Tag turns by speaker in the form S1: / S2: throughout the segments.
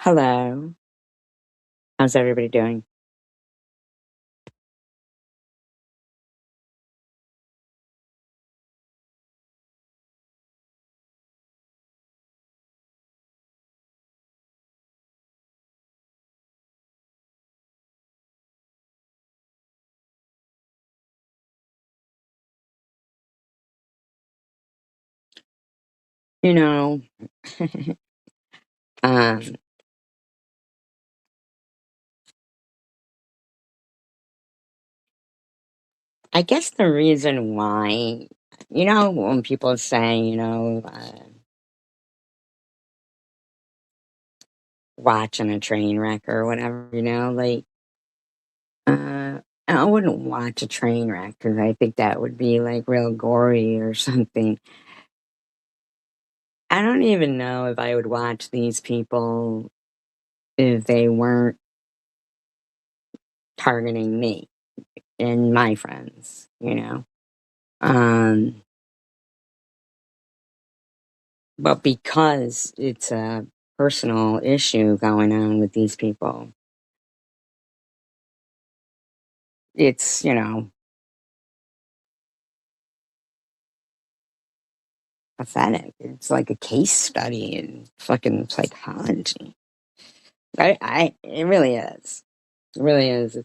S1: Hello. How's everybody doing? You know, um, I guess the reason why, when people say, watching a train wreck or whatever, I wouldn't watch a train wreck because I think that would be like real gory or something. I don't even know if I would watch these people if they weren't targeting me and my friends. Um, But because it's a personal issue going on with these people, it's pathetic. It's like a case study in fucking psychology. It really is. It really is.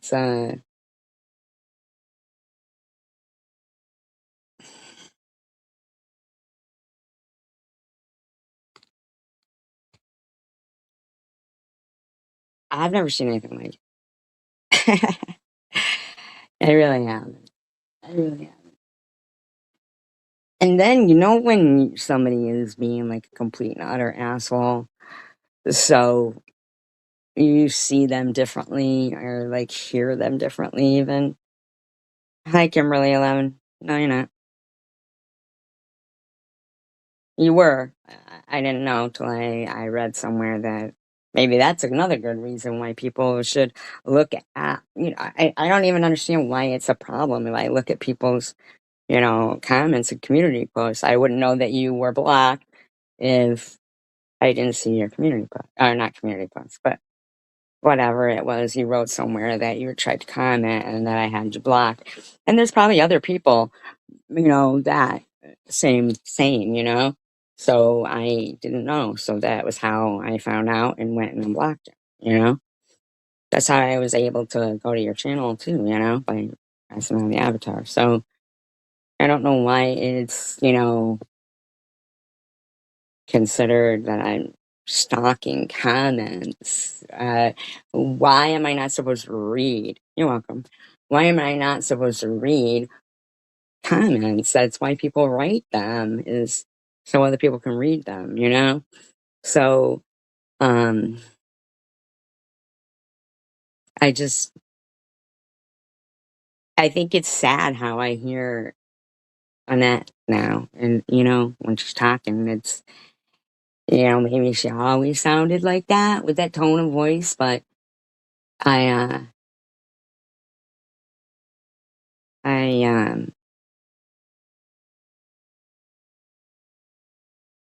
S1: I've never seen anything like it. I really haven't. I really haven't. And then, when somebody is being like a complete and utter asshole, so you see them differently or like hear them differently, even. Hi, Kimberly 11. No, you're not. You were. I didn't know till I read somewhere that maybe that's another good reason why people should look at, I don't even understand why it's a problem if I look at people's, comments and community posts. I wouldn't know that you were blocked if I didn't see your community post, or not community post, but whatever it was, you wrote somewhere that you tried to comment and that I had you blocked. And there's probably other people that same. So I didn't know. So that was how I found out and went and unblocked it. That's how I was able to go to your channel too, by pressing on the avatar. So I don't know why it's considered that I'm stalking comments. Why am I not supposed to read? You're welcome. Why am I not supposed to read comments? That's why people write them, is so other people can read them. So, um, I just, I think it's sad how I hear Annette now. And, when she's talking, maybe she always sounded like that with that tone of voice, but I, uh, I,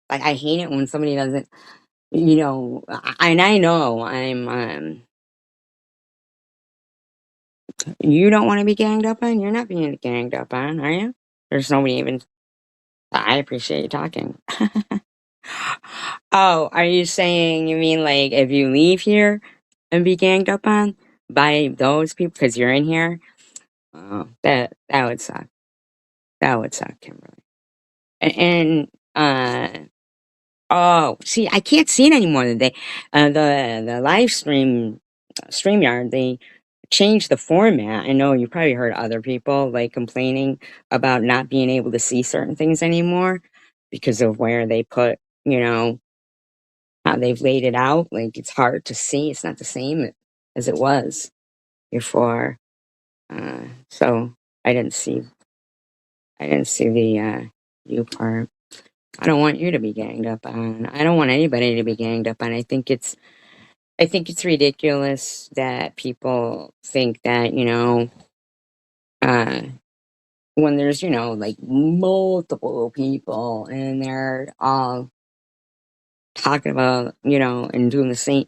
S1: I hate it when somebody doesn't, and I know you don't want to be ganged up on. You're not being ganged up on, are you? There's nobody even. I appreciate you talking. Oh, are you saying you mean like if you leave here and be ganged up on by those people because you're in here? Oh, that would suck. That would suck, Kimberly. And oh, see, I can't see it anymore. The live stream StreamYard, they changed the format. I know you probably heard other people like complaining about not being able to see certain things anymore because of where they put, you know, how they've laid it out. Like it's hard to see. It's not the same as it was before. So I didn't see. I didn't see the you part. I don't want you to be ganged up on. I don't want anybody to be ganged up on. I think it's ridiculous that people think that uh, when there's like multiple people and they're all talking about and doing the same.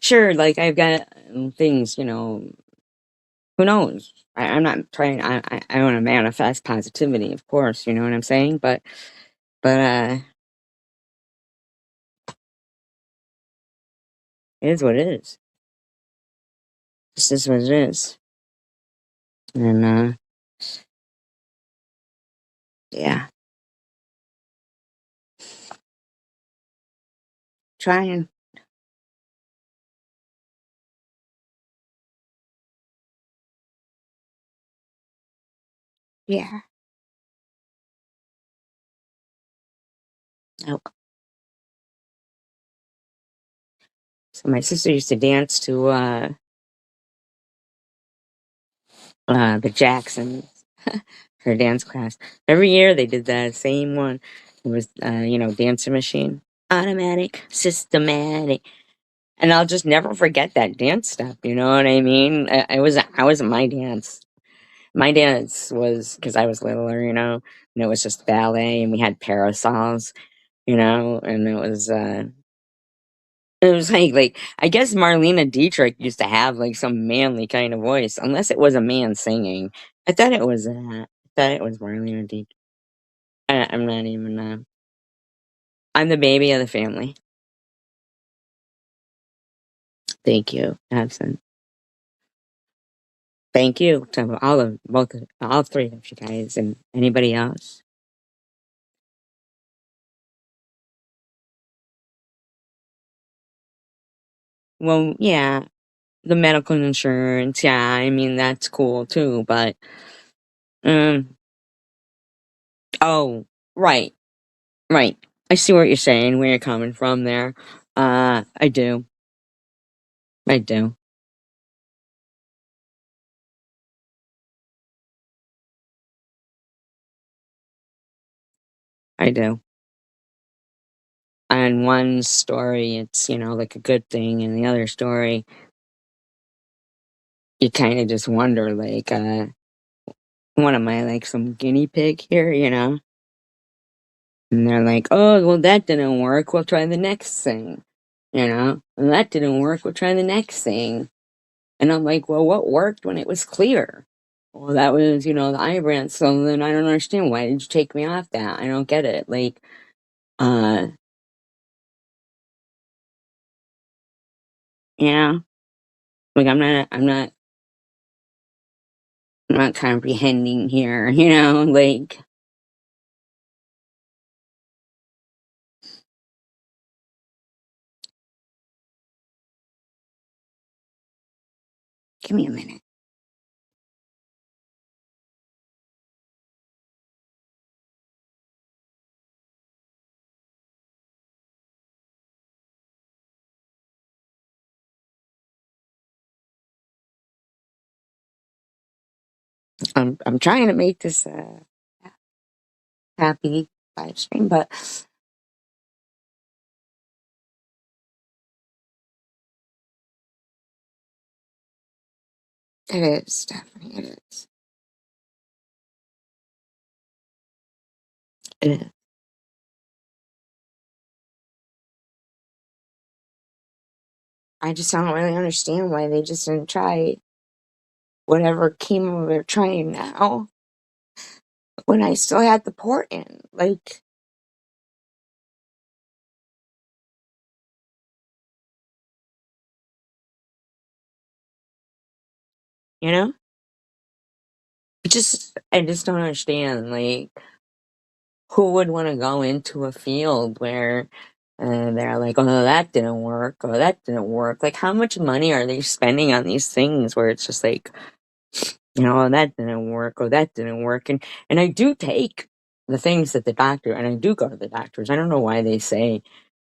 S1: Sure, like I've got things, who knows? I'm not trying. I want to manifest positivity, of course. You know what I'm saying? But it is what it is. This is what it is. And yeah, trying. Yeah. Oh, so my sister used to dance to the Jacksons, her dance class. Every year they did the same one. It was, dancer machine, automatic, systematic, and I'll just never forget that dance step. You know what I mean? I was my dance. My dance was because I was littler, and it was just ballet, and we had parasols, and it was like I guess Marlena Dietrich used to have like some manly kind of voice, unless it was a man singing. I thought it was that. I thought it was Marlena Dietrich. I'm not even. I'm the baby of the family. Thank you, absent. Thank you to all three of you guys, and anybody else. Well, yeah, the medical insurance. Yeah, I mean that's cool too. But um, oh, right, right. I see what you're saying. Where you're coming from there. I do. I do. I do. And one story, it's, like a good thing, and the other story, you kind of just wonder, like, what am I, like some guinea pig here, And they're like, oh, well, that didn't work. We'll try the next thing, And that didn't work. We'll try the next thing. And I'm like, well, what worked when it was clear? Well, that was, the Ibrance. So then I don't understand. Why did you take me off that? I don't get it. Like, uh, yeah, like I'm not comprehending here, like, give me a minute. I'm trying to make this happy live stream, but it is, Stephanie, it is. It is. I just don't really understand why they just didn't try whatever chemo they're trying now when I still had the port in. Like, you know? I just don't understand. Like, who would want to go into a field where they're like, oh, that didn't work, oh, that didn't work. Like, how much money are they spending on these things where it's just like, oh, that didn't work, oh, that didn't work. And I do take the things that the doctor, and I do go to the doctors. I don't know why they say,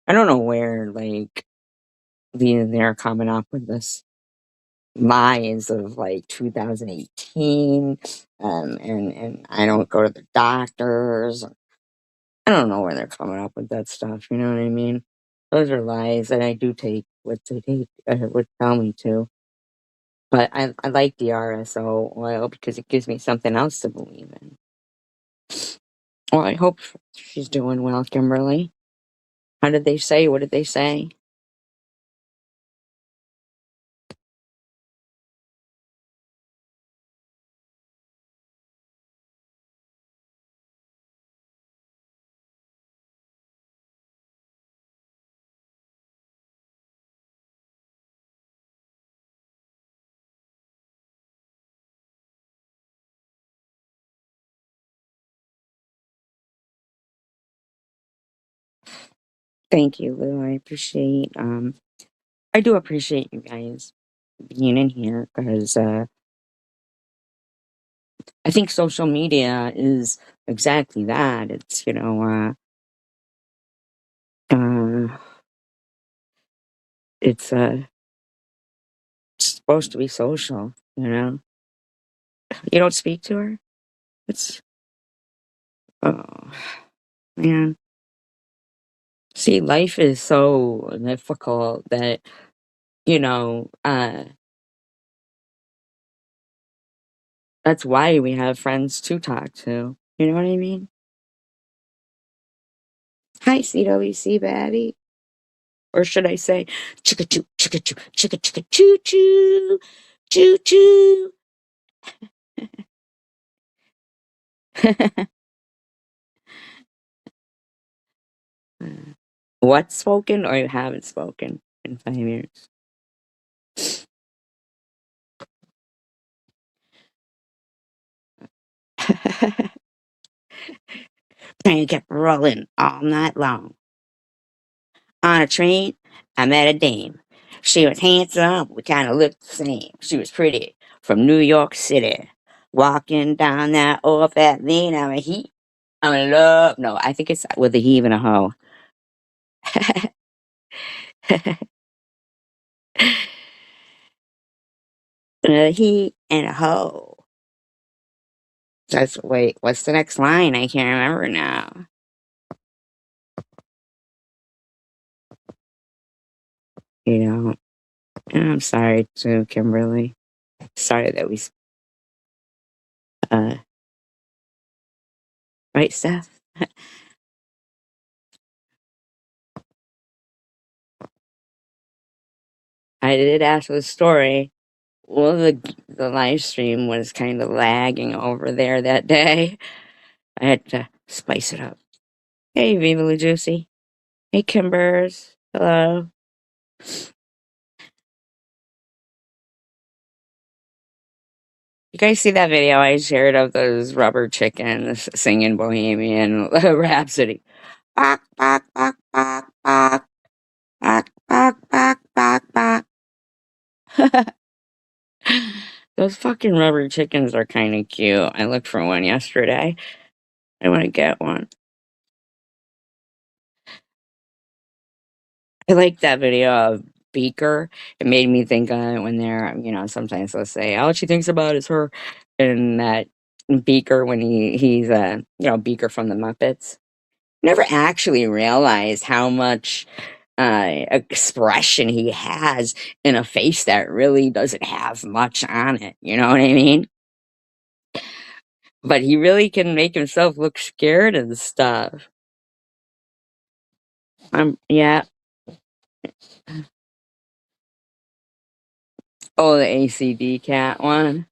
S1: I don't know where, like, they're coming up with this lies of like 2018, and I don't go to the doctors. I don't know where they're coming up with that stuff. You know what I mean? Those are lies, and I do take what they take, would tell me to. But I like the RSO oil because it gives me something else to believe in. Well, I hope she's doing well, Kimberly. How did they say? What did they say? Thank you, Lou. I do appreciate you guys being in here because I think social media is exactly that. It's, it's supposed to be social, you know? You don't speak to her? It's, oh, man. See, life is so difficult that, you know, uh, that's why we have friends to talk to. You know what I mean? Hi, CWC baddie. Or should I say, chicka choo, chicka choo, chicka chicka choo choo, choo choo. What's spoken or you haven't spoken in 5 years? Train kept rolling all night long. On a train, I met a dame. She was handsome, we kind of looked the same. She was pretty, from New York City. Walking down that old fat lane, I'm in love. No, I think it's with a heave and a hoe. A he and a hoe. Wait, what's the next line? I can't remember now. You know, and I'm sorry to Kimberly. Sorry that uh, right, Steph? I did ask for the story. Well, the live stream was kind of lagging over there that day. I had to spice it up. Hey, Viva La Juicy. Hey, Kimbers. Hello. You guys see that video I shared of those rubber chickens singing Bohemian Rhapsody? Bok, bok, bok, bok, bok, bok, bok, bok, bok, bok. Those fucking rubber chickens are kind of cute. I looked for one yesterday. I want to get one. I like that video of Beaker. It made me think when they're, sometimes they'll say, all she thinks about is her. And that Beaker, when he's, Beaker from the Muppets. Never actually realized how much expression he has in a face that really doesn't have much on it. You know what I mean? But he really can make himself look scared and stuff. Yeah. Oh, the ACD cat one.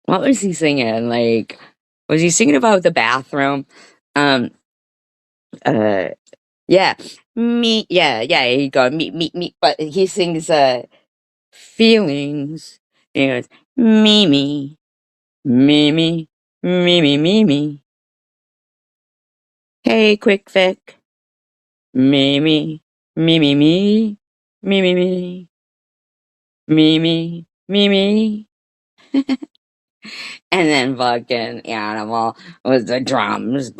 S1: What was he singing? Like, was he singing about the bathroom? Um, uh, yeah, yeah, he go me, but he sings, feelings. He goes, me, me, me, me, me, me, me, me. Hey, quick Vic, me, me, me, me, me, me, me, me, me, me, me, me. And then fucking Animal with the drums,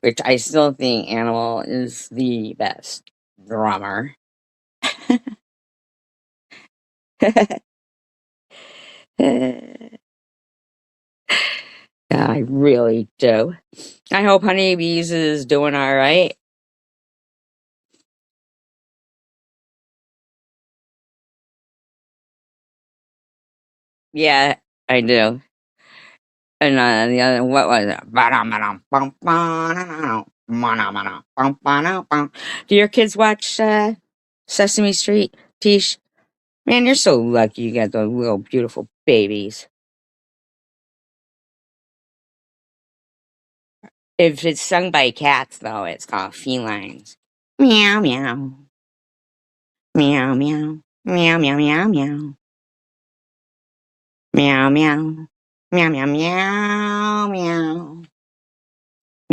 S1: which I still think Animal is the best drummer. Yeah, I really do. I hope Honeybees is doing all right. Yeah, I do. And the other, what was it? Do your kids watch Sesame Street? Tish? Man, you're so lucky you got those little beautiful babies. If it's sung by cats, though, it's called felines. Meow, meow. Meow, meow. Meow, meow, meow, meow. Meow, meow. Meow, meow, meow, meow.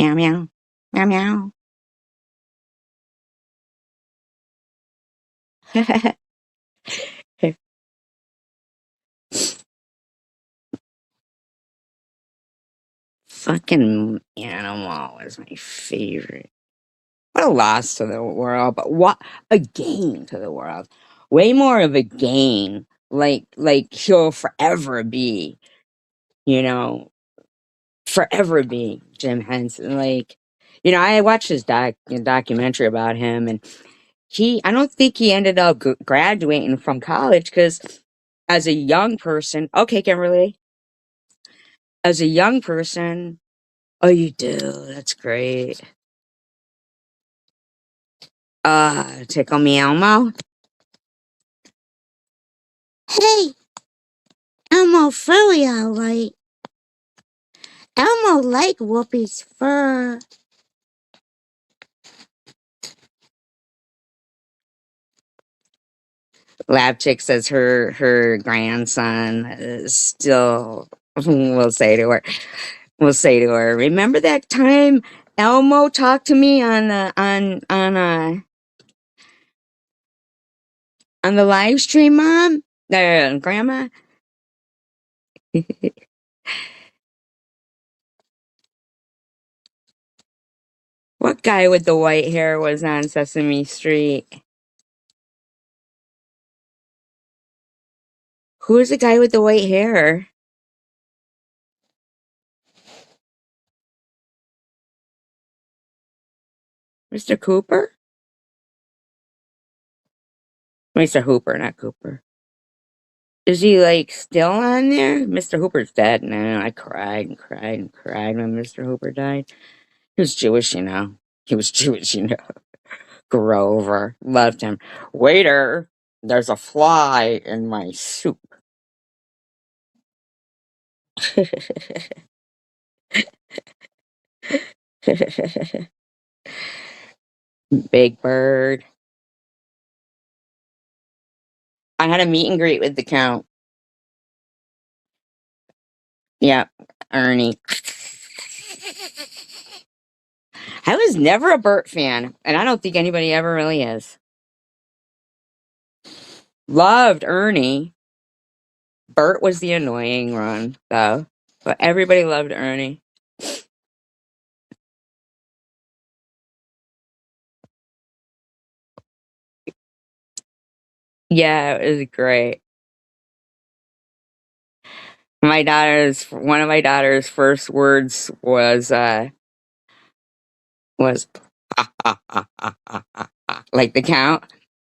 S1: Meow meow. Meow meow. Fucking animal was my favorite. What a loss to the world, but what a gain to the world. Way more of a gain. Like he'll forever be, you know, forever be Jim Henson. Like, I watched his documentary about him, and I don't think he ended up graduating from college because as a young person, okay, Kimberly, as a young person, oh, you do. That's great. Tickle me Elmo. Hey, Elmo furry all right. Elmo like Whoopi's fur. Lab Chick says her grandson is still will say to her, remember that time Elmo talked to me on the live stream, Mom? Grandma? What guy with the white hair was on Sesame Street? Who is the guy with the white hair? Mr. Cooper? Mr. Hooper, not Cooper. Is he like still on there? Mr. Hooper's dead now. I cried and cried and cried when Mr. Hooper died. He was Jewish, you know. He was Jewish, you know. Grover. Loved him. Waiter, there's a fly in my soup. Big Bird. I had a meet and greet with the Count. Yep, Ernie. I was never a Bert fan, and I don't think anybody ever really is. Loved Ernie. Bert was the annoying one, though. But everybody loved Ernie. Yeah, it was great. One of my daughter's first words was like the Count.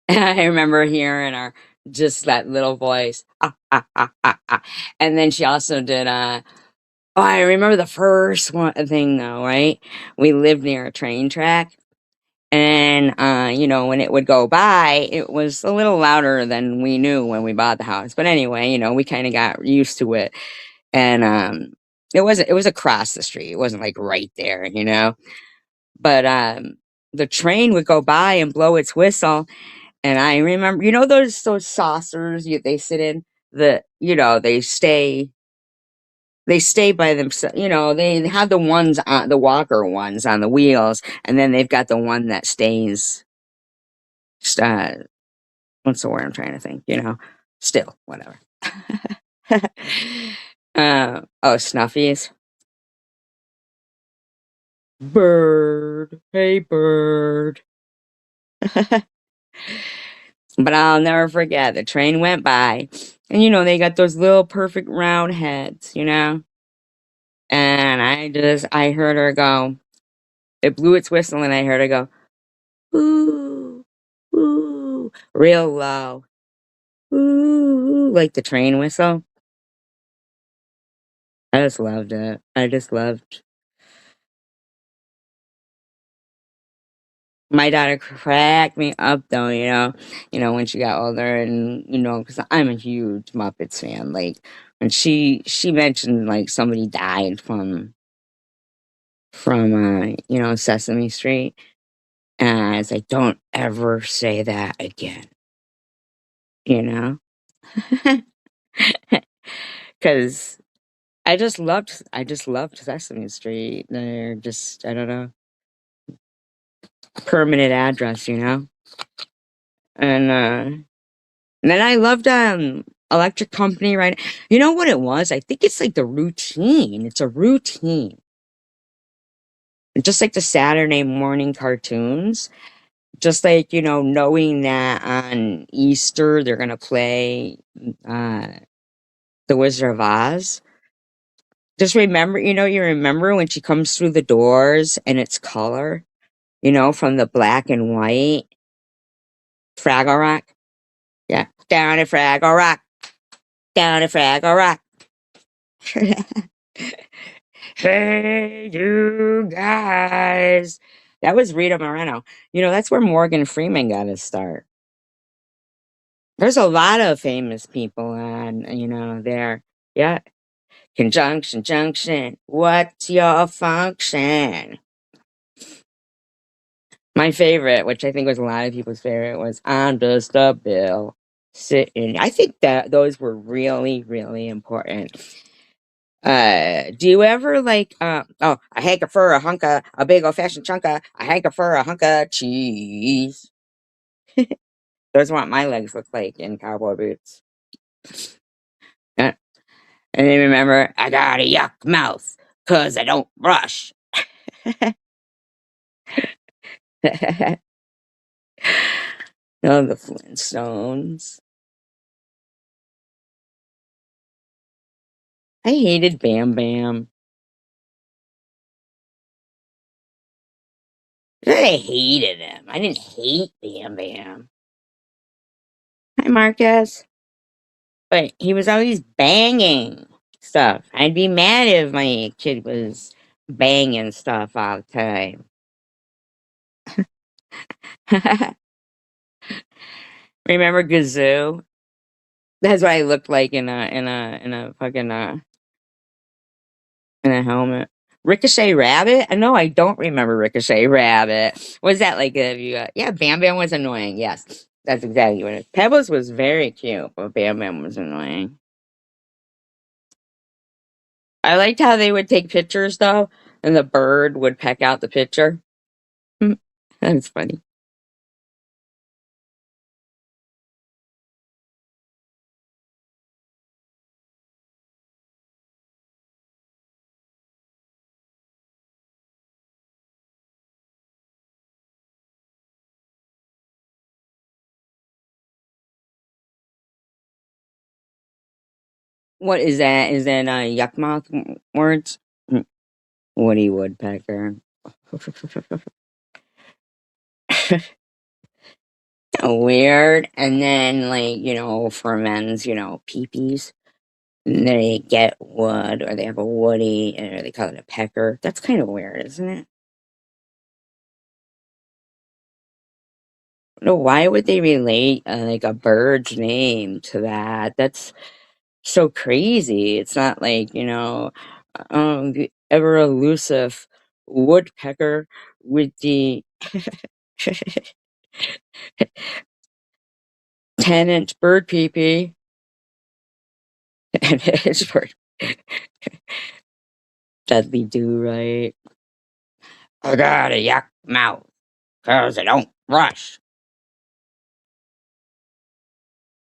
S1: And I remember hearing her just that little voice. And then she also did oh, I remember the first one thing though, right? We lived near a train track, and when it would go by, it was a little louder than we knew when we bought the house. But anyway, we kind of got used to it. And it was across the street. It wasn't like right there, but the train would go by and blow its whistle, and I remember, those saucers they sit in, they stay by themselves. They have the ones on the walker ones on the wheels, and then they've got the one that stays. Uh, what's the word I'm trying to think? Still, whatever. Oh, Snuffies. Bird, hey bird. But I'll never forget the train went by, and they got those little perfect round heads, and I heard her go. It blew its whistle, and I heard her go, ooh, ooh, real low, ooh, like the train whistle. I just loved it. I just loved. My daughter cracked me up though, when she got older, and because I'm a huge Muppets fan. Like when she mentioned like somebody died from Sesame Street, and I was like, don't ever say that again, you know, because I just loved Sesame Street. They're just, I don't know, permanent address, you know? And then I loved Electric Company, right? You know what it was? I think it's like the routine. It's a routine. Just like the Saturday morning cartoons. Just like, knowing that on Easter they're gonna play uh The Wizard of Oz. Just remember, you remember when she comes through the doors and it's color, from the black and white. Fraggle Rock. Yeah. Down at Fraggle Rock. Down at Fraggle Rock. Hey, you guys. That was Rita Moreno. That's where Morgan Freeman got his start. There's a lot of famous people on, there. Yeah. Conjunction, junction. What's your function? My favorite, which I think was a lot of people's favorite, was I'm just a bill sitting. I think that those were really, really important. Do you ever like I hanker for a hunk of a big old fashioned chunk of I hanker for a hunk of cheese. Those are what my legs look like in cowboy boots. Yeah. And then remember, I got a yuck mouth, 'cause I don't brush. Oh, the Flintstones. I hated Bam Bam. I hated him. I didn't hate Bam Bam. Hi, Marcus. But he was always banging stuff. I'd be mad if my kid was banging stuff all the time. Remember Gazoo? That's what I looked like in a fucking in a helmet. Ricochet Rabbit? No, I don't remember Ricochet Rabbit. Was that like yeah, Bam Bam was annoying. Yes, that's exactly what it is. Pebbles was very cute, but Bam Bam was annoying. I liked how they would take pictures though, and the bird would peck out the picture. That's funny. What is that? Is that yuckmouth words? Woody Woodpecker. Weird. And then, like, for men's, peepees, they get wood or they have a woody or they call it a pecker. That's kind of weird, isn't it? No, why would they relate like a bird's name to that? That's so crazy. It's not like, the ever elusive woodpecker with the 10-inch bird peepee. And it's for Dudley Do Right. I got a yuck mouth, 'cause I don't brush.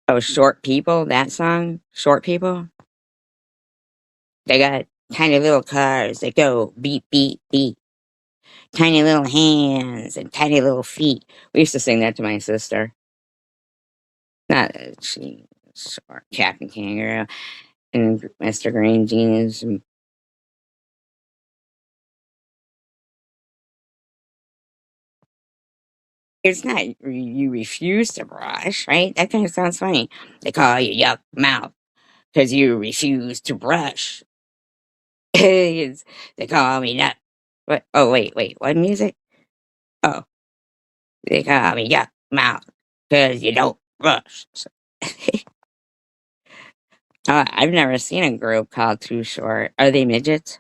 S1: Oh, Short People, that song? Short People? They got tiny little cars that go beep, beep, beep. Tiny little hands and tiny little feet. We used to sing that to my sister. Not that she short Captain Kangaroo and Mr. Green Jeans. It's not you refuse to brush, right? That kind of sounds funny. They call you yuck mouth because you refuse to brush. It's- they call me nut. What? Oh, wait. What music? Oh, they call me yuck mouth because you don't brush. I've never seen a group called Too Short. Are they midgets?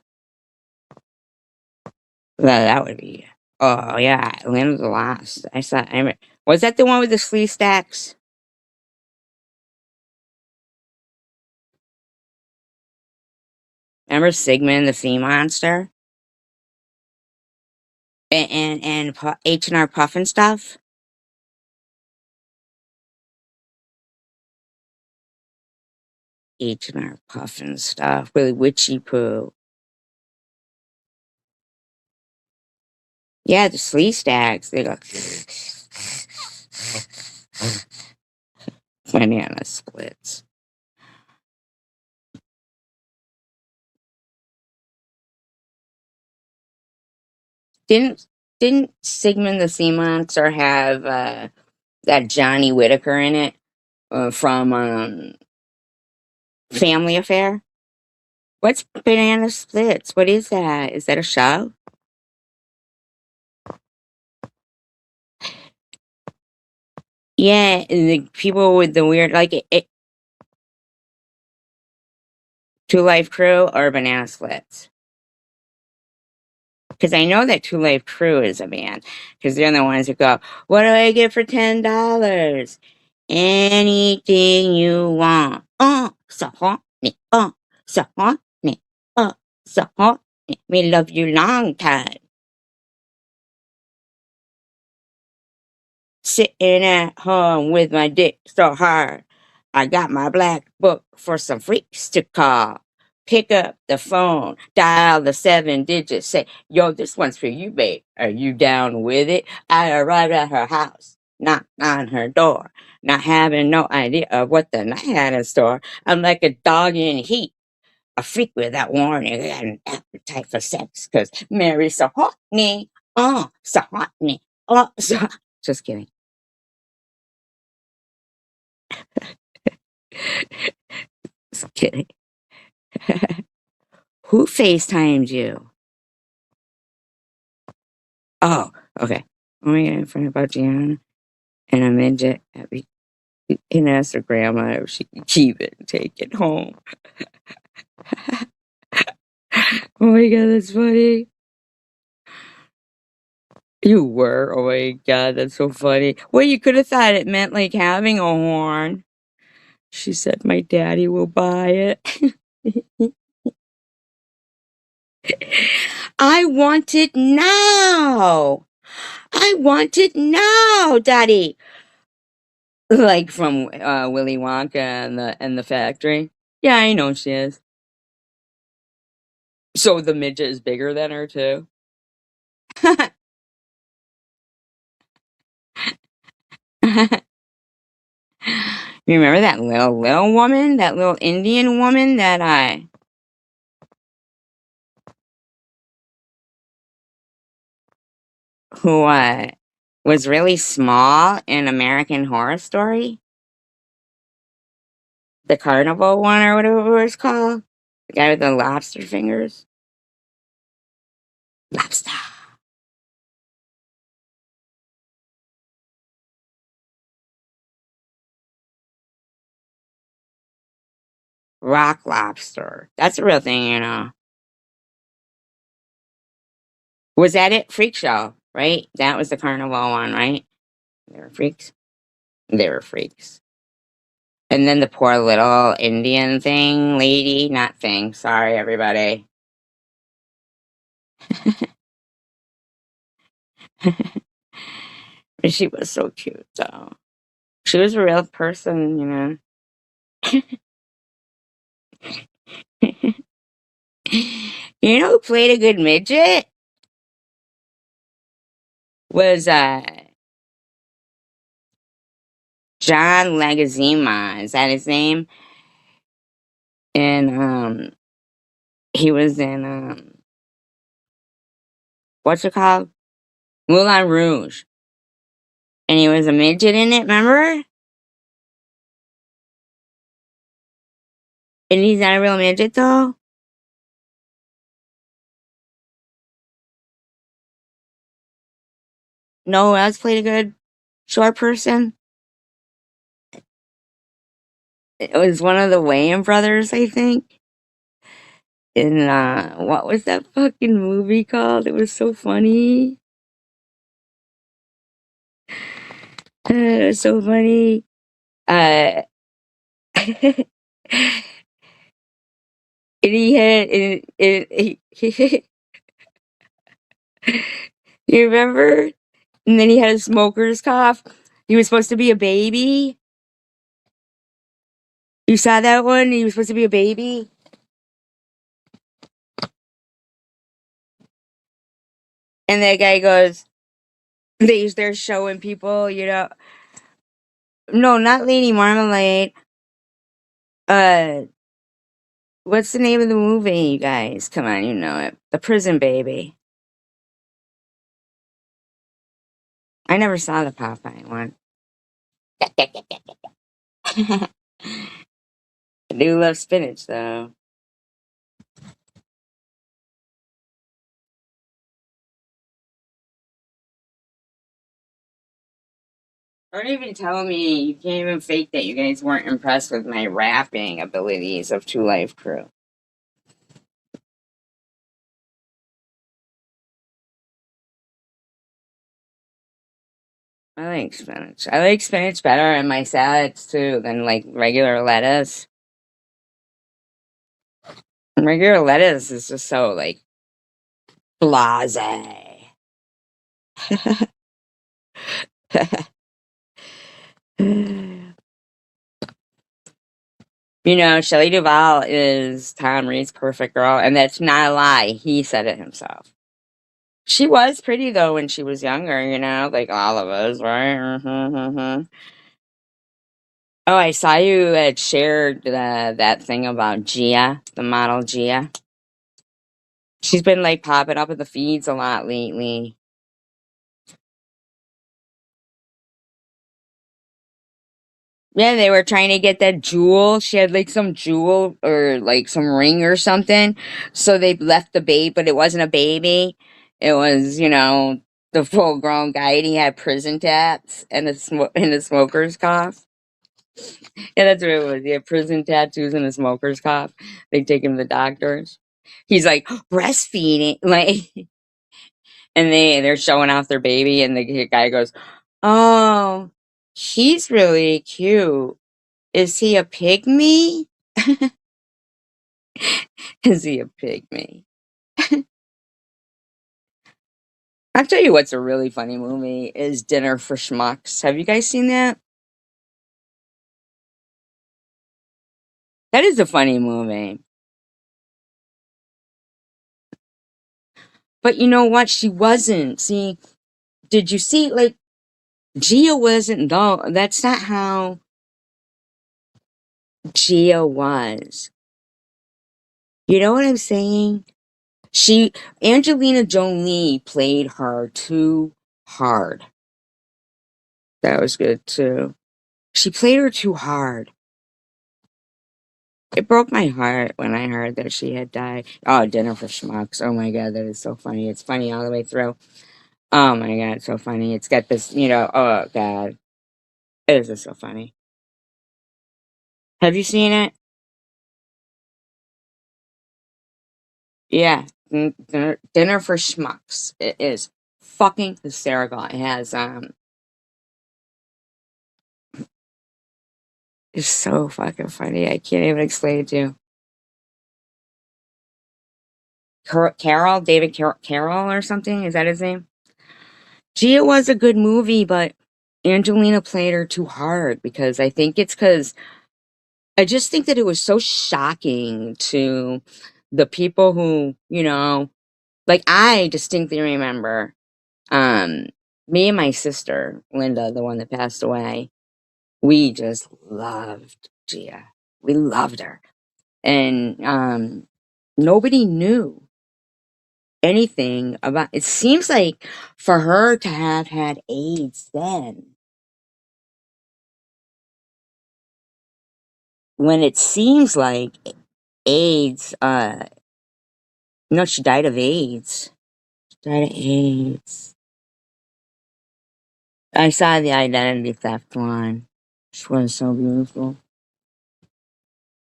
S1: Well, that would be. Oh yeah, Land of the Lost. I saw. Was that the one with the sleeve stacks? Remember Sigmund the Sea Monster? And H&R Puff and stuff? H&R Puff and stuff with witchy poo. Yeah, the Slee Stags. They go banana splits. Didn't didn't Sigmund the Sea Monster have that Johnny Whitaker in it from Family Affair? What's banana splits? What is that? Is that a show? Yeah, the people with the weird Two Life Crew or Banana Splits. Because I know that Two Life Crew is a band. Because they're the ones who go, "What do I get for $10? Anything you want. So horny. So horny. So horny. Me love you long time. Sitting at home with my dick so hard. I got my black book for some freaks to call. Pick up the phone, dial the 7 digits, say, yo, this one's for you, babe. Are you down with it? I arrived at her house, knocked on her door, not having no idea of what the night had in store. I'm like a dog in heat, a freak without warning. I got an appetite for sex, cause Mary's so horny, so horny, so. Just kidding. Just kidding. Who FaceTimed you? Oh, okay. Oh my god, a friend about Gianna and a midget and asked her grandma if she could keep it and take it home. Oh my god, that's funny. You were? Oh my god, that's so funny. Well, you could have thought it meant like having a horn. She said, my daddy will buy it. I want it now. I want it now, daddy. Like from Willy Wonka and the factory. Yeah, I know she is. So the midget is bigger than her too. You remember that little woman, that little Indian woman that who was really small in American Horror Story, the carnival one or whatever it was called, the guy with the lobster fingers, lobster, rock lobster. That's a real thing, you know. Was that it? Freak show, right? That was the carnival one, right? They were freaks. They were freaks. And then the poor little Indian thing, lady, not thing. Sorry, everybody. But she was so cute, though. She was a real person, you know. You know who played a good midget? Was John Leguizamo. Is that his name? And he was in what's it called? Moulin Rouge. And he was a midget in it, remember? And he's not a real midget though. No one else played a good short person. It was one of the Wayans brothers, I think. In what was that fucking movie called? It was so funny. It was so funny. Uh And he had, you remember? And then he had a smoker's cough. He was supposed to be a baby. You saw that one? He was supposed to be a baby. And that guy goes, they're showing people, no, not Lady Marmalade. Uh, what's the name of the movie, you guys? Come on, you know it. The Prison Baby. I never saw the Popeye one. I do love spinach, though. Don't even tell me you can't even fake that you guys weren't impressed with my rapping abilities of Two Life Crew. I like spinach. I like spinach better in my salads too than like regular lettuce. Regular lettuce is just so like blase. Shelley Duvall is Tom Reed's perfect girl, and that's not a lie. He said it himself. She was pretty though when she was younger, like all of us, right? Oh, I saw you had shared that thing about Gia, the model Gia. She's been like popping up in the feeds a lot lately. Yeah, they were trying to get that jewel. She had like some jewel or like some ring or something. So they left the babe, but it wasn't a baby. It was, the full grown guy, and he had prison tats and a smoker's cough. Yeah, that's what it was. He had prison tattoos and a smoker's cough. They take him to the doctors. He's like breastfeeding, like, and they're showing off their baby, and the guy goes, "Oh, he's really cute. Is he a pygmy? Is he a pygmy?" I'll tell you what's a really funny movie is Dinner for Schmucks. Have you guys seen that? That is a funny movie. But you know what? She wasn't. See, did you see, like, Gia wasn't, though. That's not how Gia was. You know what I'm saying? Angelina Jolie played her too hard. That was good too. She played her too hard. It broke my heart when I heard that she had died. Oh, Dinner for Schmucks. Oh my god, that is so funny. It's funny all the way through. Oh my god, it's so funny. It's got this, oh god. It is just so funny. Have you seen it? Yeah. Dinner for Schmucks. It is fucking hysterical. It has, it's so fucking funny. I can't even explain it to you. Carol, David Carroll or something. Is that his name? Gee, it was a good movie, but Angelina played her too hard because I think it's because I just think that it was so shocking to the people who, like I distinctly remember, um, me and my sister, Linda, the one that passed away, we just loved Gia. We loved her. And nobody knew anything about it. Seems like for her to have had AIDS then, when it seems like AIDS, no, she died of AIDS. She died of AIDS. I saw the identity theft one. She was so beautiful.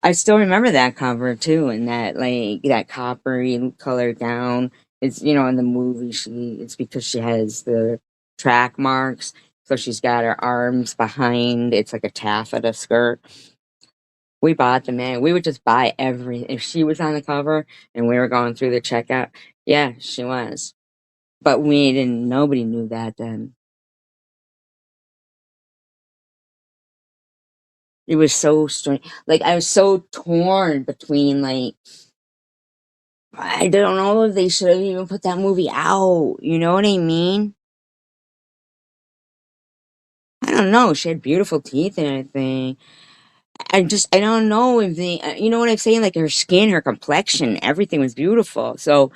S1: I still remember that cover too, and that like that coppery colored gown. It's in the movie it's because she has the track marks, so she's got her arms behind. It's like a taffeta skirt. We bought them in. We would just buy every if she was on the cover and we were going through the checkout. Yeah, she was. But we didn't. Nobody knew that then. It was so strange. Like I was so torn between like I don't know if they should have even put that movie out. You know what I mean? I don't know. She had beautiful teeth and everything. I don't know if they, you know what I'm saying? Like her skin, her complexion, everything was beautiful. So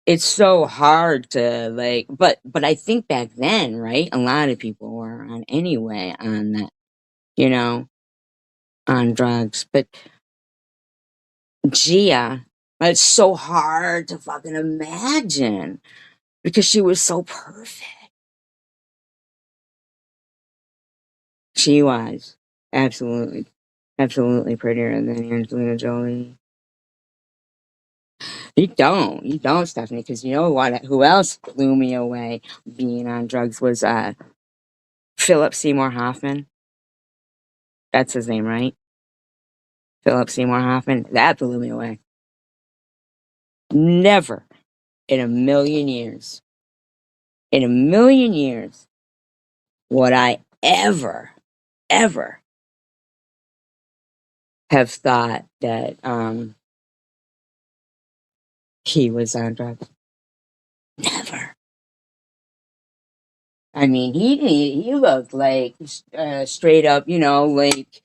S1: it's so hard to like, but I think back then, right? A lot of people were on anyway on that, you know, on drugs. But Gia, it's so hard to fucking imagine because she was so perfect. She was absolutely, absolutely prettier than Angelina Jolie. You don't, Stephanie, because you know what? Who else blew me away being on drugs was Philip Seymour Hoffman. That's his name, right? Philip Seymour Hoffman. That blew me away. Never in a million years, in a million years, would I ever, ever have thought that he was on drugs. Never. I mean, he looked like straight up, you know, like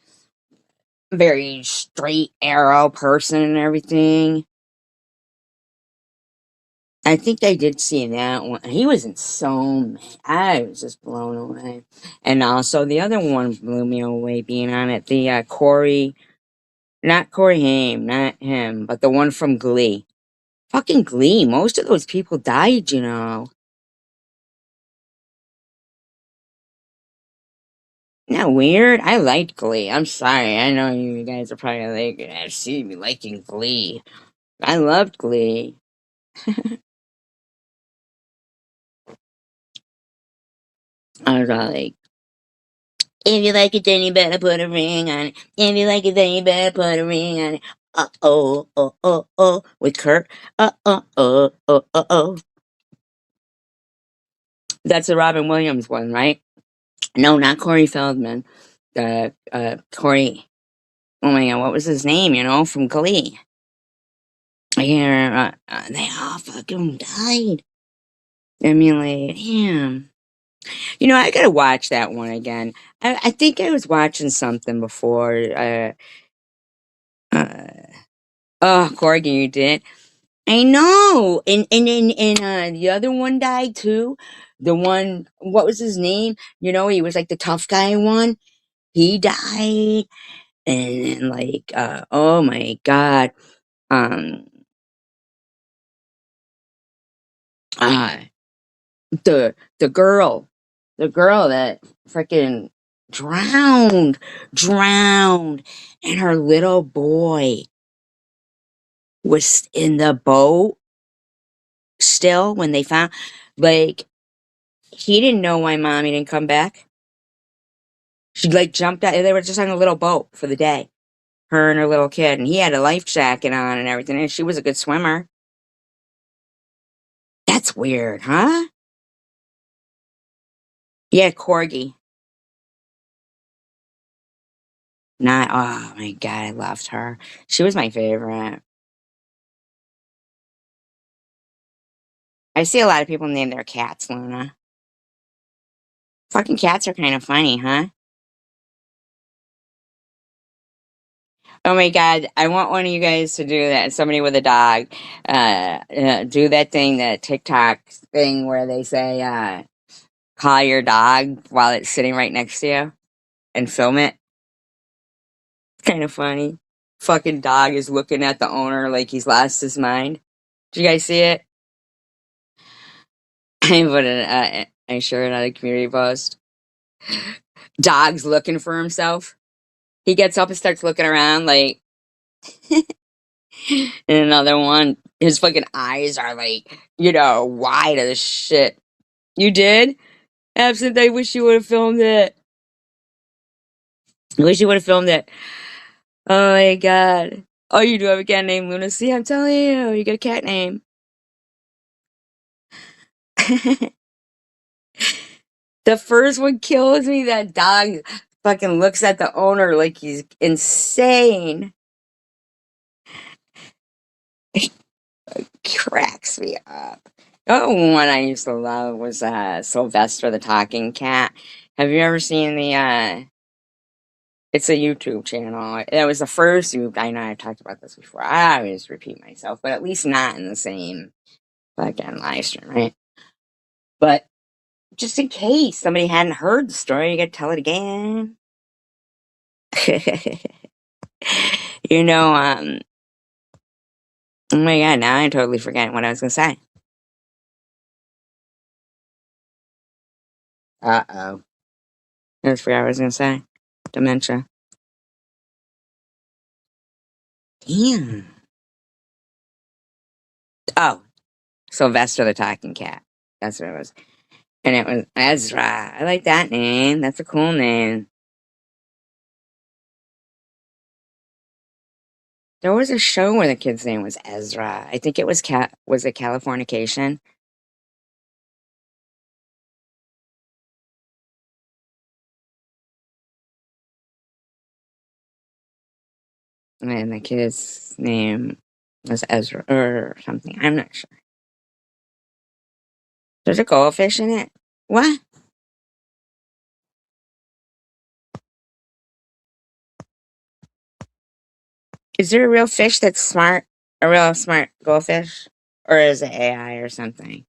S1: very straight arrow person and everything. I think I did see that one. He was in so many. I was just blown away. And also the other one blew me away being on it. The Corey, not Corey Haim, not him, but the one from Glee. Fucking Glee. Most of those people died, you know. Isn't that weird? I liked Glee. I'm sorry. I know you guys are probably like, I see me liking Glee. I loved Glee. I was all like, if you like it, then you better put a ring on it. If you like it, then you better put a ring on it. With Kurt. Oh. That's the Robin Williams one, right? No, not Corey Feldman. Corey. Oh my god, what was his name? You know, from Glee. I can't remember. They all fucking died. I mean, like, damn. You know, I gotta watch that one again. I think I was watching something before. Uh, oh, Corgan, you did. I know. And the other one died too. The one, what was his name? You know, he was like the tough guy one. He died. And then like, oh my God. Um, uh, the girl, the girl that freaking drowned, and her little boy was in the boat still when they found, like, he didn't know why mommy didn't come back. She like jumped out. They were just on a little boat for the day, her and her little kid, and he had a life jacket on and everything. And she was a good swimmer. That's weird, huh? Yeah, corgi. Not. Oh my god, I loved her. She was my favorite. I see a lot of people name their cats Luna. Fucking cats are kind of funny, huh? Oh my god, I want one of you guys to do that. Somebody with a dog, do that thing, that TikTok thing where they say, call your dog while it's sitting right next to you and film it. It's kind of funny. Fucking dog is looking at the owner like he's lost his mind. Did you guys see it? I put I shared it on a community post. Dog's looking for himself. He gets up and starts looking around like, and another one, his fucking eyes are like, you know, wide as shit. You did? Absent, I wish you would have filmed it. I wish you would have filmed it. Oh my God. Oh, you do have a cat named Luna. See, I'm telling you, you get a cat name. The first one kills me. That dog fucking looks at the owner like he's insane. Cracks me up. Oh, one I used to love was Sylvester the talking cat. Have you ever seen the it's a YouTube channel. That was the first I know I've talked about this before. I always repeat myself, but at least not in the same fucking live stream, right? But just in case somebody hadn't heard the story, you gotta tell it again. you know, um, oh my God, now I totally forget what I was gonna say. Uh-oh. I just forgot what I was gonna say. Dementia. Damn. Oh, Sylvester the talking cat. That's what it was. And it was Ezra. I like that name. That's a cool name. There was a show where the kid's name was Ezra. I think it was was it Californication? And the kid's name was Ezra or something. I'm not sure. There's a goldfish in it. What? Is there a real fish that's smart? A real smart goldfish? Or is it AI or something?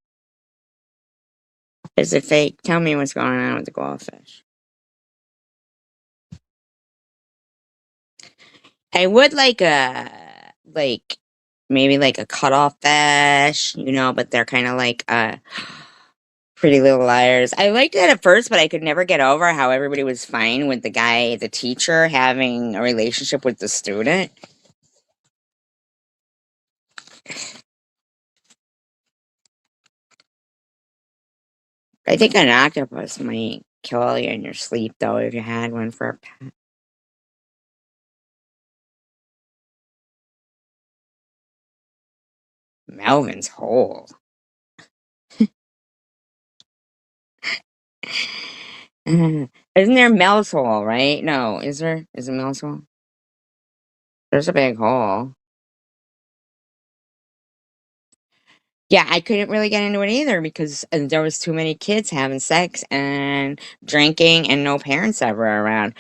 S1: Is it fake? Tell me what's going on with the goldfish. I would like like maybe like a cutoff fish, but they're kind of like Pretty Little Liars. I liked it at first, but I could never get over how everybody was fine with the teacher, having a relationship with the student. I think an octopus might kill you in your sleep, though, if you had one for a pet. Melvin's hole. Isn't there Mel's hole, right? No, is there? Is it Mel's hole? There's a big hole. Yeah, I couldn't really get into it either because there was too many kids having sex and drinking and no parents ever around.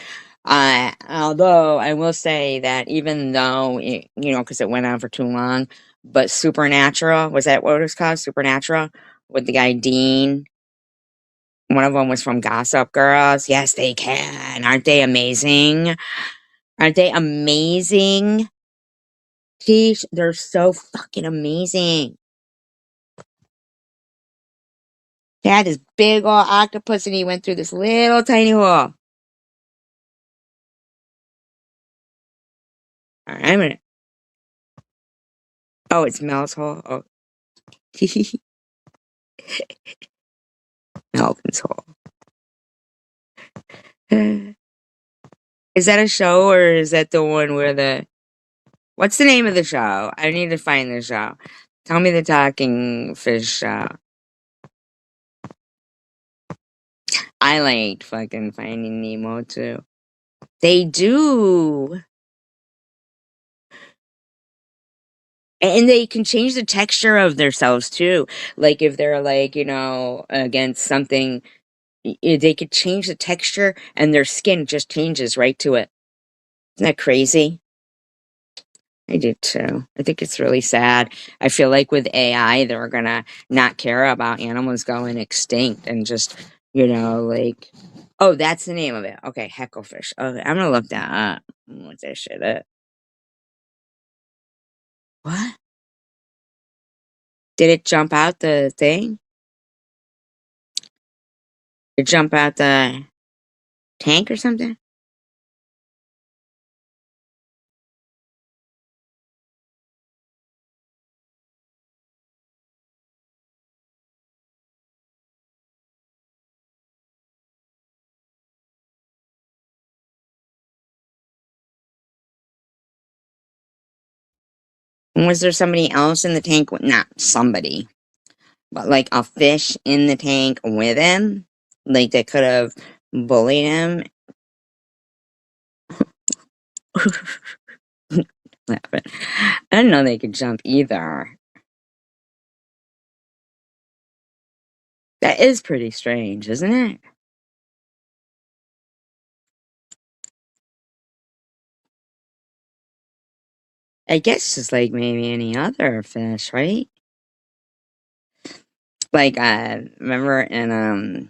S1: Although I will say that even though because it went on for too long, but Supernatural, was that what it was called? Supernatural with the guy Dean. One of them was from Gossip Girls. Yes, they can. Aren't they amazing? Aren't they amazing? Teach, they're so fucking amazing. They had this big old octopus and he went through this little tiny hole. All right, I'm gonna. Oh, it's Mel's hole. Oh, Melvin's hole. Is that a show or is that the one where the? What's the name of the show? I need to find the show. Tell me the talking fish show. I liked fucking Finding Nemo too. They do. And they can change the texture of themselves too. Like if they're like, against something, they could change the texture and their skin just changes right to it. Isn't that crazy? I do too. I think it's really sad. I feel like with AI, they're gonna not care about animals going extinct and just, like, oh, that's the name of it. Okay, hecklefish. Okay, I'm gonna look that up. What that shit up. What? Did it jump out the thing? It jump out the tank or something? Was there somebody else in the tank? Not somebody, but like a fish in the tank with him? Like that could have bullied him? Laughing. I didn't know they could jump either. That is pretty strange, isn't it? I guess just like maybe any other fish, right? Like, remember in,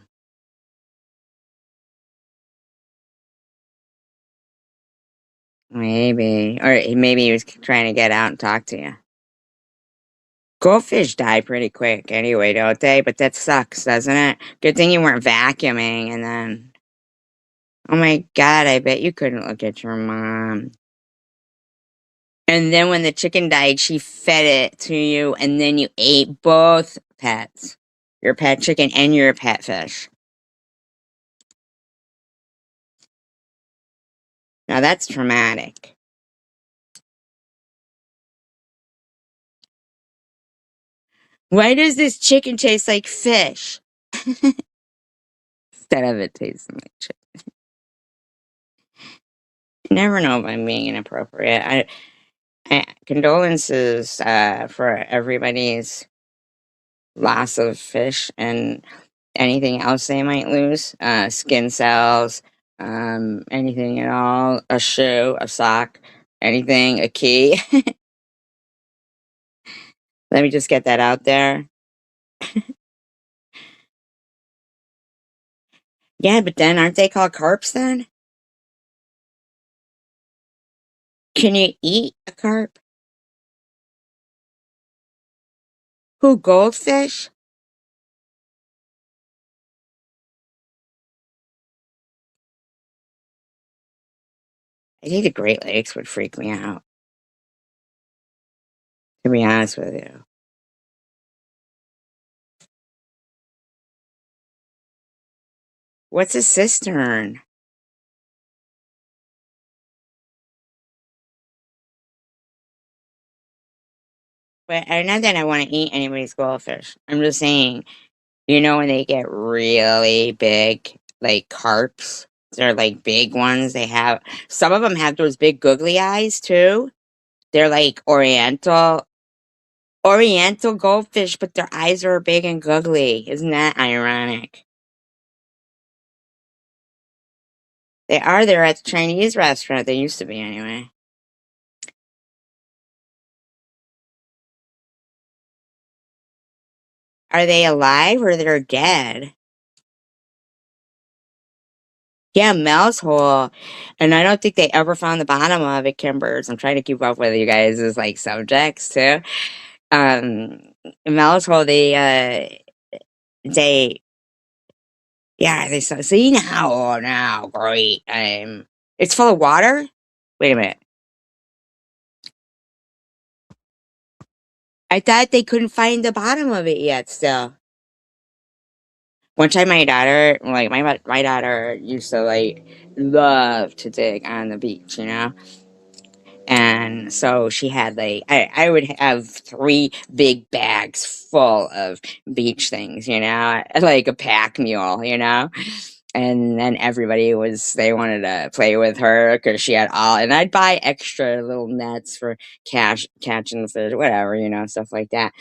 S1: maybe, or maybe he was trying to get out and talk to you. Goldfish die pretty quick anyway, don't they? But that sucks, doesn't it? Good thing you weren't vacuuming and then, oh my God, I bet you couldn't look at your mom. And then when the chicken died, she fed it to you and then you ate both pets, your pet chicken and your pet fish. Now that's traumatic. Why does this chicken taste like fish? Instead of it tasting like chicken. You never know if I'm being inappropriate. Condolences for everybody's loss of fish and anything else they might lose. Skin cells, anything at all. A shoe, a sock, anything, a key. Let me just get that out there. Yeah, but then aren't they called carps then? Can you eat a carp? Who, goldfish? I think the Great Lakes would freak me out, to be honest with you. What's a cistern? But not that I want to eat anybody's goldfish. I'm just saying, when they get really big, like carps, they're like big ones. Some of them have those big googly eyes too. They're like oriental goldfish, but their eyes are big and googly. Isn't that ironic? They are. They're at the Chinese restaurant. They used to be anyway. Are they alive or they're dead? Yeah, mouse hole. And I don't think they ever found the bottom of it, Kimbers. I'm trying to keep up with you guys' like subjects too. Um mouse hole, they yeah, they saw see now, oh now, great. It's full of water? Wait a minute. I thought they couldn't find the bottom of it yet still. One time my daughter, like my daughter used to like love to dig on the beach. And so she had like I would have three big bags full of beach things, like a pack mule. And then they wanted to play with her because she had and I'd buy extra little nets for catching the fish, whatever, stuff like that.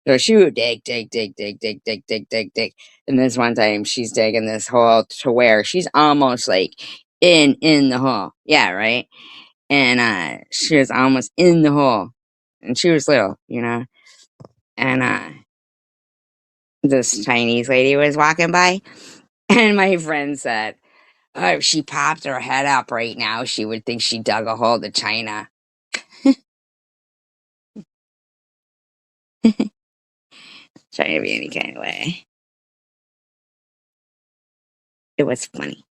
S1: So she would dig, dig, dig, dig, dig, dig, dig, dig, dig. And this one time she's digging this hole to where she's almost like in the hole. Yeah, right. And she was almost in the hole. And she was little. And this Chinese lady was walking by, and my friend said, "Oh, if she popped her head up right now, she would think she dug a hole to China." Trying to be any kind of way. It was funny.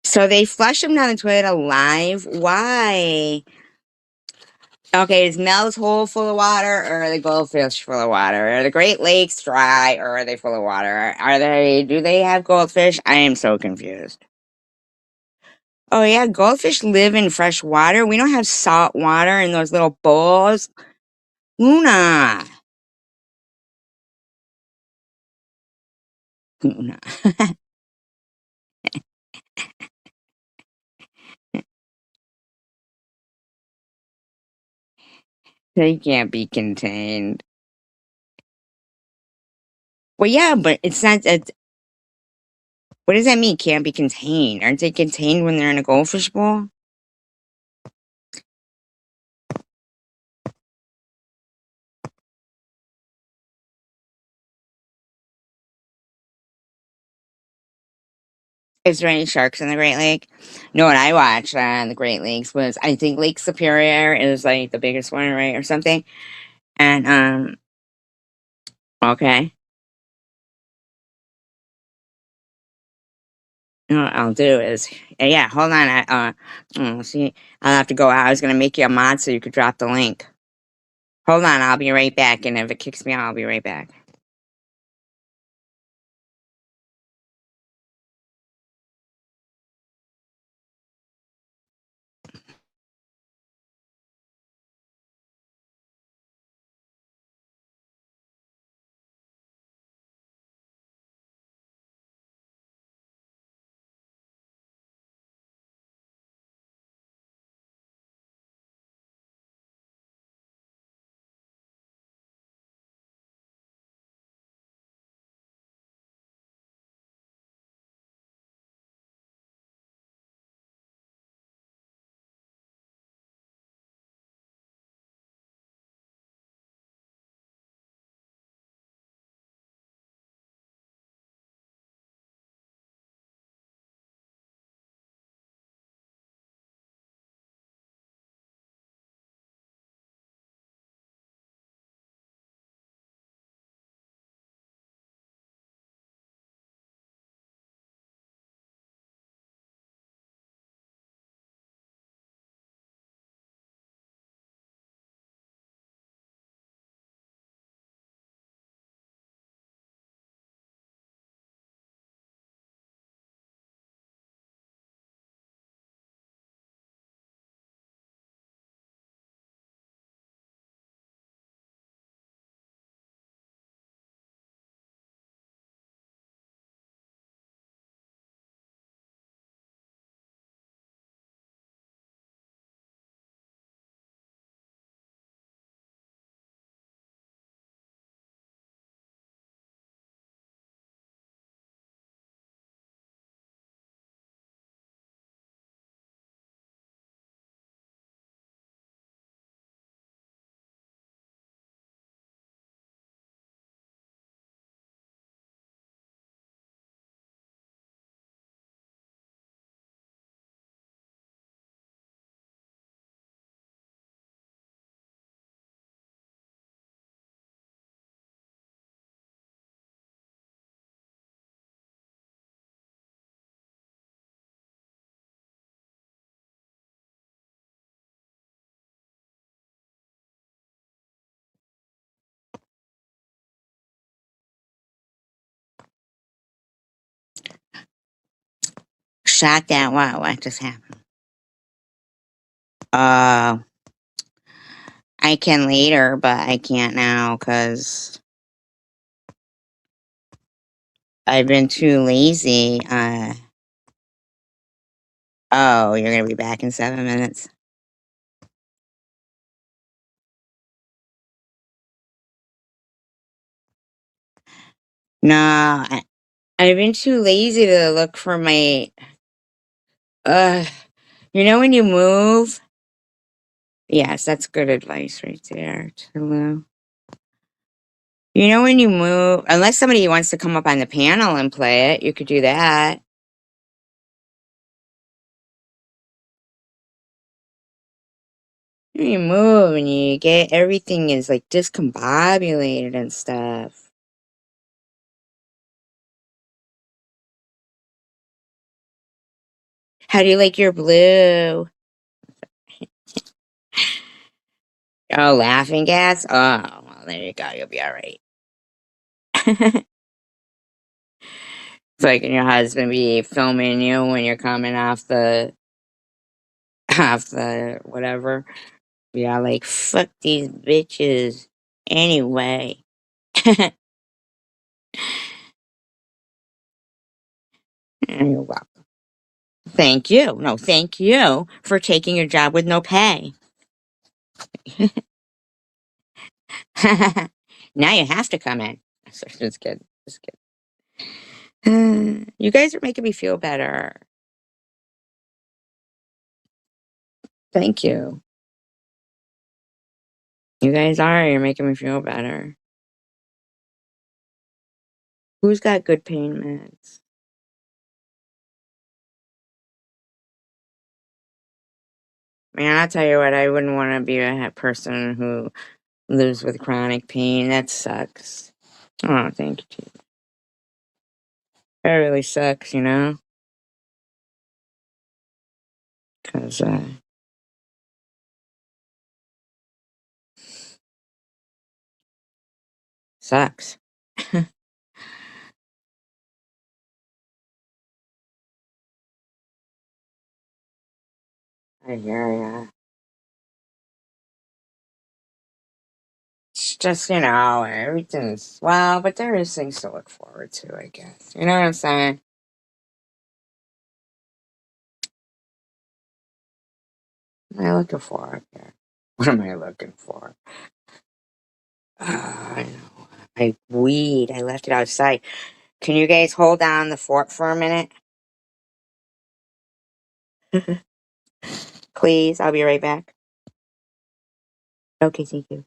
S1: So they flushed him down the toilet alive. Why? Okay, is Mel's Hole full of water, or are the goldfish full of water? Are the Great Lakes dry, or are they full of water? Do they have goldfish? I am so confused. Oh yeah, goldfish live in fresh water. We don't have salt water in those little bowls. Luna. Luna. They can't be contained. Well, yeah, but it's not. What does that mean? Can't be contained? Aren't they contained when they're in a goldfish bowl? Is there any sharks in the Great Lake? No, what I watched on the Great Lakes was, I think Lake Superior is like the biggest one, right, or something. And okay, what I'll do is, yeah, hold on. See, I'll have to go out. I was gonna make you a mod so you could drop the link. Hold on, I'll be right back. And if it kicks me out, I'll be right back. Shot that. What just happened? Uh, I can later, but I can't now because I've been too lazy. Oh, you're gonna be back in 7 minutes. No, I've been too lazy to look for my. Uh, when you move. Yes, that's good advice right there, Tulu. When you move, unless somebody wants to come up on the panel and play it, you could do that. You move and you get everything is like discombobulated and stuff. How do you like your blue? Oh, laughing gas? Oh, well, there you go. You'll be all right. It's like your husband be filming you when you're coming off the off the whatever. Yeah, like fuck these bitches. Anyway. You're welcome. Thank you. No, thank you for taking your job with no pay. Now you have to come in. Just kidding. Just kidding. You guys are making me feel better. Thank you. You guys are. You're making me feel better. Who's got good pain meds? Man, I'll tell you what, I wouldn't want to be a person who lives with chronic pain. That sucks. Oh, thank you, Chief. That really sucks, you know? Because, sucks. I hear ya. It's just, everything's, well, but there is things to look forward to, I guess. You know what I'm saying? What am I looking for up here? What am I looking for? I know. My weed. I left it outside. Can you guys hold down the fort for a minute? Please, I'll be right back. Okay, thank you.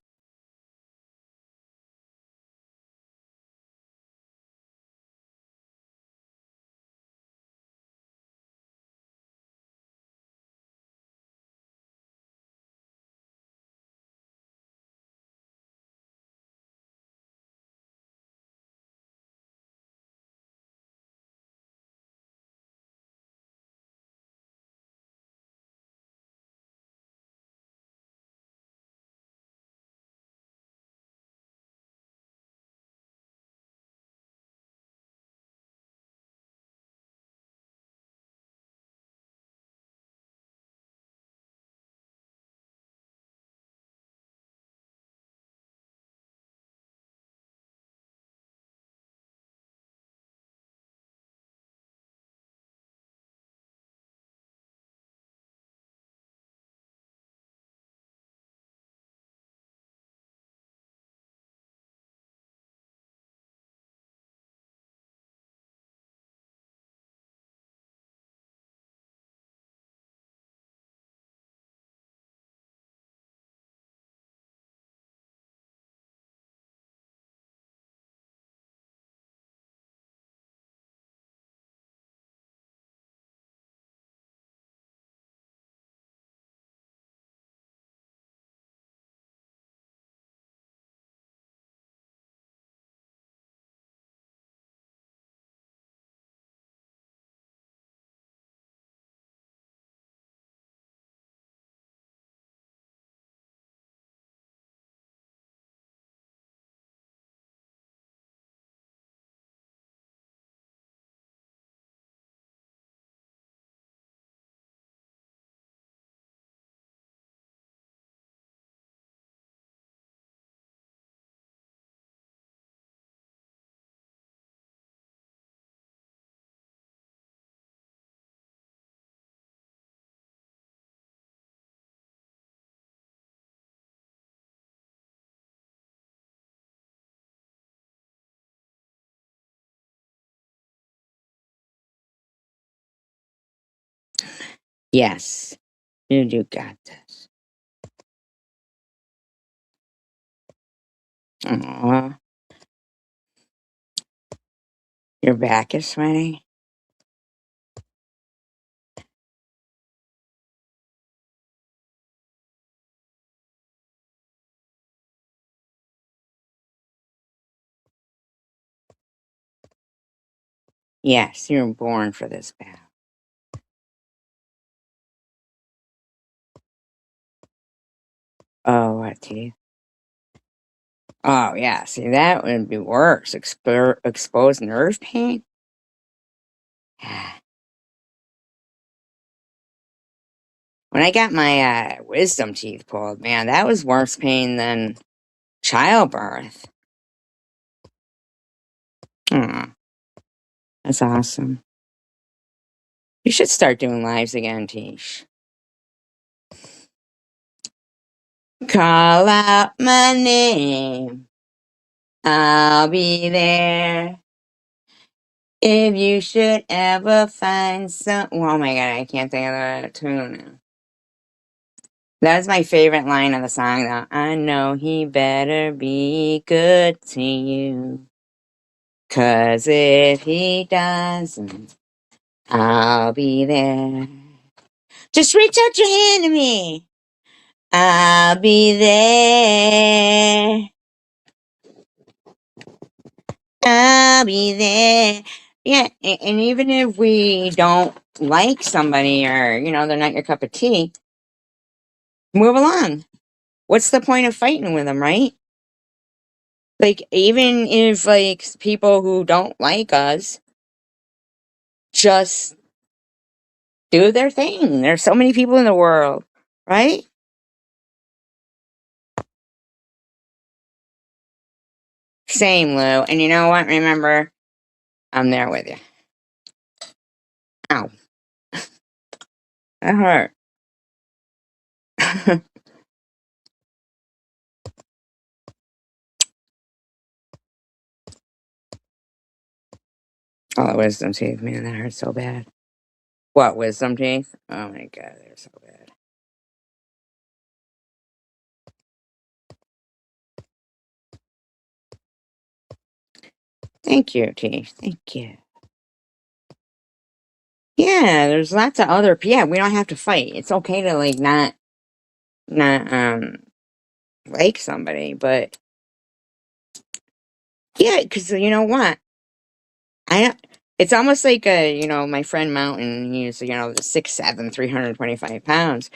S1: Yes, you do got this. Aw, your back is sweating? Yes, you were born for this bath. Oh, what teeth? Oh, yeah. See, that would be worse. Exposed nerve pain? When I got my wisdom teeth pulled, man, that was worse pain than childbirth. Aw, that's awesome. You should start doing lives again, Tish. Call out my name. I'll be there. If you should ever find some. Oh my god, I can't think of the tune now. That's my favorite line of the song, though. I know he better be good to you. 'Cause if he doesn't, I'll be there. Just reach out your hand to me. I'll be there. I'll be there. Yeah, and even if we don't like somebody or, they're not your cup of tea, move along. What's the point of fighting with them, right? Like, even if, like, people who don't like us just do their thing. There's so many people in the world, right? Same, Lou. And you know what? Remember, I'm there with you. Ow, that hurt. Oh, the wisdom teeth, man, that hurts so bad. What, wisdom teeth? Oh my god, they're so bad. Thank you, teeth. Thank you. Yeah, there's lots of other. Yeah, we don't have to fight. It's okay to like not like somebody, but yeah, because you know what? I don't. It's almost like my friend Mountain. He's 6'7", 325 pounds,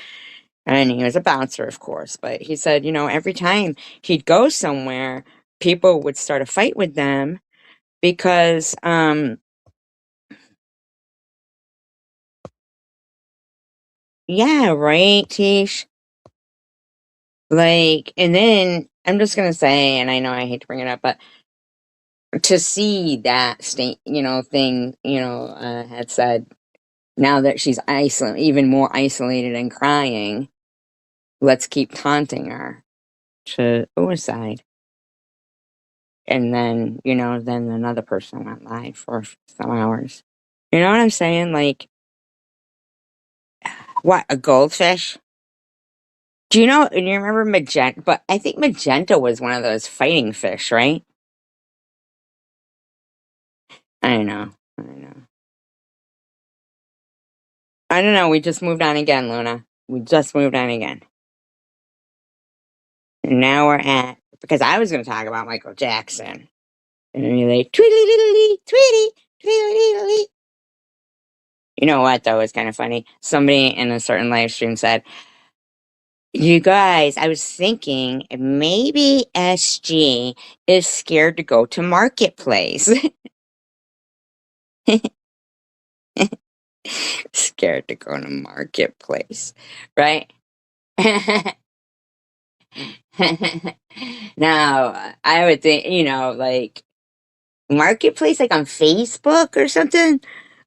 S1: and he was a bouncer, of course. But he said, every time he'd go somewhere, people would start a fight with them because, yeah, right, Tish. Like, and then I'm just gonna say, and I know I hate to bring it up, but to see that thing, had said now that she's even more isolated and crying, let's keep taunting her to suicide. And then, then another person went live for some hours. You know what I'm saying? Like, what, a goldfish? Do you remember magenta? But I think magenta was one of those fighting fish, right? I know. I know. I don't know. We just moved on again, Luna. We just moved on again. And now we're at, because I was going to talk about Michael Jackson. And you're like, tweety, tweety, tweety. You know what, though, is kind of funny? Somebody in a certain live stream said, you guys, I was thinking maybe SG is scared to go to Marketplace. Scared to go to Marketplace, right? Now, I would think, like Marketplace, like on Facebook or something.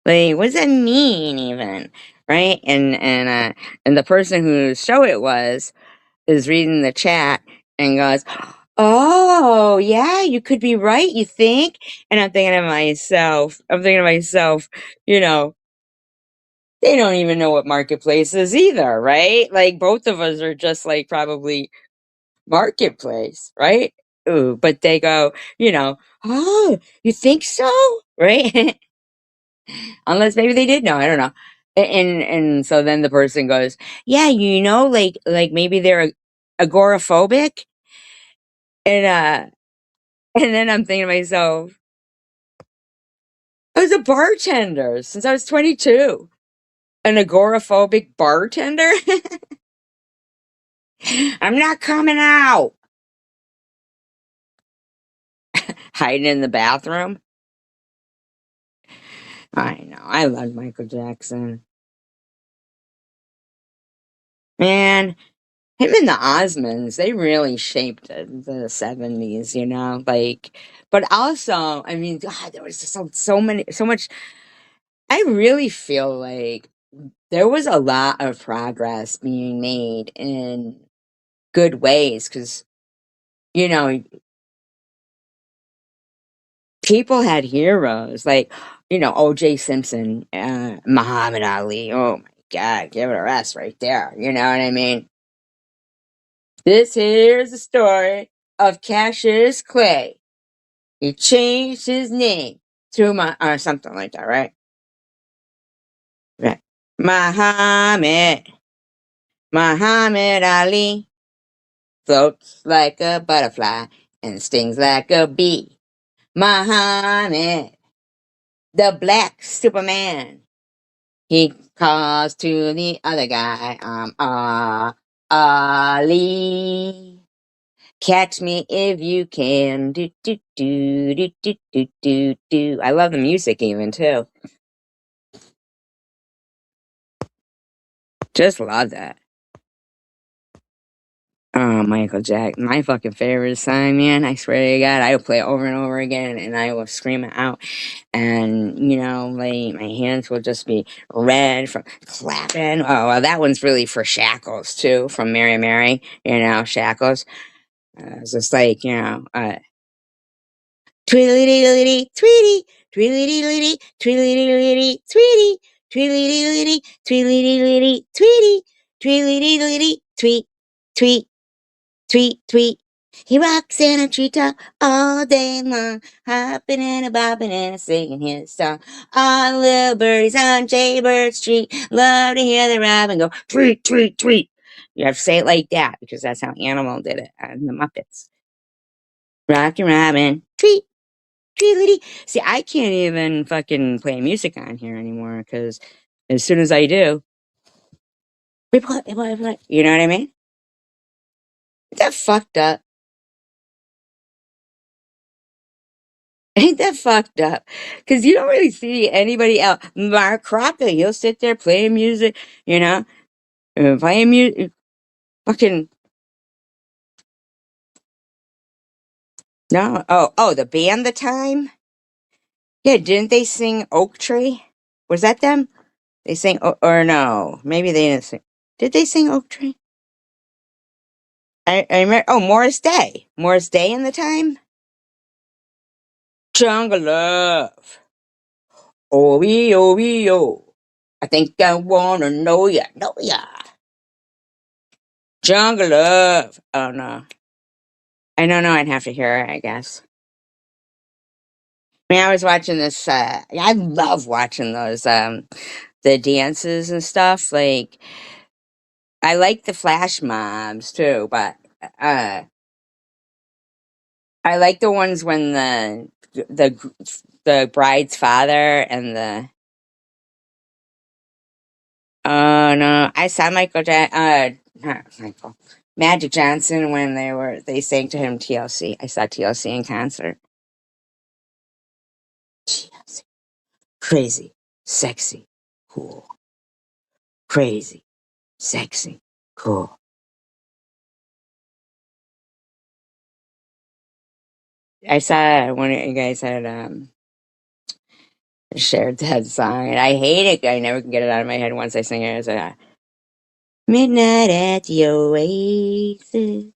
S1: Like, what does that mean, even? Right? And the person whose show it was is reading the chat and goes, "Oh, yeah, you could be right, you think?" And I'm thinking to myself, you know, they don't even know what Marketplace is either, right? Like, both of us are just like probably Marketplace, right? Ooh, but they go, "Oh, you think so?" Right? Unless maybe they did know, I don't know. And so then the person goes, "Yeah, like maybe they're agoraphobic." And and then I'm thinking to myself, I was a bartender since I was 22. An agoraphobic bartender? I'm not coming out. Hiding in the bathroom. I know. I love Michael Jackson. Man, him and the Osmonds, they really shaped the 70s, you know? Like, but also, I mean, God, there was just so much. I really feel like there was a lot of progress being made in good ways because, you know, people had heroes like, O.J. Simpson, Muhammad Ali. Oh my God, give it a rest right there. You know what I mean? This here's the story of Cassius Clay. He changed his name to or something like that, right? Right. Muhammad Ali floats like a butterfly and stings like a bee. Muhammad, the black Superman. He calls to the other guy, Ali. Catch me if you can. Do, do, do, do, do, do, do, do. I love the music even too. Just love that. Oh, Michael Jackson, my fucking favorite song, man. I swear to God, I would play it over and over again and I will scream it out. And, like my hands will just be red from clapping. Oh, well, that one's really for Shackles too, from Mary Mary, Shackles. It's just like, tweedly tweety, tweedly tweedly tweety, tweedly tweedly tweety, tweedly tweet, tweet, tweet, tweet. He rocks in a treetop all day long, hopping and a bopping and a singing his song. All the little birdies on Jaybird Street love to hear the robin go tweet, tweet, tweet. You have to say it like that because that's how Animal did it on the Muppets. Rockin' Robin, tweet, tweedly. See, I can't even fucking play music on here anymore because as soon as I do, you know what I mean? That fucked up. Ain't that fucked up? Because you don't really see anybody else. Mark Crocker, he'll sit there playing music, playing music. Fucking, no. Oh, the band, The Time? Yeah, didn't they sing Oak Tree? Was that them? They sang, or no, maybe they didn't sing. Did they sing Oak Tree? I remember, Morris Day. Morris Day in The Time? Jungle Love. Oh. I think I wanna know ya, know ya. Jungle Love. Oh no. I don't know. I'd have to hear it, I guess. I mean, I was watching this. I love watching those, the dances and stuff. Like, I like the flash mobs too, but uh, I like the ones when the bride's father and the oh no, I saw not Michael Magic Johnson when they sang to him TLC. I saw TLC in concert. TLC, crazy, sexy, cool, crazy, sexy, cool. I saw one of you guys had shared that song, and I hate it. I never can get it out of my head once I sing it. It's like Midnight at the Oasis,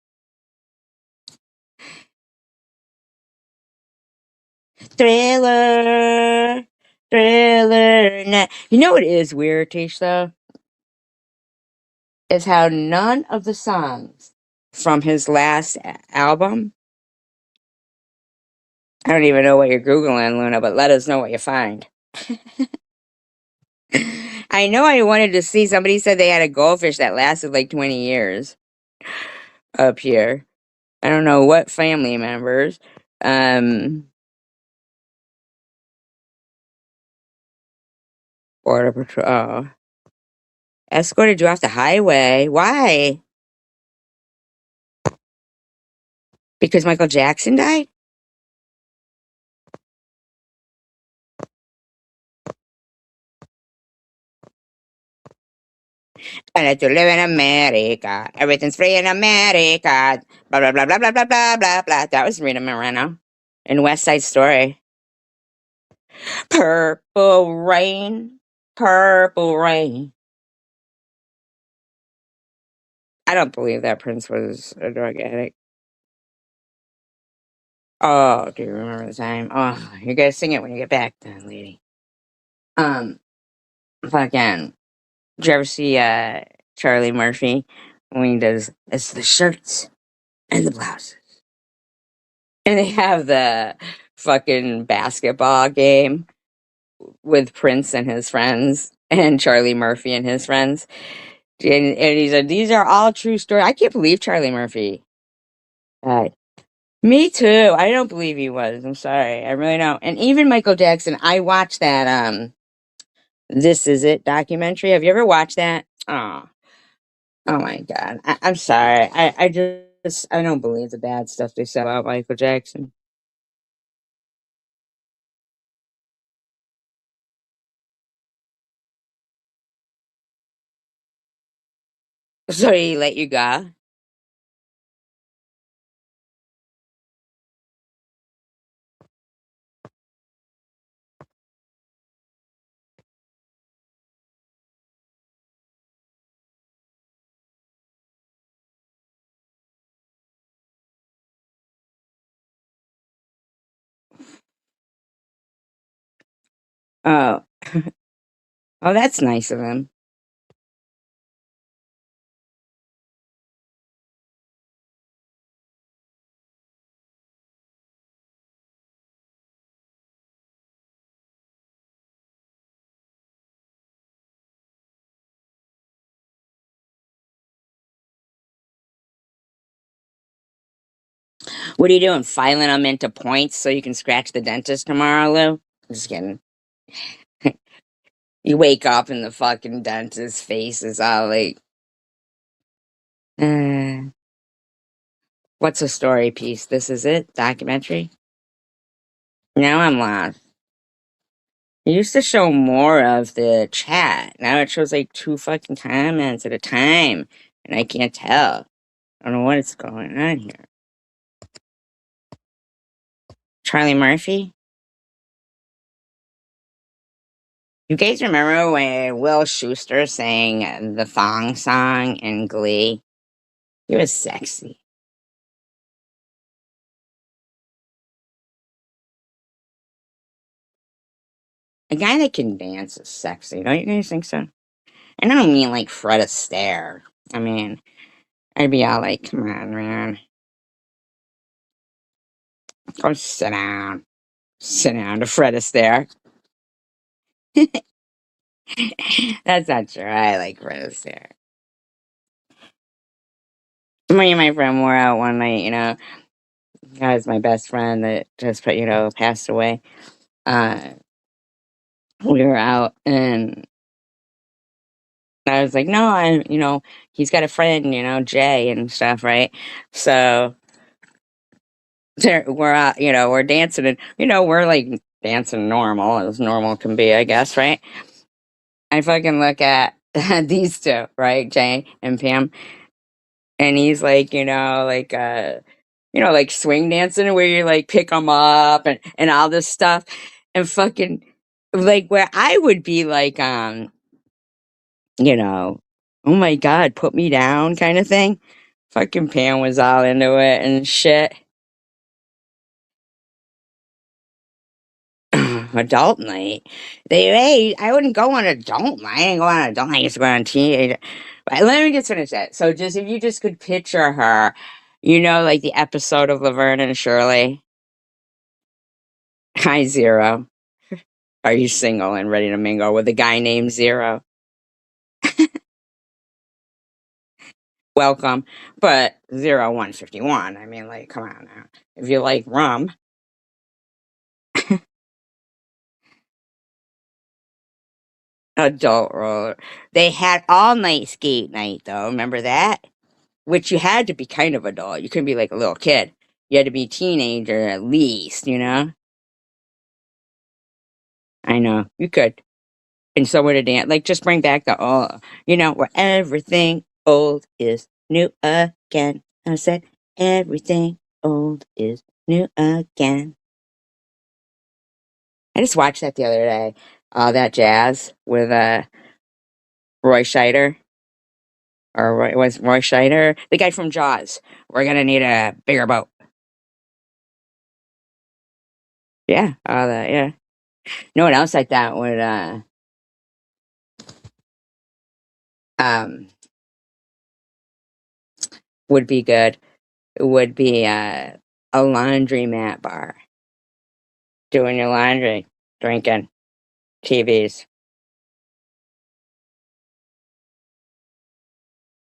S1: Thriller, Thriller. You know what is weird, Tish, though? Is how none of the songs from his last album. I don't even know what you're Googling, Luna, but let us know what you find. I know I wanted to see, somebody said they had a goldfish that lasted like 20 years up here. I don't know what family members. Um, Border Patrol. Escorted you off the highway. Why? Because Michael Jackson died? I like to live in America. Everything's free in America. Blah, blah, blah, blah, blah, blah, blah, blah, blah. That was Rita Moreno in West Side Story. Purple rain. Purple rain. I don't believe that Prince was a drug addict. Oh, do you remember the time? Oh, you gotta sing it when you get back then, lady. Um, fucking, did you ever see Charlie Murphy when he does it's the shirts and the blouses? And they have the fucking basketball game with Prince and his friends and Charlie Murphy and his friends. And he said, these are all true stories. I can't believe Charlie Murphy died. Me too. I don't believe he was. I'm sorry. I really don't. And even Michael Jackson, I watched that This Is It documentary. Have you ever watched that? Oh, oh my God. I'm sorry. I don't believe the bad stuff they said about Michael Jackson. So he let you go? Oh, oh, that's nice of him. What are you doing? Filing them into points so you can scratch the dentist tomorrow, Lou? Just kidding. You wake up and the fucking dentist's face is all like, uh, what's a story piece? This is it? Documentary? Now I'm lost. It used to show more of the chat. Now it shows like two fucking comments at a time. And I can't tell. I don't know what is going on here. Charlie Murphy? You guys remember when Will Schuster sang the thong song in Glee? He was sexy. A guy that can dance is sexy. Don't you guys think so? And I don't mean like Fred Astaire. I mean, I'd be all like, come on, man. Go sit down. Sit down to Fred Astaire. That's not true. I like Fred Astaire. Me and my friend were out one night, that was my best friend that just, passed away. Uh, we were out and I was like, no, he's got a friend, Jay and stuff, right? So we're out, we're dancing and, we're like dancing normal as normal can be, I guess, right? I fucking look at these two, right? Jay and Pam. And he's like, like swing dancing where you like pick them up and all this stuff. And fucking like where I would be like, you know, oh my God, put me down kind of thing. Fucking Pam was all into it and shit. Adult night. I wouldn't go on adult night. I didn't go on adult night. I used to go on teenage. But let me just finish that. So just if you just could picture her, like the episode of Laverne and Shirley. Hi Zero. Are you single and ready to mingle with a guy named Zero? Welcome. But 0151. I mean, like, come on now. If you like rum, adult roller. They had all night skate night though. Remember that? Which you had to be kind of adult. You couldn't be like a little kid. You had to be a teenager at least, you know? I know. You could. And so would a dance. Like, just bring back the, oh, where everything old is new again. I said, everything old is new again. I just watched that the other day. All that jazz with Roy Scheider, or was Roy Scheider, the guy from Jaws. We're gonna need a bigger boat. Yeah, all that. Yeah. No one else like that um would be good. Would be a laundromat bar, doing your laundry, drinking, TVs.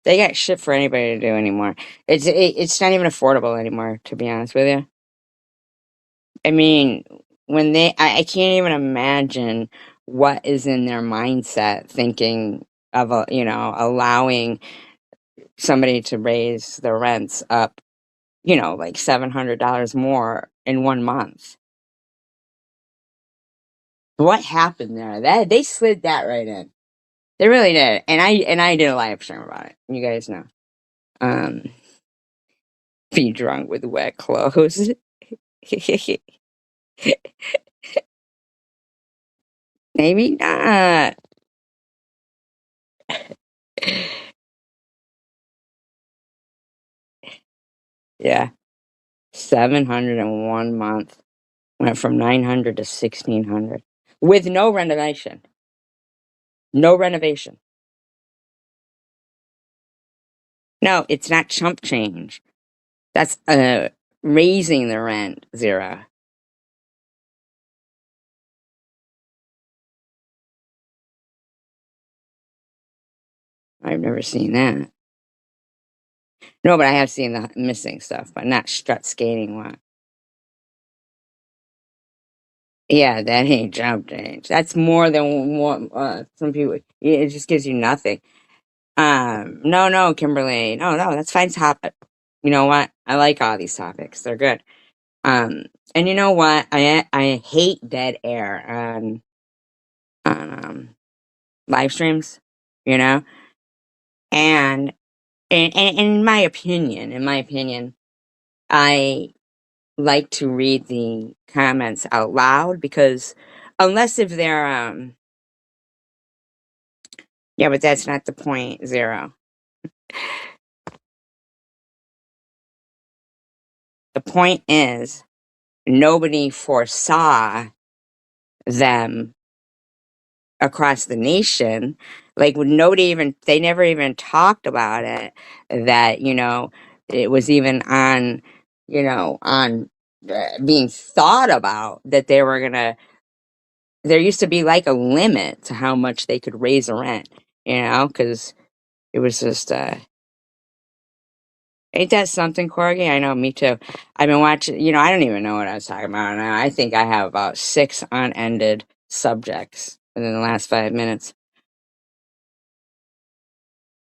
S1: They got shit for anybody to do anymore. It's not even affordable anymore, to be honest with you. I mean, I can't even imagine what is in their mindset thinking of allowing somebody to raise the rents up, like $700 more in 1 month. What happened there? That they slid that right in. They really did, and I did a live stream about it. You guys know. Um, be drunk with wet clothes. Maybe not. Yeah, 700 in 1 month. Went from 900 to 1,600 with no renovation. No renovation. No, it's not chump change. That's raising the rent 0. I've never seen that. No, but I have seen the missing stuff, but not strut skating one. Yeah, that ain't jump change. That's more than what some people. Yeah, it just gives you nothing. No, no, Kimberly. No, no, that's fine topic. You know what? I like all these topics. They're good. Um, and you know what? I hate dead air on live streams. You know, and and in my opinion, I like to read the comments out loud because unless if they're yeah, but that's not the point 0. The point is nobody foresaw them across the nation. Like when nobody even they never even talked about it, that it was even on being thought about, that they were gonna there used to be like a limit to how much they could raise a rent, because it was just ain't that something, Corgi? I know, me too. I've been watching, I don't even know what I was talking about now. I think I have about 6 unended subjects within the last 5 minutes.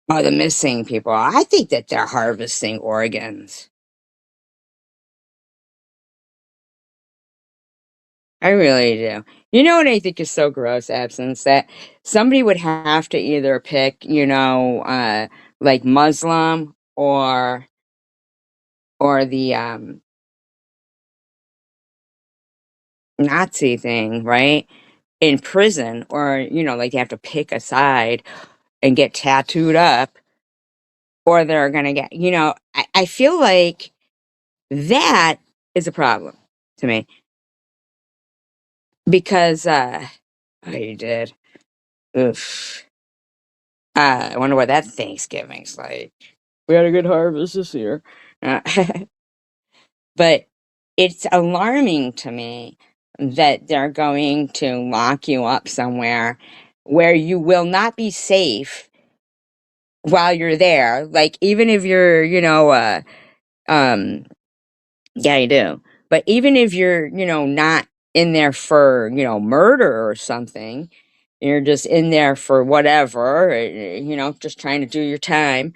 S1: Oh, the missing people. I think that they're harvesting organs. I really do. You know what I think is so gross, Absence? That somebody would have to either pick, like Muslim or the Nazi thing, right? In prison, or like you have to pick a side and get tattooed up, or they're gonna get, I feel like that is a problem to me because oh, you did. Oof. I wonder what that Thanksgiving's like. We had a good harvest this year. Uh, but it's alarming to me that they're going to lock you up somewhere where you will not be safe while you're there. Like, even if you're, um, yeah, you do. But even if you're, not in there for, murder or something, you're just in there for whatever, just trying to do your time.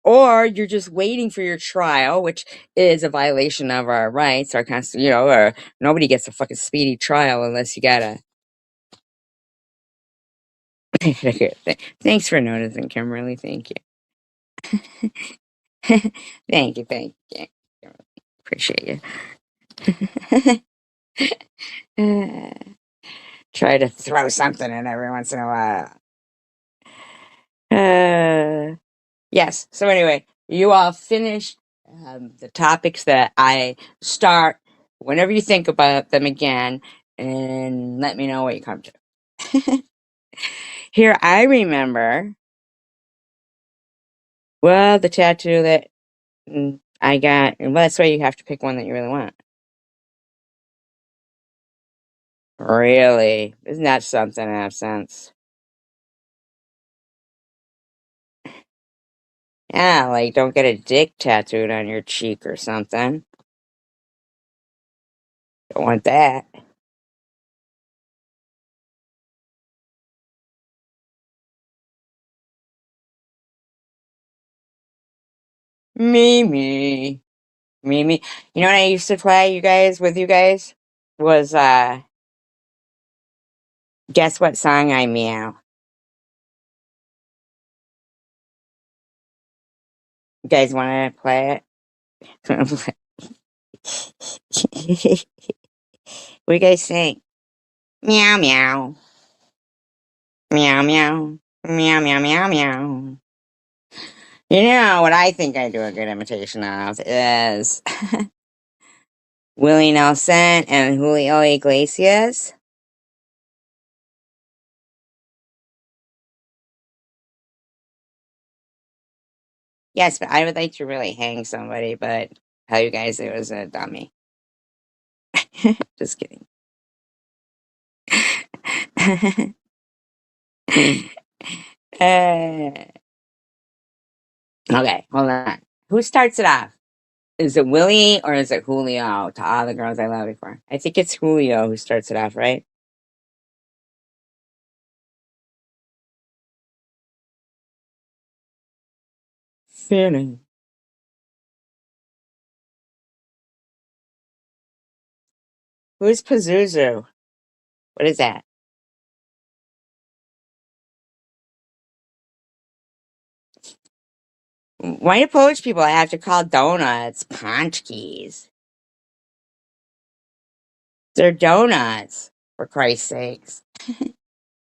S1: or you're just waiting for your trial, which is a violation of our rights, our constitution, or nobody gets a fucking speedy trial unless you got a. Thanks for noticing, Kimberly. Thank you. Thank you. Thank you. Appreciate you. Try to throw something in every once in a while. Yes. So anyway, you all finish the topics that I start whenever you think about them again, and let me know what you come to. Here, I remember. Well, the tattoo that I got. Well, that's why you have to pick one that you really want. Really? Isn't that something to have sense? Yeah, like don't get a dick tattooed on your cheek or something. Don't want that. Me. Me. You know what I used to play you guys? Was guess what song I meow. You guys wanna play it? What do you guys think? Meow meow. Meow meow. Meow meow meow meow. You know what I think I do a good imitation of is Willie Nelson and Julio Iglesias. Yes, but I would like to really hang somebody, but tell you guys it was a dummy. Just kidding. uh, okay, hold on. Who starts it off? Is it Willie or is it Julio to all the girls I loved before? I think it's Julio who starts it off, right? Feeling. Who's Pazuzu? What is that? Why do Polish people have to call donuts ponchkis? They're donuts, for Christ's sakes.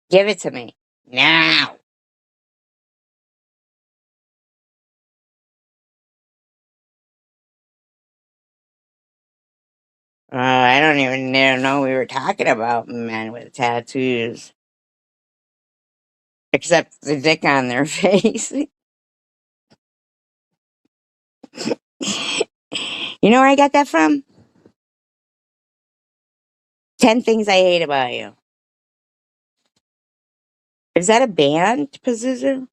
S1: Give it to me. Now. I don't even know we were talking about men with tattoos, except the dick on their face. You know where I got that from? 10 Things I Hate About You. Is that a band, Pazuzu?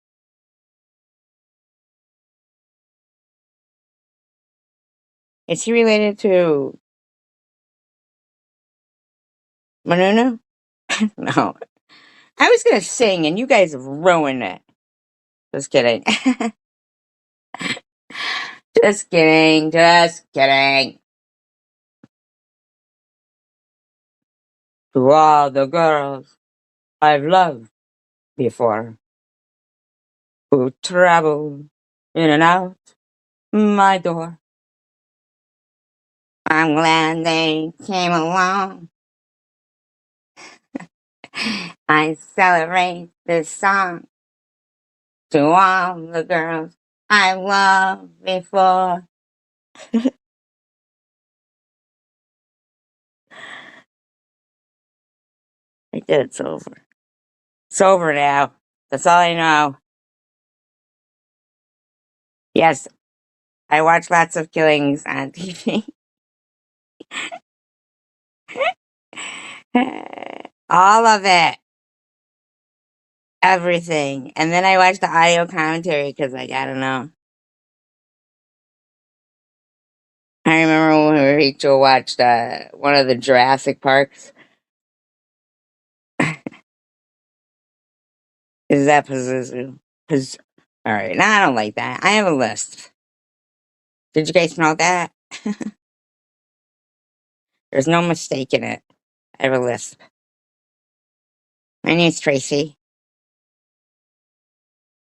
S1: Is he related to Manuna? No. I was going to sing and you guys have ruined it. Just kidding. Just kidding. Just kidding. To all the girls I've loved before who travel in and out my door. I'm glad they came along. I celebrate this song to all the girls I loved before. I did. It's over. It's over now. That's all I know. Yes, I watch lots of killings on TV. All of it. Everything. And then I watch the audio commentary because I gotta know. I remember when Rachel watched one of the Jurassic Parks. Is that Pazuzu? All right, now I don't like that. I have a list. Did you guys know that? There's no mistake in it. I have a list. My name's Tracy.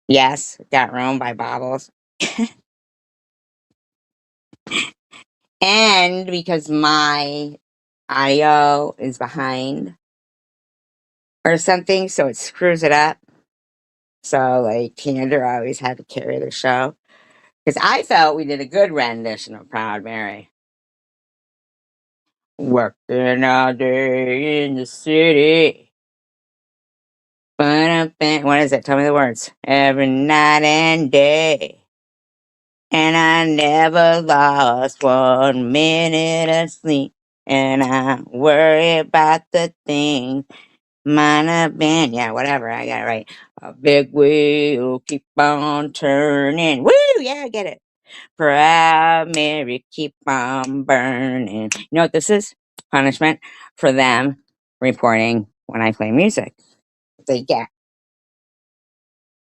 S1: Yes, got room by Bobbles. And because my audio is behind or something, so it screws it up. So, like, Candace always had to carry the show. Because I felt we did a good rendition of Proud Mary. Working all day in the city. What is it? Tell me the words. Every night and day. And I never lost 1 minute of sleep. And I worry about the things might have been. Yeah, whatever. I got it right. A big wheel keep on turning. Woo! Yeah, I get it. Proud Mary, keep on burning. You know what this is? Punishment for them reporting when I play music. They get.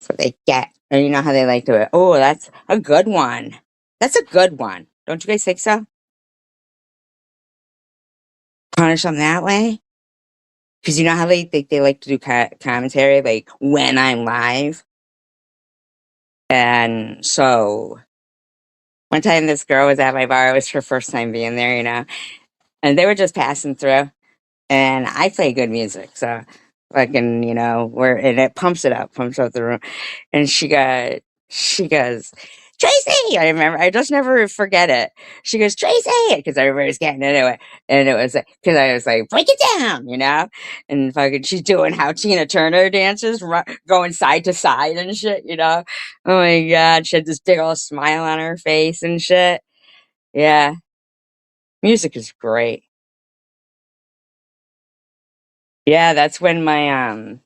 S1: That's what they get. And you know how they like to it. Oh, that's a good one. That's a good one. Don't you guys think so? Punish them that way? Because you know how they think they like to do commentary, like when I'm live? And so one time this girl was at my bar. It was her first time being there, and they were just passing through. And I play good music, so fucking, where and it pumps up the room. And she goes, Tracy. I remember, I just never forget it. She goes, Tracy, because everybody's getting into it, and it was because I was like, break it down. And fucking, she's doing how Tina Turner dances, going side to side and shit. Oh my god, she had this big old smile on her face and shit. Yeah, music is great. Yeah, that's when my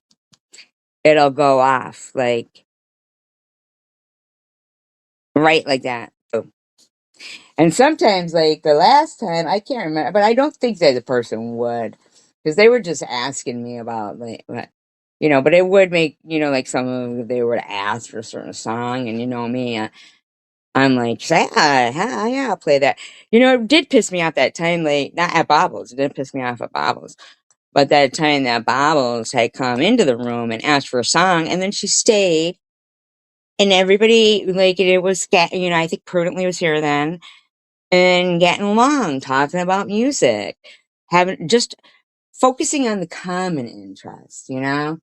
S1: it'll go off, like, right like that. Boom. And sometimes, like, the last time, I can't remember, but I don't think that the person would, because they were just asking me about, like, but it would make, like, some of them, they were to ask for a certain song, and you know me, I'm like, yeah, yeah, I'll play that. It did piss me off that time, like, not at Bobbles, it didn't piss me off at Bobbles, but that time that Bobbles had come into the room and asked for a song, and then she stayed. And everybody, like, it was, I think Prudently was here then, and getting along, talking about music, having just focusing on the common interest. And,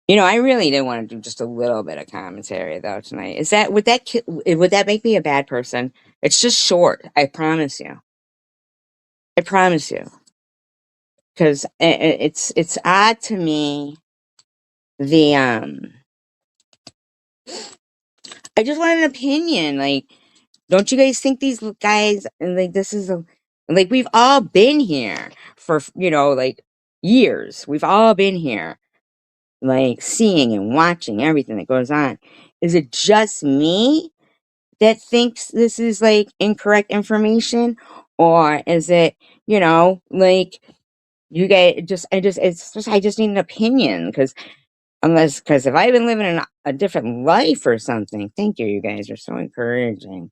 S1: I really did want to do just a little bit of commentary though tonight. Would that make me a bad person? It's just short. I promise you. I promise you. Because it's odd to me, the, I just want an opinion. Like, don't you guys think these guys, like, like, we've all been here for, like, years. We've all been here, like, seeing and watching everything that goes on. Is it just me that thinks this is, like, incorrect information? Or is it, like, you guys I just need an opinion because if I've been living in a different life or something, thank you, you guys are so encouraging.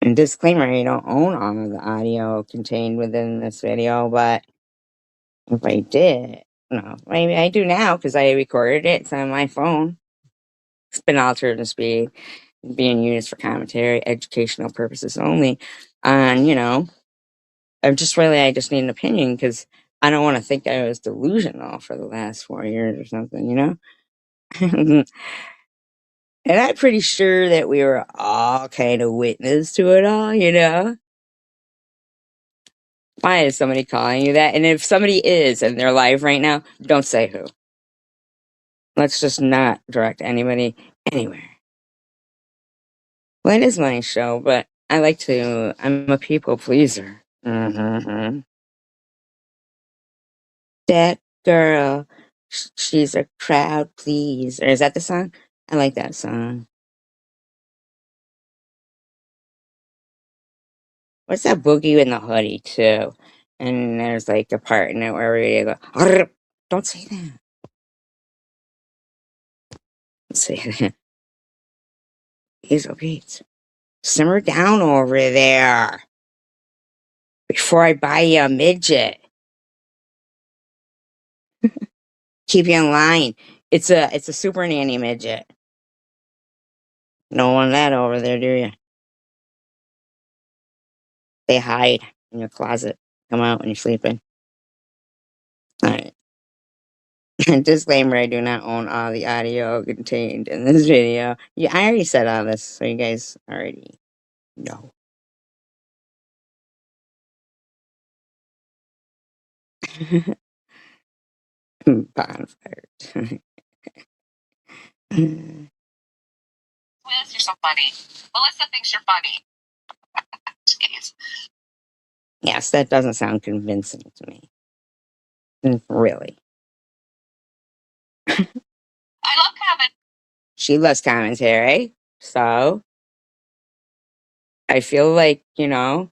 S1: And disclaimer, I don't own all of the audio contained within this video, but if I did, no, maybe I do now because I recorded it. It's on my phone. It's been altered and speed, being used for commentary, educational purposes only. And, I just need an opinion because I don't want to think I was delusional for the last 4 years or something. And I'm pretty sure that we were all kind of witness to it all. Why is somebody calling you that? And if somebody is in their life right now, don't say who. Let's just not direct anybody anywhere. Well, it is my show, but I'm a people pleaser. That girl, she's a crowd pleaser. Is that the song? I like that song. What's that Boogie in the Hoodie, too? And there's like a part in it where we go, "Arr!" Don't say that. Let's see. Hazel Gates. Simmer down over there before I buy you a midget. Keep you in line. It's a super nanny midget. Don't want that over there, do you? They hide in your closet. Come out when you're sleeping. All right. Disclaimer: I do not own all the audio contained in this video. Yeah, I already said all this, so you guys already know. Bonfire.
S2: Liz, you're so funny. Melissa thinks you're funny. Jeez.
S1: Yes, that doesn't sound convincing to me. Really.
S2: I love Kevin.
S1: She loves commentary, so I feel like, oh,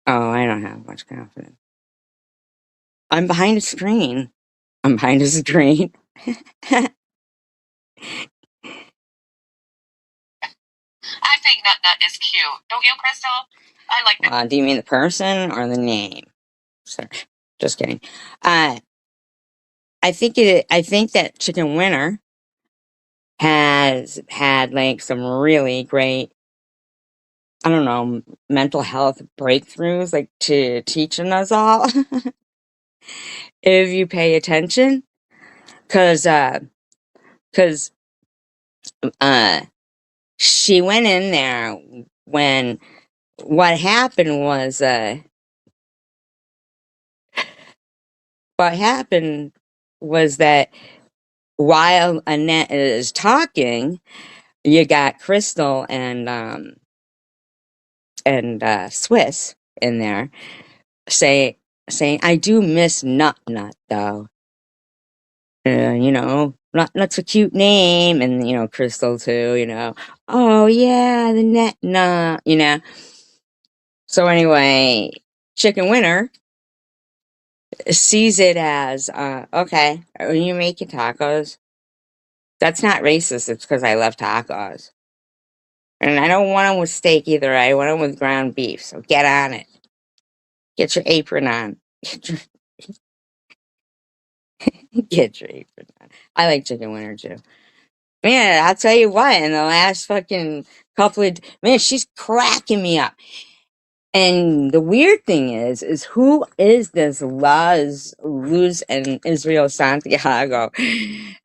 S1: I don't have much confidence. I'm behind a screen. I'm behind a screen.
S2: I think Nut Nut is cute. Don't you, Crystal? I like that.
S1: Do you mean the person or the name? Sorry, just kidding. Uh, I think that Chicken Winner has had like some really great, I don't know, mental health breakthroughs, like to teaching us all. If you pay attention, because because uh, she went in there when what happened was what happened was that while Annette is talking, you got Crystal and Swiss in there saying, I do miss Nut Nut though. Nut Nut's a cute name, and Crystal too. Oh yeah, the Net Nut. So anyway, Chicken Winner sees it as okay. Are you making tacos? That's not racist. It's because I love tacos. And I don't want them with steak either. I want them with ground beef. So get on it. Get your apron on. Get your apron on. I like chicken winter too. Man, I'll tell you what, in the last fucking couple of man, she's cracking me up. And the weird thing is who is this Luz and Israel Santiago?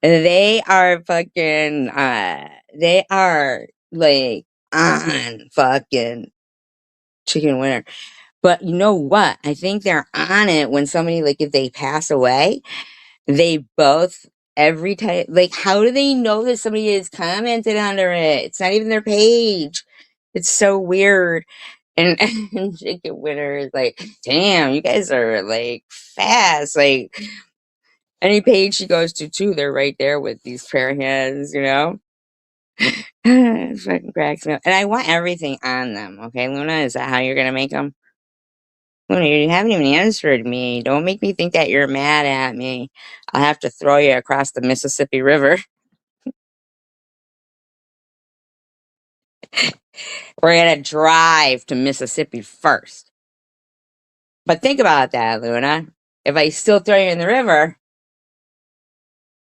S1: They are fucking they are like on fucking chicken winter. But you know what? I think they're on it when somebody, like, if they pass away, they both, every time, like, how do they know that somebody has commented under it? It's not even their page. It's so weird. And, and Chicken Winner is like, damn, you guys are like fast. Like, any page she goes to, too, they're right there with these prayer hands. It fucking cracks me up. And I want everything on them. Okay, Luna, is that how you're gonna make them? Luna, you haven't even answered me. Don't make me think that you're mad at me. I'll have to throw you across the Mississippi River. We're gonna drive to Mississippi first. But think about that, Luna. If I still throw you in the river,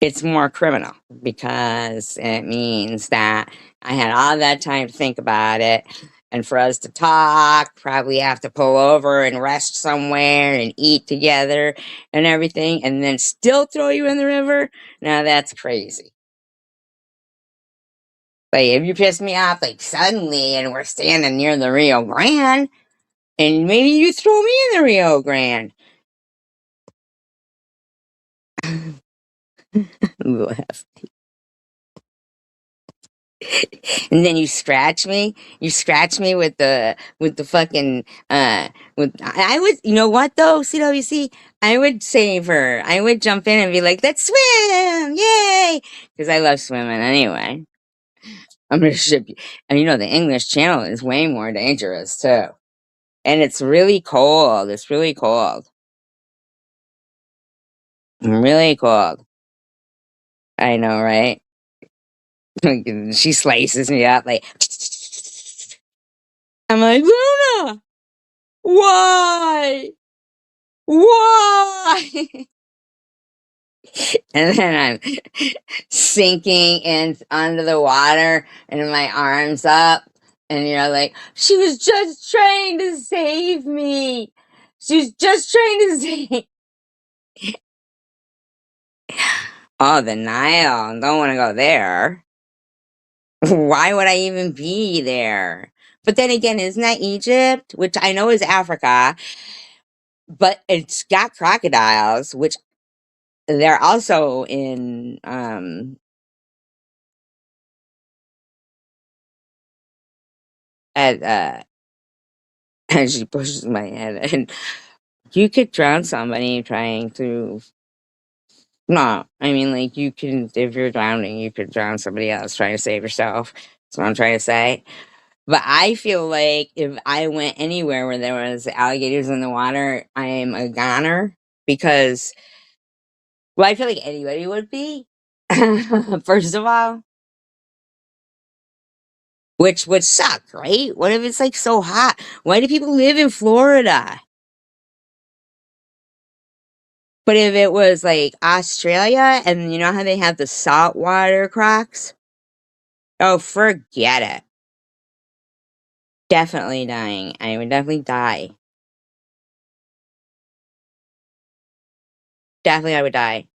S1: it's more criminal because it means that I had all that time to think about it. And for us to talk, probably have to pull over and rest somewhere and eat together and everything, and then still throw you in the river. Now that's crazy. Like, if you piss me off, like, suddenly, and we're standing near the Rio Grande, and maybe you throw me in the Rio Grande. Laugh. And then you scratch me with the fucking with I would, you know what though, CWC, I would save her. I would jump in and be like, let's swim, yay, because I love swimming anyway. I'm gonna ship you. And the English Channel is way more dangerous too, and it's really cold. It's really cold. Really cold. I know, right? She slices me up like. I'm like, Luna, why? Why? And then I'm sinking in under the water and my arms up. And you're like, she was just trying to save me. She was just trying to save. Oh, the Nile. Don't want to go there. Why would I even be there? But then again, isn't that Egypt? Which I know is Africa, but it's got crocodiles, which they're also in at and she pushes my head and you could drown somebody trying to no, I mean like you can if you're drowning, you could drown somebody else trying to save yourself. That's what I'm trying to say. But I feel like if I went anywhere where there was alligators in the water, I am a goner because well, I feel like anybody would be. First of all, which would suck, right? What if it's like so hot? Why do people live in Florida? But if it was like Australia and you know how they have the saltwater crocs? Oh, forget it. Definitely dying. I would definitely die. Definitely I would die.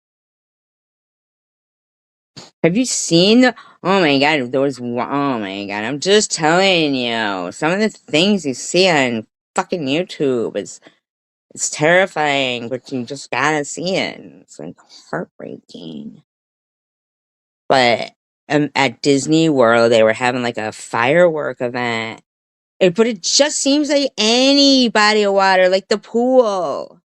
S1: Have you seen the oh my god, oh my god, I'm just telling you. Some of the things you see on fucking YouTube it's terrifying, but you just gotta see it. It's like heartbreaking. But at Disney World, they were having like a firework event. But it just seems like any body of water, like the pool.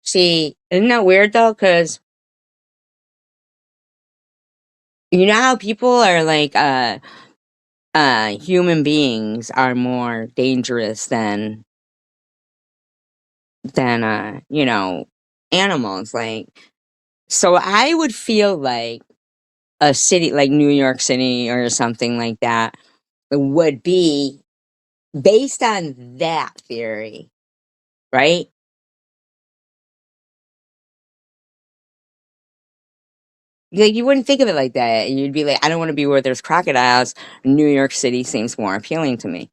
S1: See, isn't that weird though? Because you know how people are like, human beings are more dangerous than animals. Like, so I would feel like a city like New York City or something like that would be based on that theory, right? Like you wouldn't think of it like that. You'd be like, I don't want to be where there's crocodiles. New York City seems more appealing to me.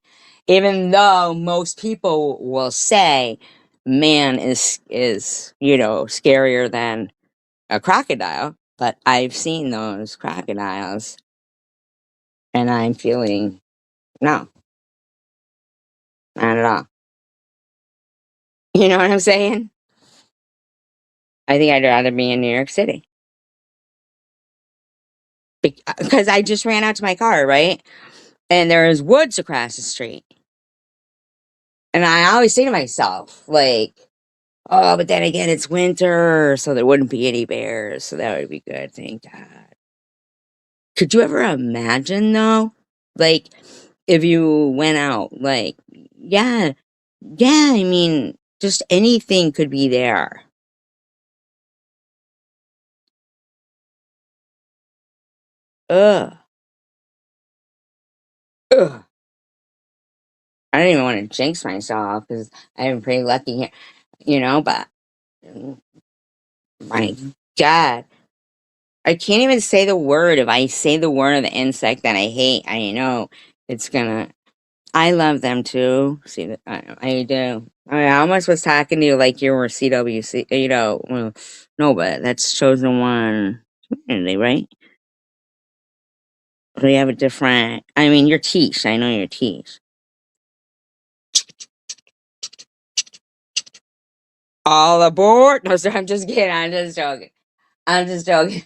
S1: Even though most people will say man is, scarier than a crocodile, but I've seen those crocodiles and I'm feeling no, not at all. You know what I'm saying? I think I'd rather be in New York City because I just ran out to my car, right? And there's woods across the street. And I always say to myself, like, oh, but then again, it's winter, so there wouldn't be any bears, so that would be good, thank God. Could you ever imagine, though? Like, if you went out, like, yeah, yeah, I mean, just anything could be there. Ugh, ugh. I don't even want to jinx myself because I'm pretty lucky here, but mm, my God. I can't even say the word. If I say the word of the insect that I hate, I know it's gonna. I love them too. See, I do. I almost was talking to you like you were CWC. Well, no, but that's chosen one community, right? We have a different. I mean, you're Tish. I know you're Tish. All aboard! No, sir. I'm just kidding. I'm just joking. I'm just joking.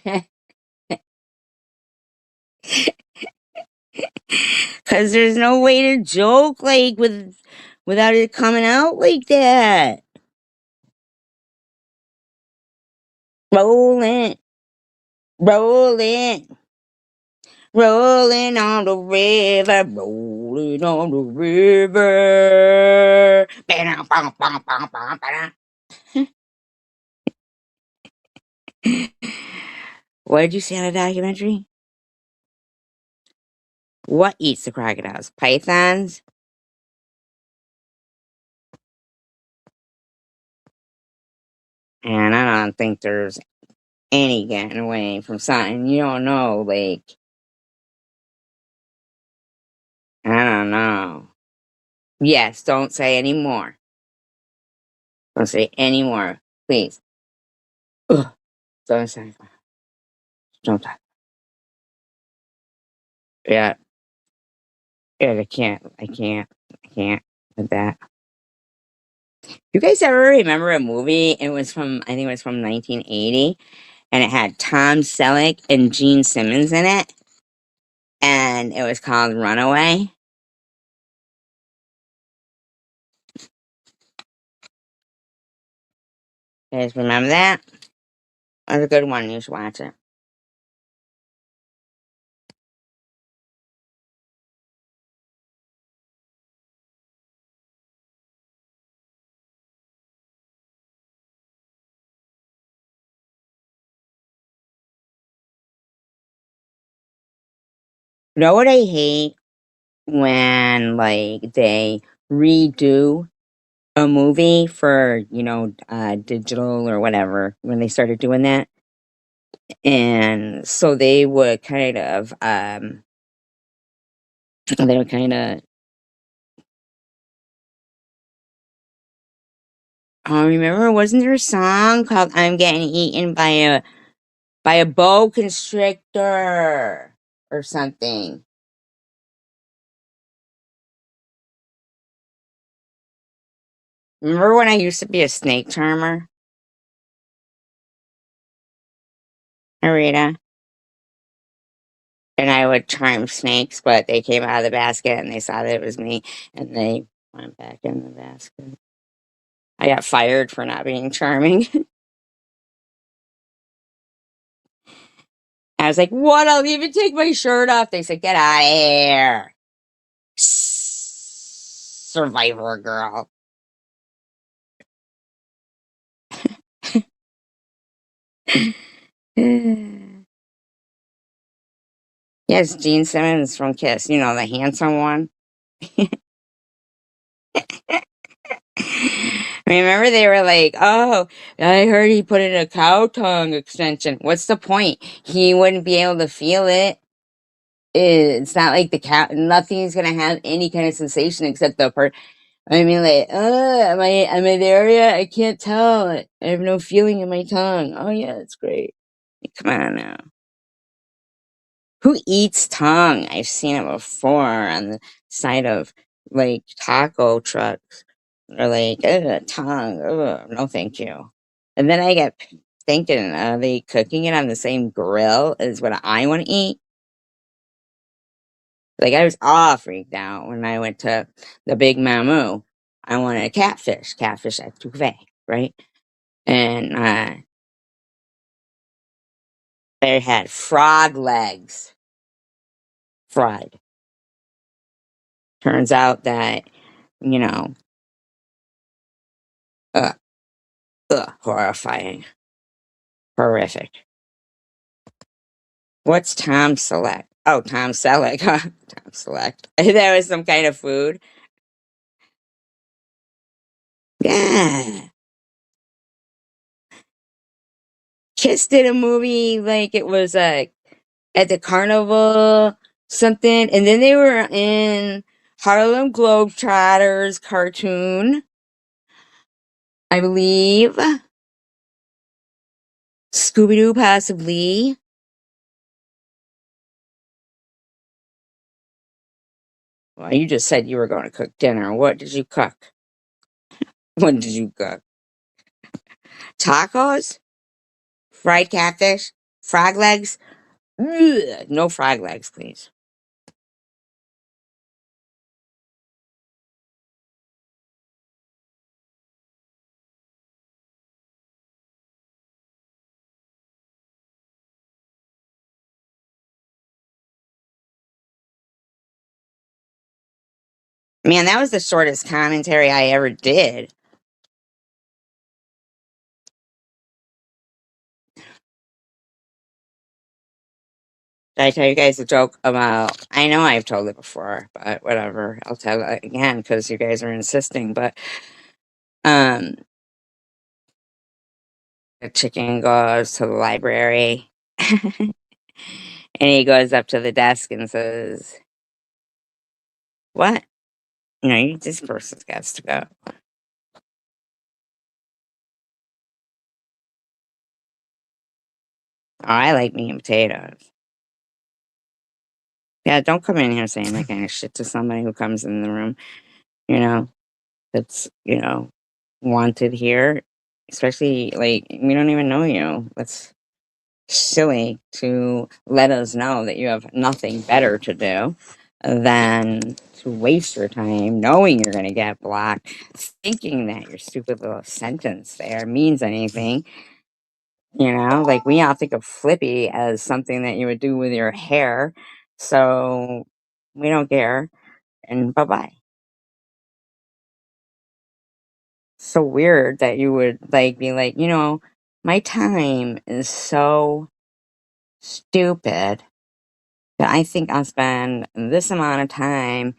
S1: Cause there's no way to joke like without it coming out like that. Rolling, rolling, rolling on the river, rolling. rolling on the river. What did you see on the documentary? What eats the crocodiles? Pythons? And I don't think there's any getting away from something you don't know. Like, I don't know. Yes, don't say any more. Don't say any more, please. Ugh, don't say. Don't talk. Yeah, yeah, I can't. I can't. I can't with that. You guys ever remember a movie? It was from, I think it was from 1980, and it had Tom Selleck and Gene Simmons in it, and it was called Runaway. You guys remember that? It was a good one. You should watch it. You know what I hate? When, like, they redo a movie for, digital or whatever, when they started doing that. And so they would kind of, remember, wasn't there a song called I'm Getting Eaten by a boa constrictor or something? Remember when I used to be a snake charmer, Arita? And I would charm snakes, but they came out of the basket and they saw that it was me and they went back in the basket. I got fired for not being charming. I was like, what? I'll even take my shirt off. They said, get out of here. Survivor girl. Yes, Gene Simmons from Kiss, the handsome one. Remember, they were like, oh, I heard he put in a cow tongue extension. What's the point? He wouldn't be able to feel it. It's not like the cow, nothing's gonna have any kind of sensation except the part. I mean, like, am I there yet? I can't tell. I have no feeling in my tongue. Oh yeah, it's great. Come on now. Who eats tongue? I've seen it before on the side of like taco trucks. Or like, tongue. Ugh, no, thank you. And then I get thinking, are they cooking it on the same grill as what I want to eat? Like, I was all freaked out when I went to the Big Mamu. I wanted a catfish at Touvet, right? And they had frog legs fried. Turns out that, you know, ugh, horrifying, horrific. What's Tom Select? Oh, Tom Selleck. Tom Select. That was some kind of food. Yeah. Kiss did a movie like it was at the carnival something, and then they were in Harlem Globetrotters cartoon, I believe. Scooby Doo, possibly. Well, you just said you were going to cook dinner. What did you cook? What did you cook? Tacos? Fried catfish? Frog legs? Ugh, no frog legs, please. Man, that was the shortest commentary I ever did. Did I tell you guys a joke about? I know I've told it before, but whatever. I'll tell it again because you guys are insisting. But um, the chicken goes to the library, and he goes up to the desk and says, "What? No, this person's got to go." Oh, I like meat and potatoes. Yeah, don't come in here saying that kind of shit to somebody who comes in the room. You know, that's wanted here, especially like we don't even know you. That's silly to let us know that you have nothing better to do than to waste your time knowing you're going to get blocked, thinking that your stupid little sentence there means anything. Like we all think of Flippy as something that you would do with your hair. So we don't care. And bye bye. So weird that you would like be like, my time is so stupid that I think I'll spend this amount of time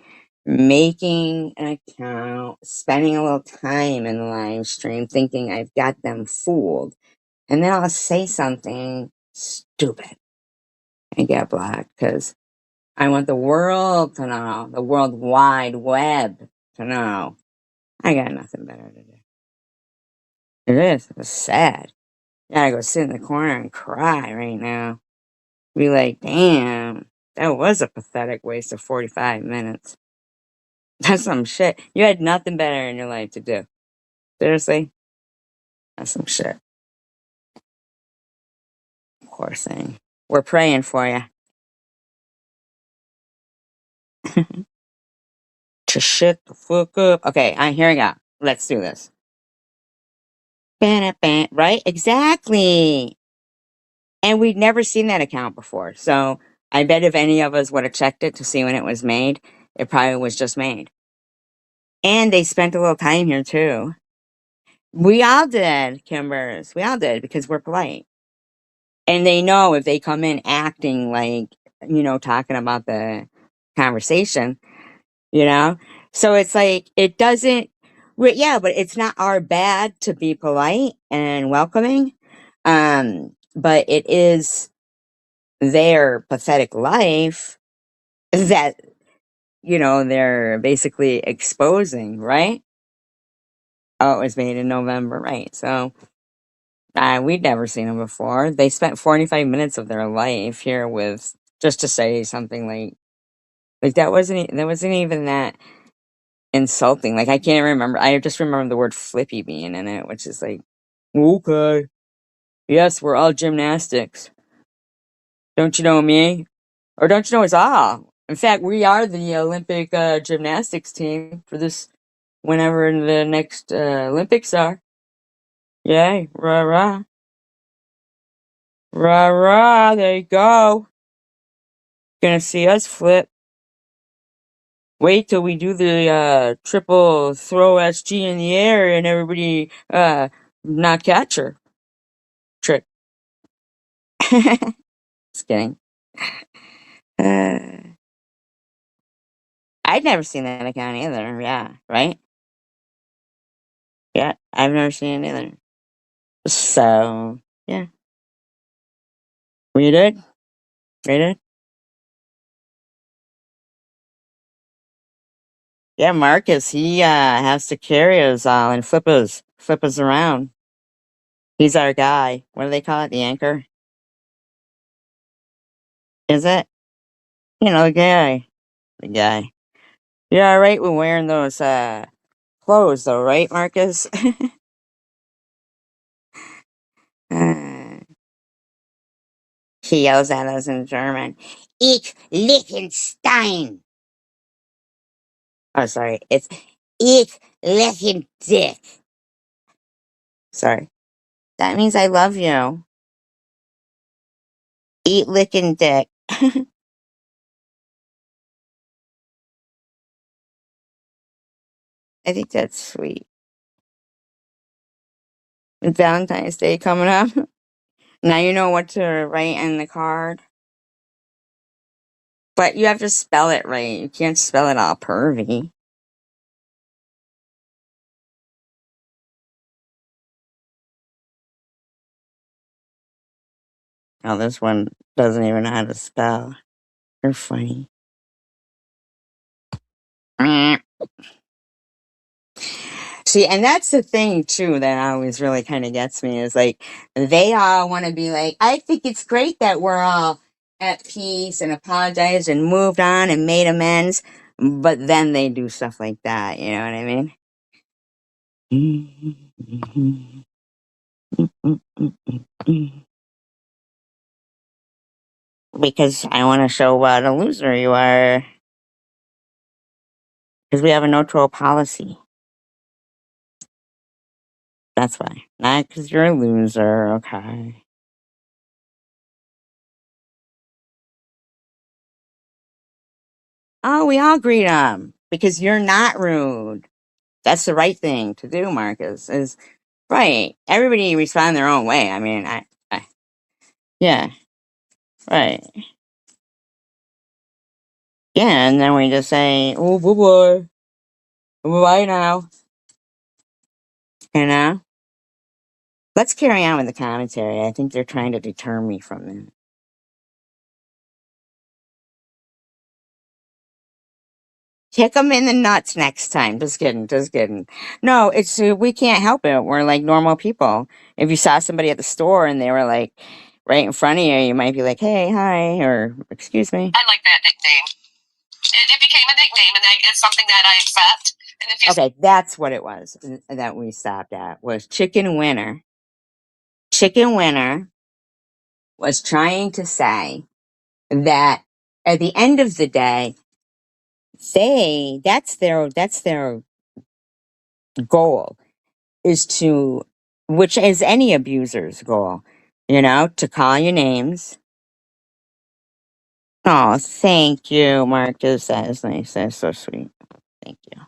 S1: making an account, spending a little time in the live stream, thinking I've got them fooled. And then I'll say something stupid and get blocked because I want the world to know, the World Wide Web to know. I got nothing better to do. It is. It's sad. I gotta go sit in the corner and cry right now. Be like, damn, that was a pathetic waste of 45 minutes. That's some shit. You had nothing better in your life to do. Seriously? That's some shit. Poor thing. We're praying for you. To shit the fuck up. Okay, I'm hearing out. Let's do this. Right? Exactly. And we'd never seen that account before. So I bet if any of us would have checked it to see when it was made, it probably was just made. And they spent a little time here too. We all did, Kimbers. We all did because we're polite. And they know if they come in acting like, talking about the conversation, you know? So it's like, it doesn't, yeah, but it's not our bad to be polite and welcoming. But it is their pathetic life that, they're basically exposing, right? Oh, it was made in November, right? So, we'd never seen them before. They spent 45 minutes of their life here with just to say something like that wasn't even that insulting. Like I can't remember. I just remember the word flippy being in it, which is like, okay, yes, we're all gymnastics. Don't you know me? Or don't you know us all? In fact, we are the Olympic gymnastics team for this whenever the next Olympics are. Yay, rah rah. Rah rah, there you go. Gonna see us flip. Wait till we do the triple throw SG in the air and everybody not catch her trick. Just kidding. Uh, I'd never seen that account either. Yeah, right? Yeah, I've never seen it either. So, yeah. We did? We did? Yeah, Marcus, he has to carry us all and flip us around. He's our guy. What do they call it? The anchor? Is it? The guy. The guy. You're all right with wearing those clothes, though, right, Marcus? Uh, he yells at us in German. Ich Liechtenstein. Oh, sorry. It's Ich Liechtenstein. Dick. Sorry. That means I love you. Eat licking dick. I think that's sweet. With Valentine's Day coming up. Now you know what to write in the card. But you have to spell it right. You can't spell it all pervy. Oh, this one doesn't even know how to spell. You're funny. Meh. See, and that's the thing too that always really kind of gets me is like they all want to be like, I think it's great that we're all at peace and apologized and moved on and made amends, but then they do stuff like that. You know what I mean? Because I want to show what a loser you are. Because we have a no troll policy. That's why. Not because you're a loser, okay? Oh, we all greet them because you're not rude. That's the right thing to do, Marcus. Is right. Everybody respond their own way. I mean, yeah, right. Yeah, and then we just say, oh, boy, bye now. You know? Let's carry on with the commentary. I think they're trying to deter me from that. Kick them in the nuts next time. Just kidding, just kidding. No, it's we can't help it. We're like normal people. If you saw somebody at the store and they were like right in front of you, you might be like, "Hey, hi," or "Excuse me."
S2: I like that nickname. It became a nickname, and it's something that I accept. And if you
S1: Okay, that's what it was that we stopped at was Chicken Winner. Chicken Winner was trying to say that at the end of the day, that's their goal is to, which is any abuser's goal, to call you names. Oh, thank you, Marcus. That is nice. That's so sweet. Thank you.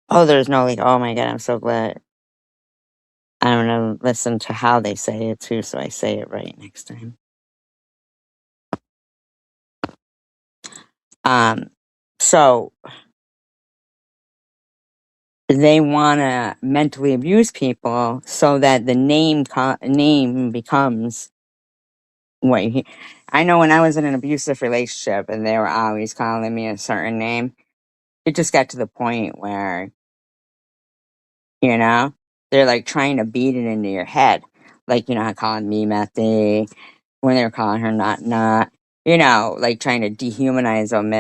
S1: Oh, there's no like, oh my God, I'm so glad. I'm going to listen to how they say it too, so I say it right next time. Um, so they want to mentally abuse people so that the name becomes what you, I know when I was in an abusive relationship and they were always calling me a certain name, it just got to the point where, you know, they're like trying to beat it into your head. Like, how calling me Methy, when they were calling her not, like trying to dehumanize them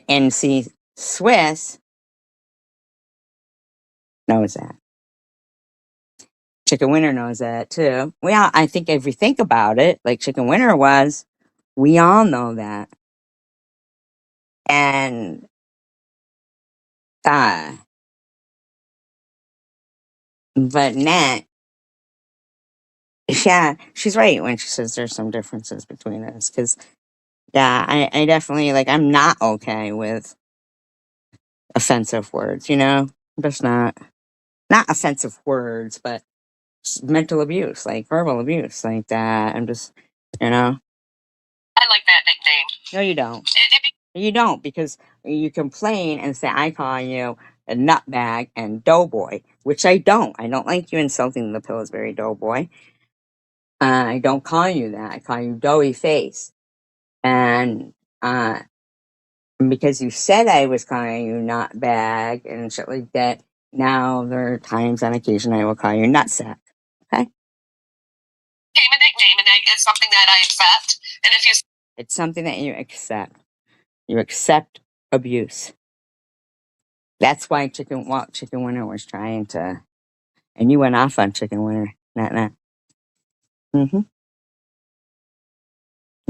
S1: and see Swiss knows that. Chicken Winter knows that too. I think if we think about it, like Chicken Winter was, we all know that. And uh but Nat, yeah, she's right when she says there's some differences between us. Cause yeah, I definitely like I'm not okay with offensive words, just not offensive words, but mental abuse, like verbal abuse, like that. I'm just, you know.
S2: I like that nickname.
S1: No, you don't. You don't because you complain and say I call you a nutbag and doughboy, which I don't. I don't like you insulting the Pillsbury doughboy. I don't call you that. I call you doughy face. And uh, because you said I was calling you nutbag and shit like that, now there are times on occasion I will call you nutsack. Okay?
S2: Became a nickname, and it's something that I accept. And if you
S1: It's something that you accept. You accept abuse. That's why Chicken Winter was trying to, and you went off on Chicken Winter. Not. Mm-hmm.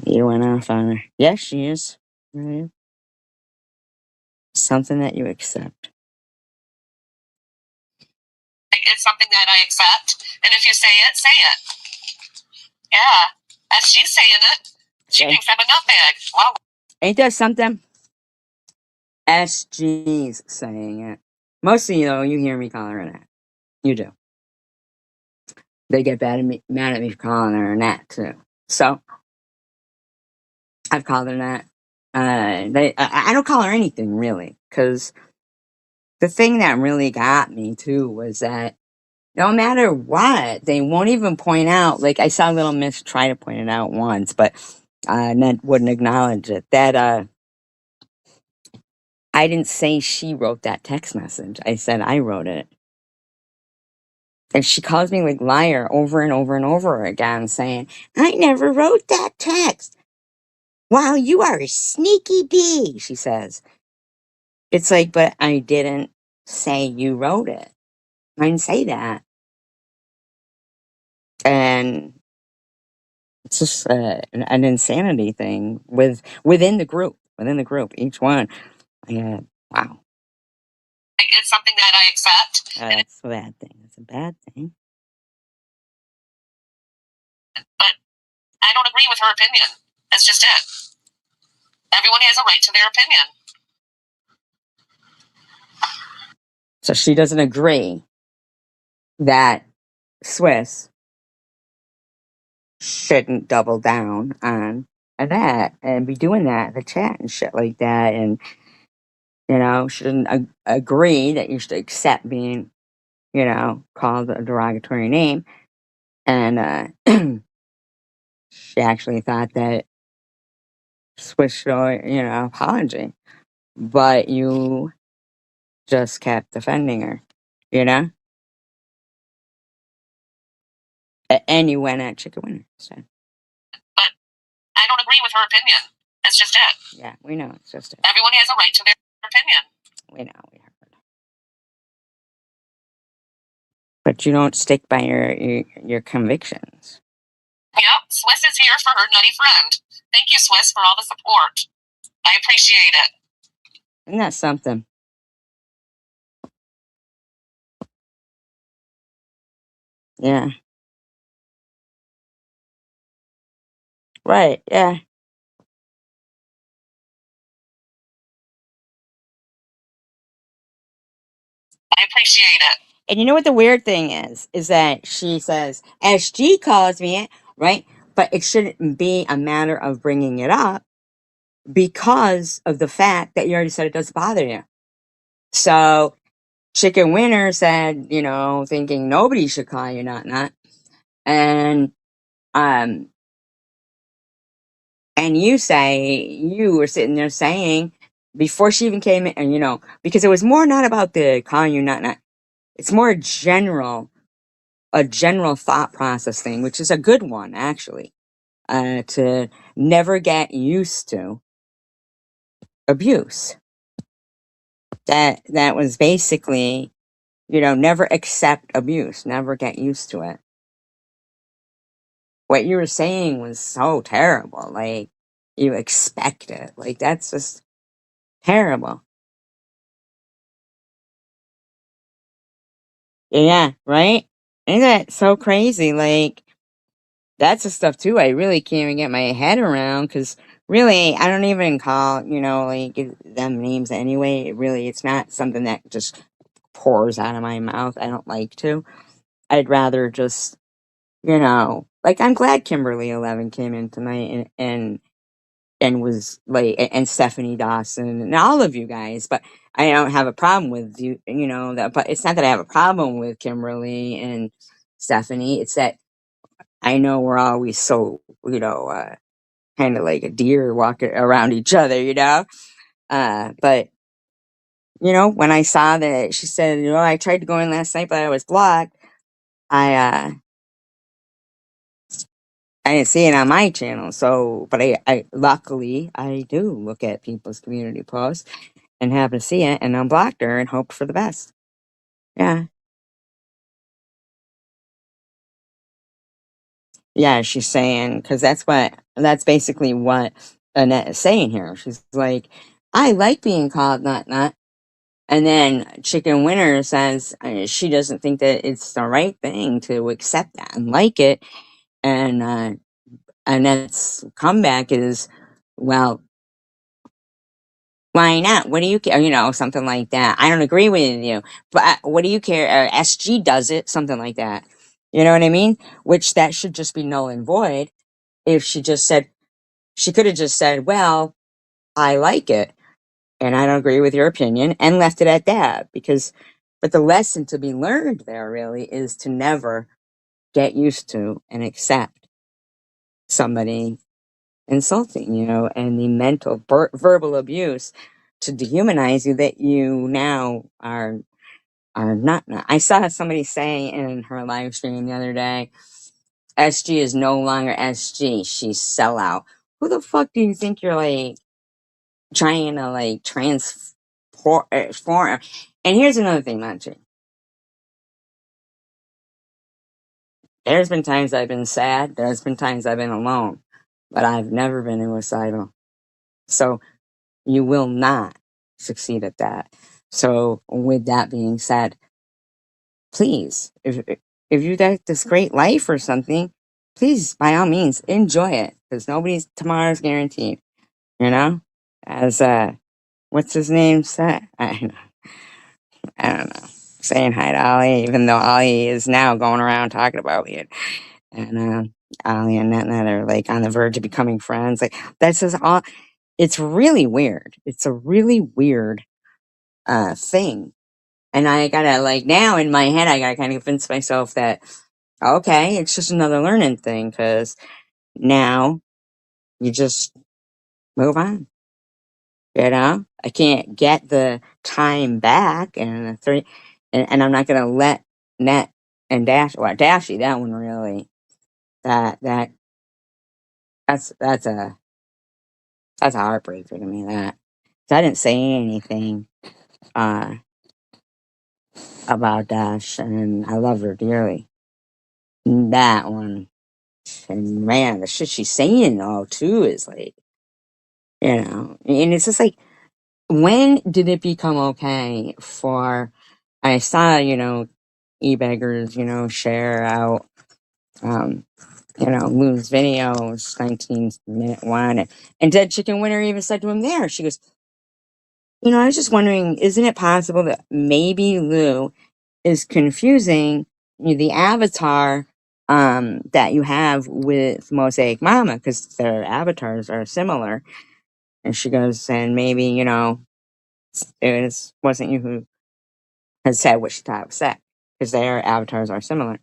S1: You went off on her. Yes, she is. Right. Something that you accept.
S2: it's something that I accept, and if you say it, say it. Yeah, as she's saying it, she
S1: Okay.
S2: thinks I'm a nutbag. Wow.
S1: Ain't that something? SG's saying it. Mostly, though, you hear me call her that. You do. They get mad at me for calling her that, too. So, I've called her that. I don't call her anything, really, because the thing that really got me, too, was that no matter what, they won't even point out. Like, I saw Little Miss try to point it out once, but Ned wouldn't acknowledge it. That I didn't say she wrote that text message. I said I wrote it. And she calls me like liar over and over and over again, saying, I never wrote that text. Wow, you are a sneaky bee, she says. It's like, but I didn't say you wrote it. I didn't say that. And it's just an insanity thing within the group. Within the group, each one. Yeah, wow.
S2: It's something that I accept.
S1: That's a bad thing. That's a bad thing.
S2: But I don't agree with her opinion. That's just it. Everyone has a right to their opinion.
S1: So she doesn't agree that Swiss shouldn't double down on that and be doing that in the chat and shit like that, and shouldn't agree that you should accept being called a derogatory name. And she actually thought that Swiss should apology, but you just kept defending her, you know and you went at chicken winner. So
S2: But I don't agree with her opinion. That's just it.
S1: yeah, we know it's just it.
S2: Everyone has a right to their opinion.
S1: We know, we heard. But you don't stick by your convictions.
S2: Yep, Swiss is here for her nutty friend. Thank you, Swiss, for all the support. I appreciate it.
S1: Isn't that something? Yeah. Right, yeah.
S2: I appreciate it.
S1: And you know what the weird thing is that she says, SG calls me it, right? But it shouldn't be a matter of bringing it up because of the fact that you already said it doesn't bother you. So Chicken Winner said, thinking nobody should call you not. And um and you were sitting there saying before she even came in, and because it was more not about the calling you not. It's more a general thought process thing, which is a good one actually. To never get used to abuse. That was basically, never accept abuse, never get used to it. What you were saying was so terrible. Like, you expect it. Like, that's just terrible. Yeah, right? Isn't that so crazy? Like, that's the stuff too I really can't even get my head around, because really, I don't even call, like, them names anyway. Really, it's not something that just pours out of my mouth. I don't like to. I'd rather just, like, I'm glad Kimberly 11 came in tonight and was like, and Stephanie Dawson and all of you guys, but I don't have a problem with you, that, but it's not that I have a problem with Kimberly and Stephanie. It's that I know we're always so, kind of like a deer walking around each other, but when I saw that she said, I tried to go in last night, but I was blocked. I didn't see it on my channel, so, but I luckily I do look at people's community posts and happen to see it and unblocked her and hoped for the best. Yeah. Yeah, she's saying, because that's basically what Annette is saying here. She's like, I like being called nut. And then Chicken Winner says she doesn't think that it's the right thing to accept that and like it. And Annette's comeback is, well, Why not? What do you care? You know, something like that. I don't agree with you, but what do you care? SG does it, something like that. You know what I mean? Which that should just be null and void if she just said, she could have just said, well, I like it and I don't agree with your opinion and left it at that because, but the lesson to be learned there really is to never get used to and accept somebody insulting you and the mental verbal abuse to dehumanize you that you now are not. I saw somebody say in her live stream the other day, SG is no longer SG, she's sellout. Who the fuck do you think you're like trying to like transform? And here's another thing, Manchi. There's been times I've been sad, there's been times I've been alone, but I've never been suicidal. So you will not succeed at that. So, with that being said, please, if you got this great life or something, please, by all means, enjoy it because nobody's tomorrow's guaranteed. You know, as what's his name said, I don't know, saying hi to Ollie, even though Ollie is now going around talking about it, and Ollie and Netnet are like on the verge of becoming friends. Like that's just all. It's really weird. It's a really weird thing. And I gotta like now in my head, I gotta kind of convince myself that okay, it's just another learning thing because now you just move on. You know, I can't get the time back, and the three, and I'm not gonna let Net and Dashy that one really that's that's a heartbreaker to me that 'cause I didn't say anything uh about Dash, and I love her dearly. That one. And man, the shit she's saying though too is like, and it's just like, when did it become okay for? I saw, e-beggars, share out, um, Loon's videos, 19-minute one, and Dead Chicken Winner even said to him there, she goes, I was just wondering, isn't it possible that maybe Lou is confusing the avatar that you have with Mosaic Mama because their avatars are similar. And she goes, and maybe wasn't you who had said what she thought was said because their avatars are similar.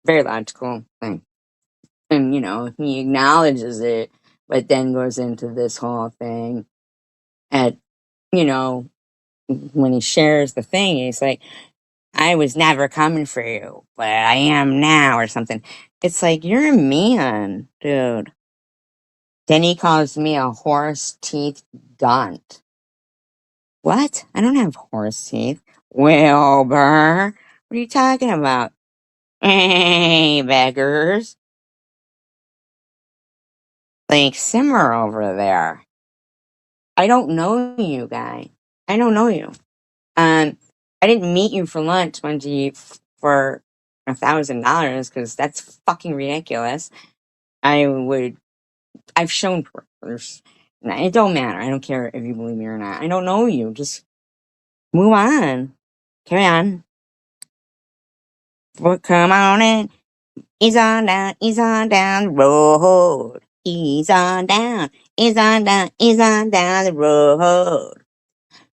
S1: Very logical thing, and he acknowledges it, but then goes into this whole thing at you know when he shares the thing, he's like, I was never coming for you, but I am now, or something. It's like, you're a man, dude. Then he calls me a horse teeth gunt. What? I don't have horse teeth. Wilbur, what are you talking about? Hey, beggars. Like, simmer over there. I don't know you, guy. I don't know you. Um, I didn't meet you for lunch one day for $1,000 because that's fucking ridiculous. I would. I've shown proof. It don't matter. I don't care if you believe me or not. I don't know you. Just move on. Carry on. Well, come on in. Ease on down. Ease on down the road. Ease on down. Ease on down. Ease on down the road.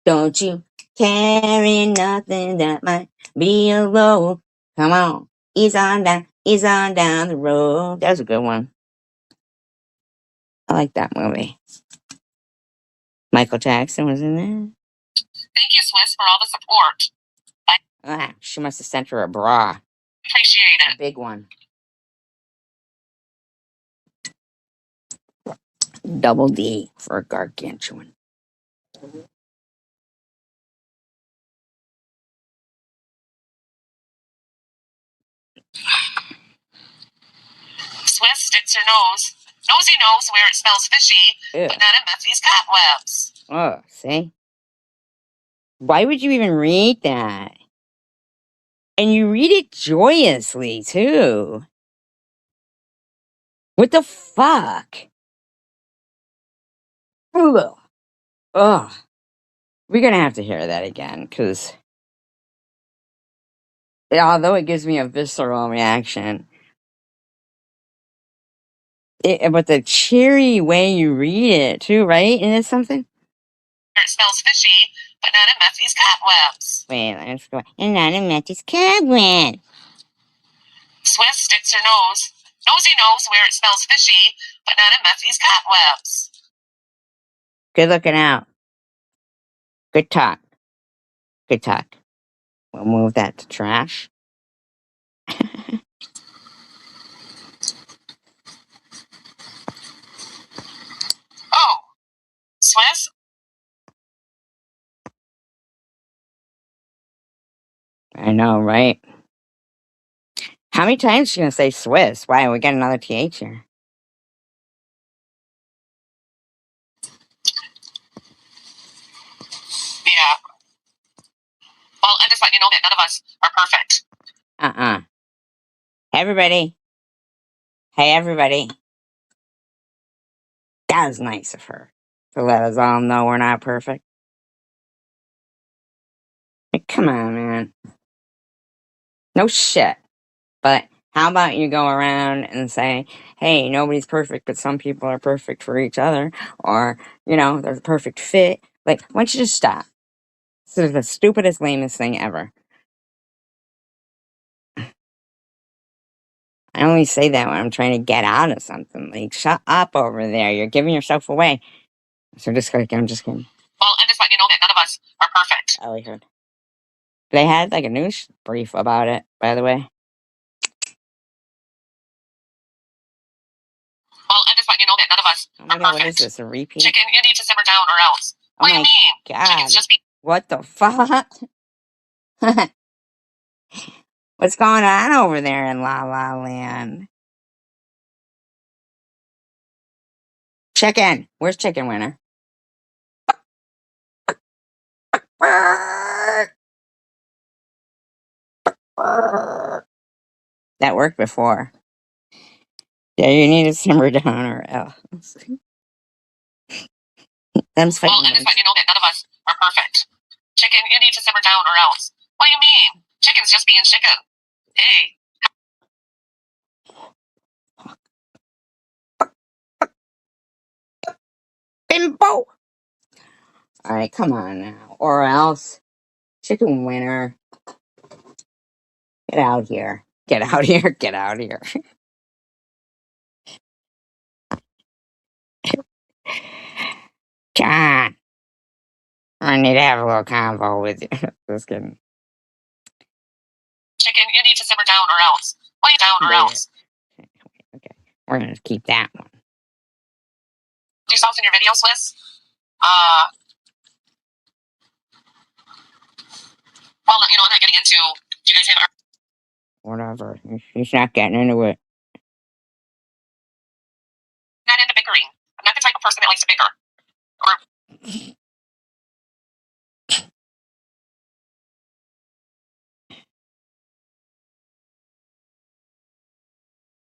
S1: Don't you carry nothing that might be a load. Come on. Ease on down. Ease on down the road. That was a good one. I like that movie. Michael Jackson was in there.
S2: Thank you, Swiss, for all the support.
S1: She must have sent her a bra.
S2: Appreciate
S1: A
S2: it.
S1: big one. Double D for a gargantuan.
S2: Swiss sticks her nose. Nosy knows where it smells fishy,
S1: Ew.
S2: but not in Mephi's cobwebs.
S1: Oh, see? Why would you even read that? And you read it joyously, too. What the fuck? Ugh. Ugh. We're gonna have to hear that again, because although it gives me a visceral reaction, but the cheery way you read it too, right? And it's something.
S2: It smells fishy, but not in Matthew's cobwebs.
S1: Wait, let's go. And not in Matthew's cobweb.
S2: Swiss sticks her nose. Nosy knows where it smells fishy, but not in Matthew's cobwebs.
S1: Good looking out. Good talk. Good talk. We'll move that to trash.
S2: Oh, Swiss?
S1: I know, right? How many times are you gonna say Swiss? Why, we got another TH here.
S2: Yeah. Well, I'm just letting you know that none of us are perfect.
S1: Hey, everybody. Hey, everybody. That was nice of her to let us all know we're not perfect. Like, come on, man. No shit. But how about you go around and say, hey, nobody's perfect, but some people are perfect for each other, or, they're the perfect fit. Like, why don't you just stop? This is the stupidest, lamest thing ever. I only say that when I'm trying to get out of something. Like, shut up over there. You're giving yourself away. So I'm just kidding.
S2: Well, I'm just letting you know that none of us are perfect.
S1: I heard. They had like a news brief about it, by the way.
S2: Well, I'm just letting you know that none of us
S1: Oh my
S2: are
S1: God,
S2: perfect.
S1: what is this, a repeat?
S2: Chicken, you need to simmer down or else. What do you mean?
S1: God.
S2: Chickens just be...
S1: What the fuck? What's going on over there in La La Land? Chicken. Where's Chicken Winner? That worked before. Yeah, you need to simmer down or else. Them's fighting.
S2: Well, I'm just letting you know that none of us are perfect. Chicken, you need to simmer down or else. What do you mean? Chicken's just being chicken. Hey.
S1: Bimbo! Alright, come on now. Or else. Chicken Winner. Get out here. Get out here. Get out here. Come on. I need to have a little convo with you. Just kidding.
S2: Chicken, you need to simmer down or else. Lay down or else.
S1: Okay. We're going to keep that one.
S2: Do yourself in your video, Swiss? Well, I'm not getting into... Do you guys have...
S1: Whatever. She's not getting into it.
S2: Not into bickering. I'm not the type of person that likes to bicker. Or...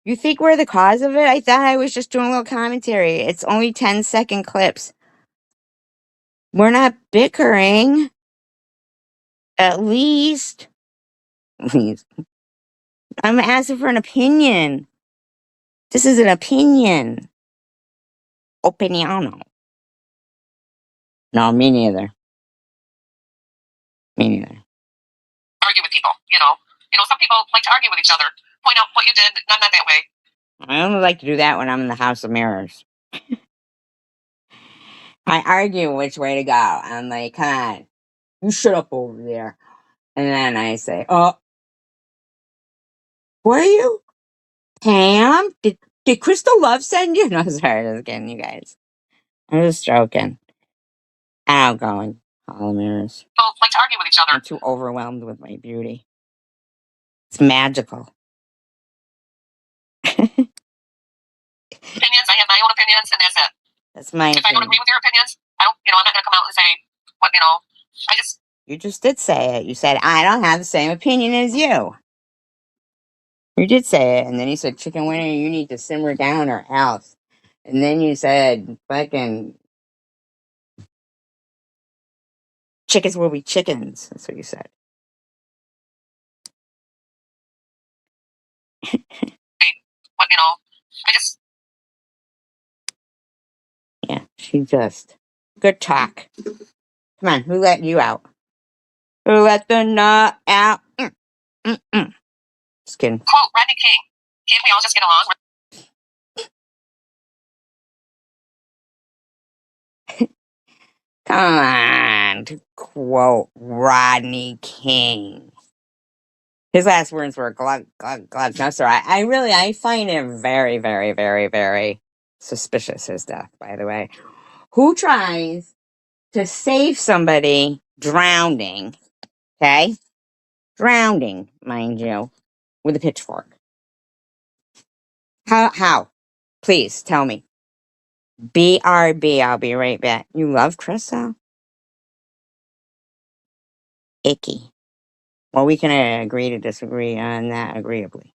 S1: You think we're the cause of it? I thought I was just doing a little commentary. It's only 10-second clips. We're not bickering. At least. Please. I'm asking for an opinion. This is an opinion. Opiniano. No, me neither. Me neither.
S2: Argue with people, some people like to argue with each other. Point out what you did, not that way.
S1: I only like to do that when I'm in the House of Mirrors. I argue which way to go. I'm like, come on, you shut up over there. And then I say, oh, were you? Pam? Did Crystal Love send you? No, sorry, just kidding, you guys. I'm just joking. Outgoing. Hall of Mirrors.
S2: People like to argue with each other.
S1: I'm too overwhelmed with my beauty. It's magical.
S2: Opinions, I have my own opinions, and that's it.
S1: That's my opinion.
S2: If I don't agree with your opinions, I'm not going to come out and say, I just...
S1: You just did say it. You said, I don't have the same opinion as you. You did say it, and then you said, Chicken Winner, you need to simmer down or else. And then you said, fucking... Chickens will be chickens. That's what you said.
S2: But I just
S1: Yeah, she just. Good talk. Come on, who let you out? Who let the nut out? Just kidding.
S2: quote Rodney King. Can't we all just get along?
S1: Come on, to quote Rodney King. His last words were glug, glug, glug. No, sir. I find him very, very, very, very suspicious, his death, by the way. Who tries to save somebody drowning, okay? Drowning, mind you, with a pitchfork? How? Please tell me. BRB, I'll be right back. You love Crystal? Icky. Well, we can agree to disagree on that agreeably.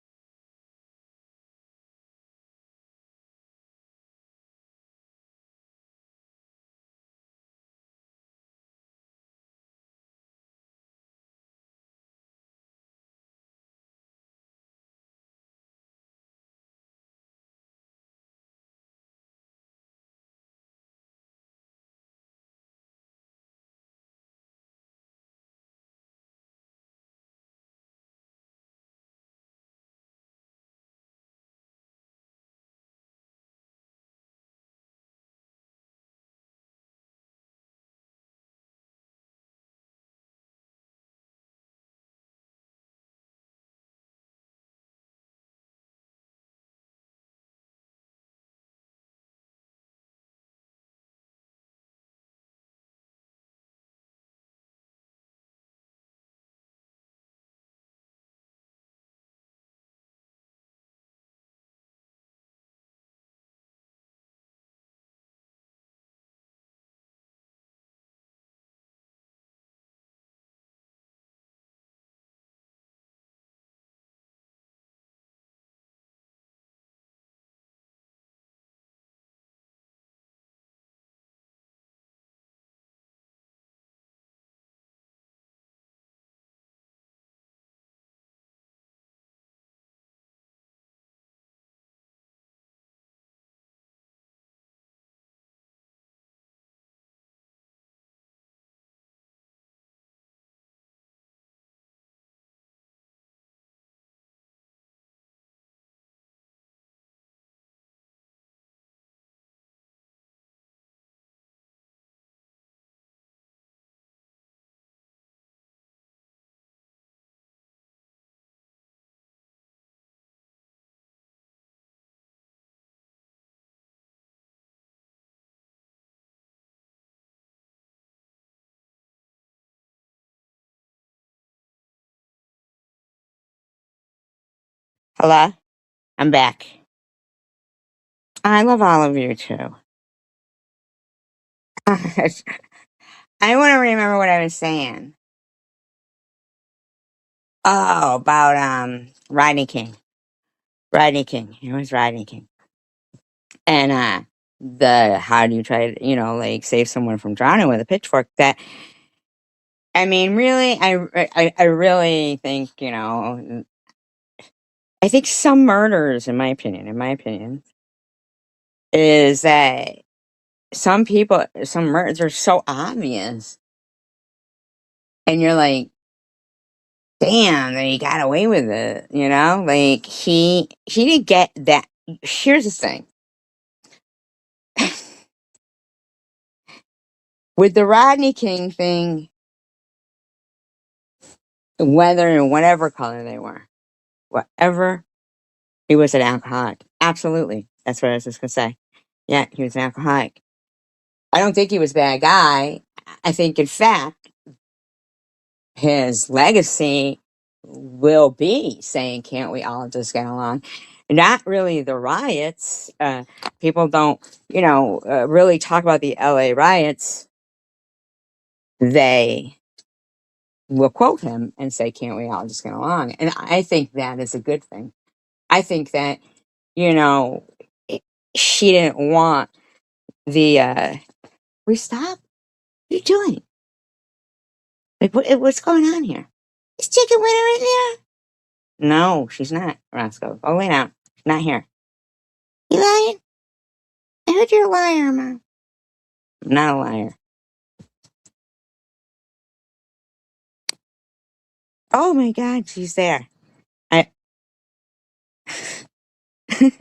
S1: Hello? I'm back. I love all of you too. I want to remember what I was saying. Oh, about Rodney King. Rodney King. It was Rodney King. And the how do you try to, like save someone from drowning with a pitchfork? That I mean, really, I really think, I think some murders, in my opinion, is that some murders are so obvious, and you're like, damn, that he got away with it, like he didn't get that. Here's the thing with the Rodney King thing, whether in whatever color they were, whatever, he was an alcoholic. Absolutely, that's what I was just gonna say. Yeah, he was an alcoholic. I don't think he was a bad guy. I think, in fact, his legacy will be saying, "Can't we all just get along?" Not really the riots. People don't, really talk about the LA riots. They will quote him and say, "Can't we all just get along?" And I think that is a good thing. I think that, you know, it- she didn't want the. We stop. What are you doing? Like, what's going on here? Is Chicken Winner in there? No, she's not, Roscoe. Go lay down. She's not here. You lying? I heard you're a liar, Mom. I'm not a liar. Oh my God, she's there. I Chicken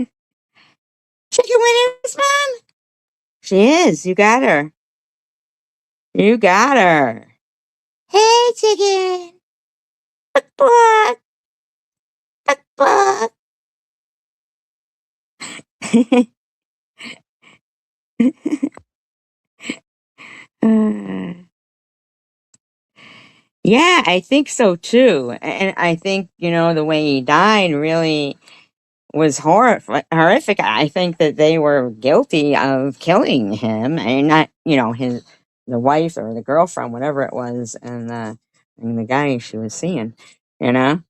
S1: Winner's Mom? She is. You got her. You got her. Hey, Chicken. Buck, buck, buck. Uh, yeah, I think so too. And I think, the way he died really was horrific. I think that they were guilty of killing him, and not, the wife or the girlfriend, whatever it was, and the guy she was seeing, you know?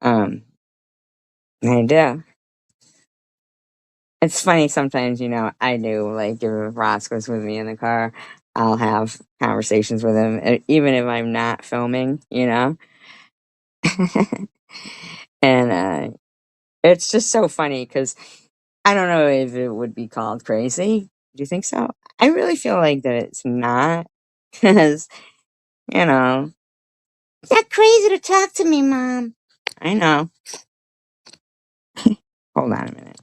S1: Um, I do. It's funny sometimes, I do, like, if Roscoe's with me in the car, I'll have conversations with him, even if I'm not filming. And it's just so funny because I don't know if it would be called crazy. Do you think so? I really feel like that it's not because, you know, it's not crazy to talk to me, Mom. I know. Hold on a minute.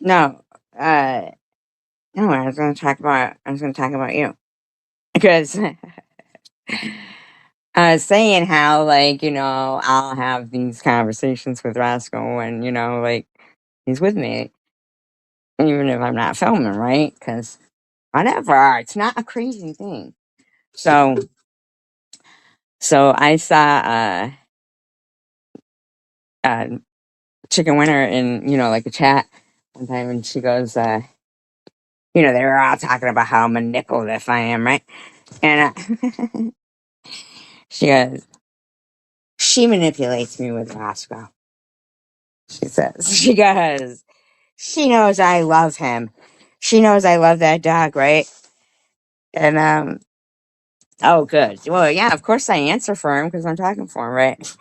S1: No, uh, no, I was going to talk about you because I was saying how, like, I'll have these conversations with Roscoe when, like, he's with me, even if I'm not filming, right? Because whatever, it's not a crazy thing. So, so I saw uh, Chicken Winner in, like a chat one time, and she goes, they were all talking about how manipulative I am, right? And she goes, she manipulates me with Roscoe. She says, she goes, she knows I love him. She knows I love that dog, right? And oh, good. Well, yeah, of course I answer for him because I'm talking for him, right?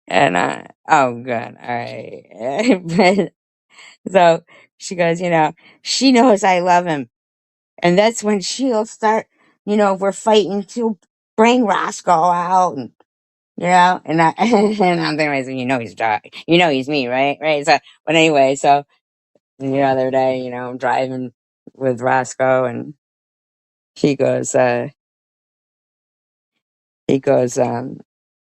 S1: And oh, good. All right. But so she goes, she knows I love him, and that's when she'll start. If we're fighting, she'll bring Roscoe out, and and I'm thinking, myself, he's dog, he's me, right? Right. So, but anyway, so the other day, I'm driving with Roscoe, and he goes, he goes,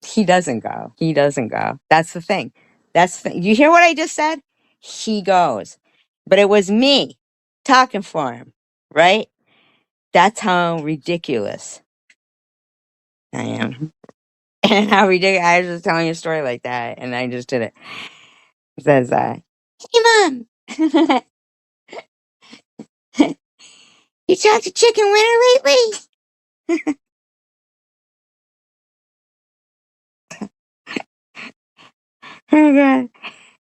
S1: he doesn't go. He doesn't go. That's the thing. You hear what I just said? He goes. But it was me talking for him, right? That's how ridiculous I am. And how ridiculous. I was just telling you a story like that, and I just did it. It says, hey, Mom, you talked to Chicken Winner lately? Oh, God.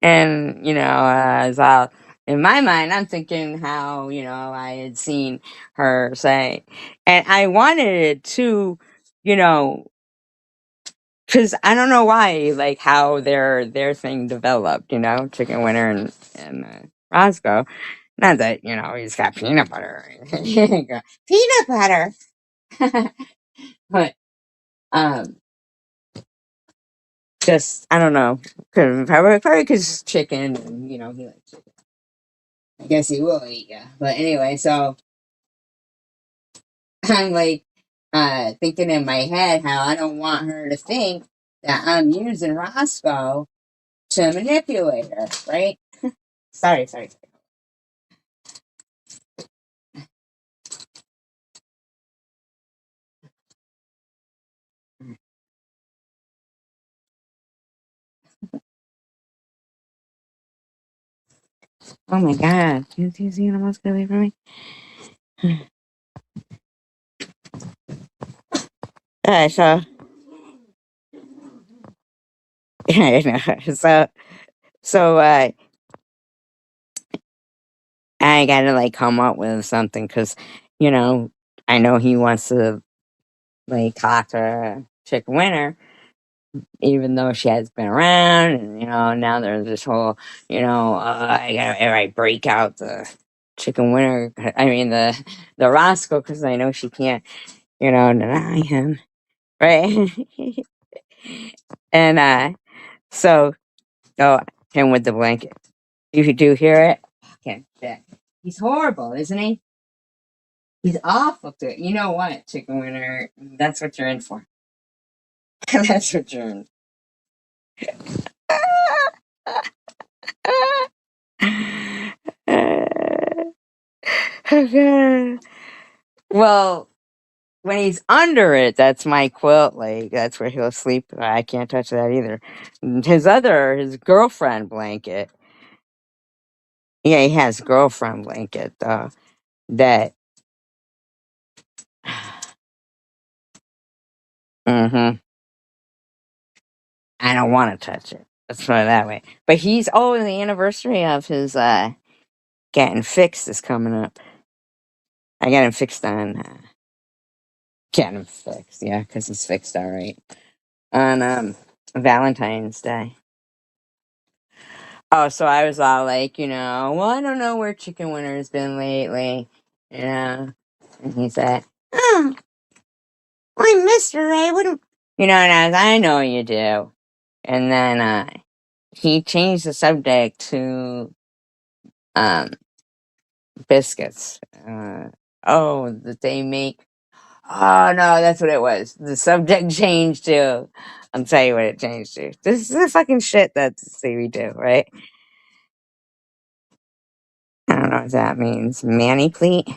S1: And, so in my mind, I'm thinking how, I had seen her say, and I wanted it to, you know, because I don't know why, like how their thing developed, Chicken Winter and Roscoe. Not that he's got peanut butter, or anything. Peanut butter, but um, just I don't know, probably because chicken, and he likes chicken. I guess he will eat you, but anyway, so I'm like thinking in my head how I don't want her to think that I'm using Roscoe to manipulate her, right? Sorry. Oh my God. Can you see almost get away from me? Alright, so yeah, I know. So I gotta like come up with something because, you know, I know he wants to like talk to Chick Winter, even though she has been around, and now there's this whole, I gotta break out the Chicken Winter. I mean the Roscoe because I know she can't, deny him, right? And so oh, him with the blanket. You do hear it? Okay, yeah. He's horrible, isn't he? He's awful to it. You know what, Chicken Winter? That's what you're in for. That's what you're in. Okay. Well, when he's under it, that's my quilt. Like that's where he'll sleep. I can't touch that either. His girlfriend blanket. Yeah, he has girlfriend blanket. That. Mm-hmm. I don't want to touch it. Let's put it that way. But the anniversary of his getting fixed is coming up. I got him fixed on getting him fixed, yeah, because he's fixed all right on Valentine's Day. Oh, so I was all like, well, I don't know where Chicken Winter's been lately, and he said, "Oh, I missed her. I wouldn't," and I know you do. And then he changed the subject to um biscuits. That they make. Oh no, that's what it was. The subject changed to. I'll tell you what it changed to. This is the fucking shit that we do, right? I don't know what that means. Manny pleat.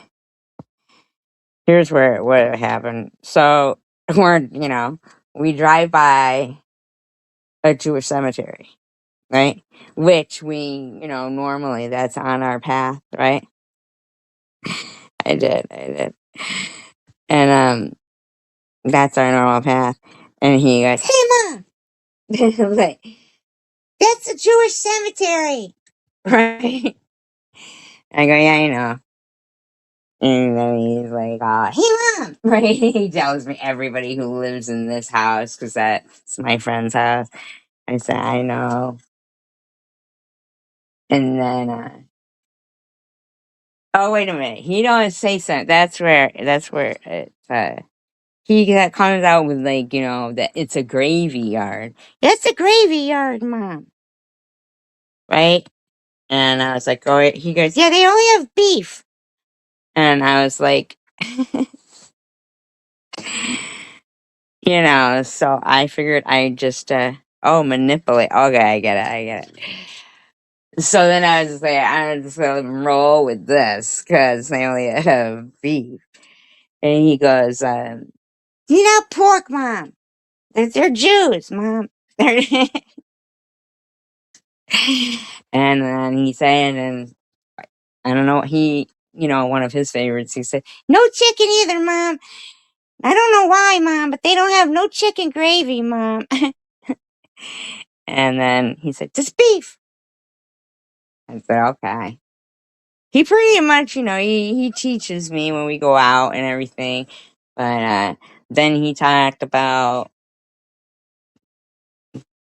S1: Here's what happened. So we drive by a Jewish cemetery, right? Which normally that's on our path, right? I did. And that's our normal path. And he goes, "Hey, Mom!" I'm like, "That's a Jewish cemetery." Right? I go, "Yeah, I know." And then he's like, "Hey, Mom!" Right? He tells me everybody who lives in this house, because that's my friend's house. I said, "I know." And then, oh, wait a minute. He don't say something. That's where he comes out with, like, that it's a gravy yard. "It's a gravy yard, Mom." Right? And I was like, "Oh," he goes, "Yeah, they only have beef." And I was like, so I figured I just, Oh, manipulate. Okay, I get it. I get it. So then I was just like, I'm just gonna roll with this because they only have beef. And he goes, "You know, pork, mom. They're Jews, mom." And then he said, and I don't know, one of his favorites, he said, "No chicken either, mom. I don't know why, mom, but they don't have no chicken gravy, mom." And then he said, "Just beef." I said, "Okay." He pretty much, he teaches me when we go out and everything. But then he talked about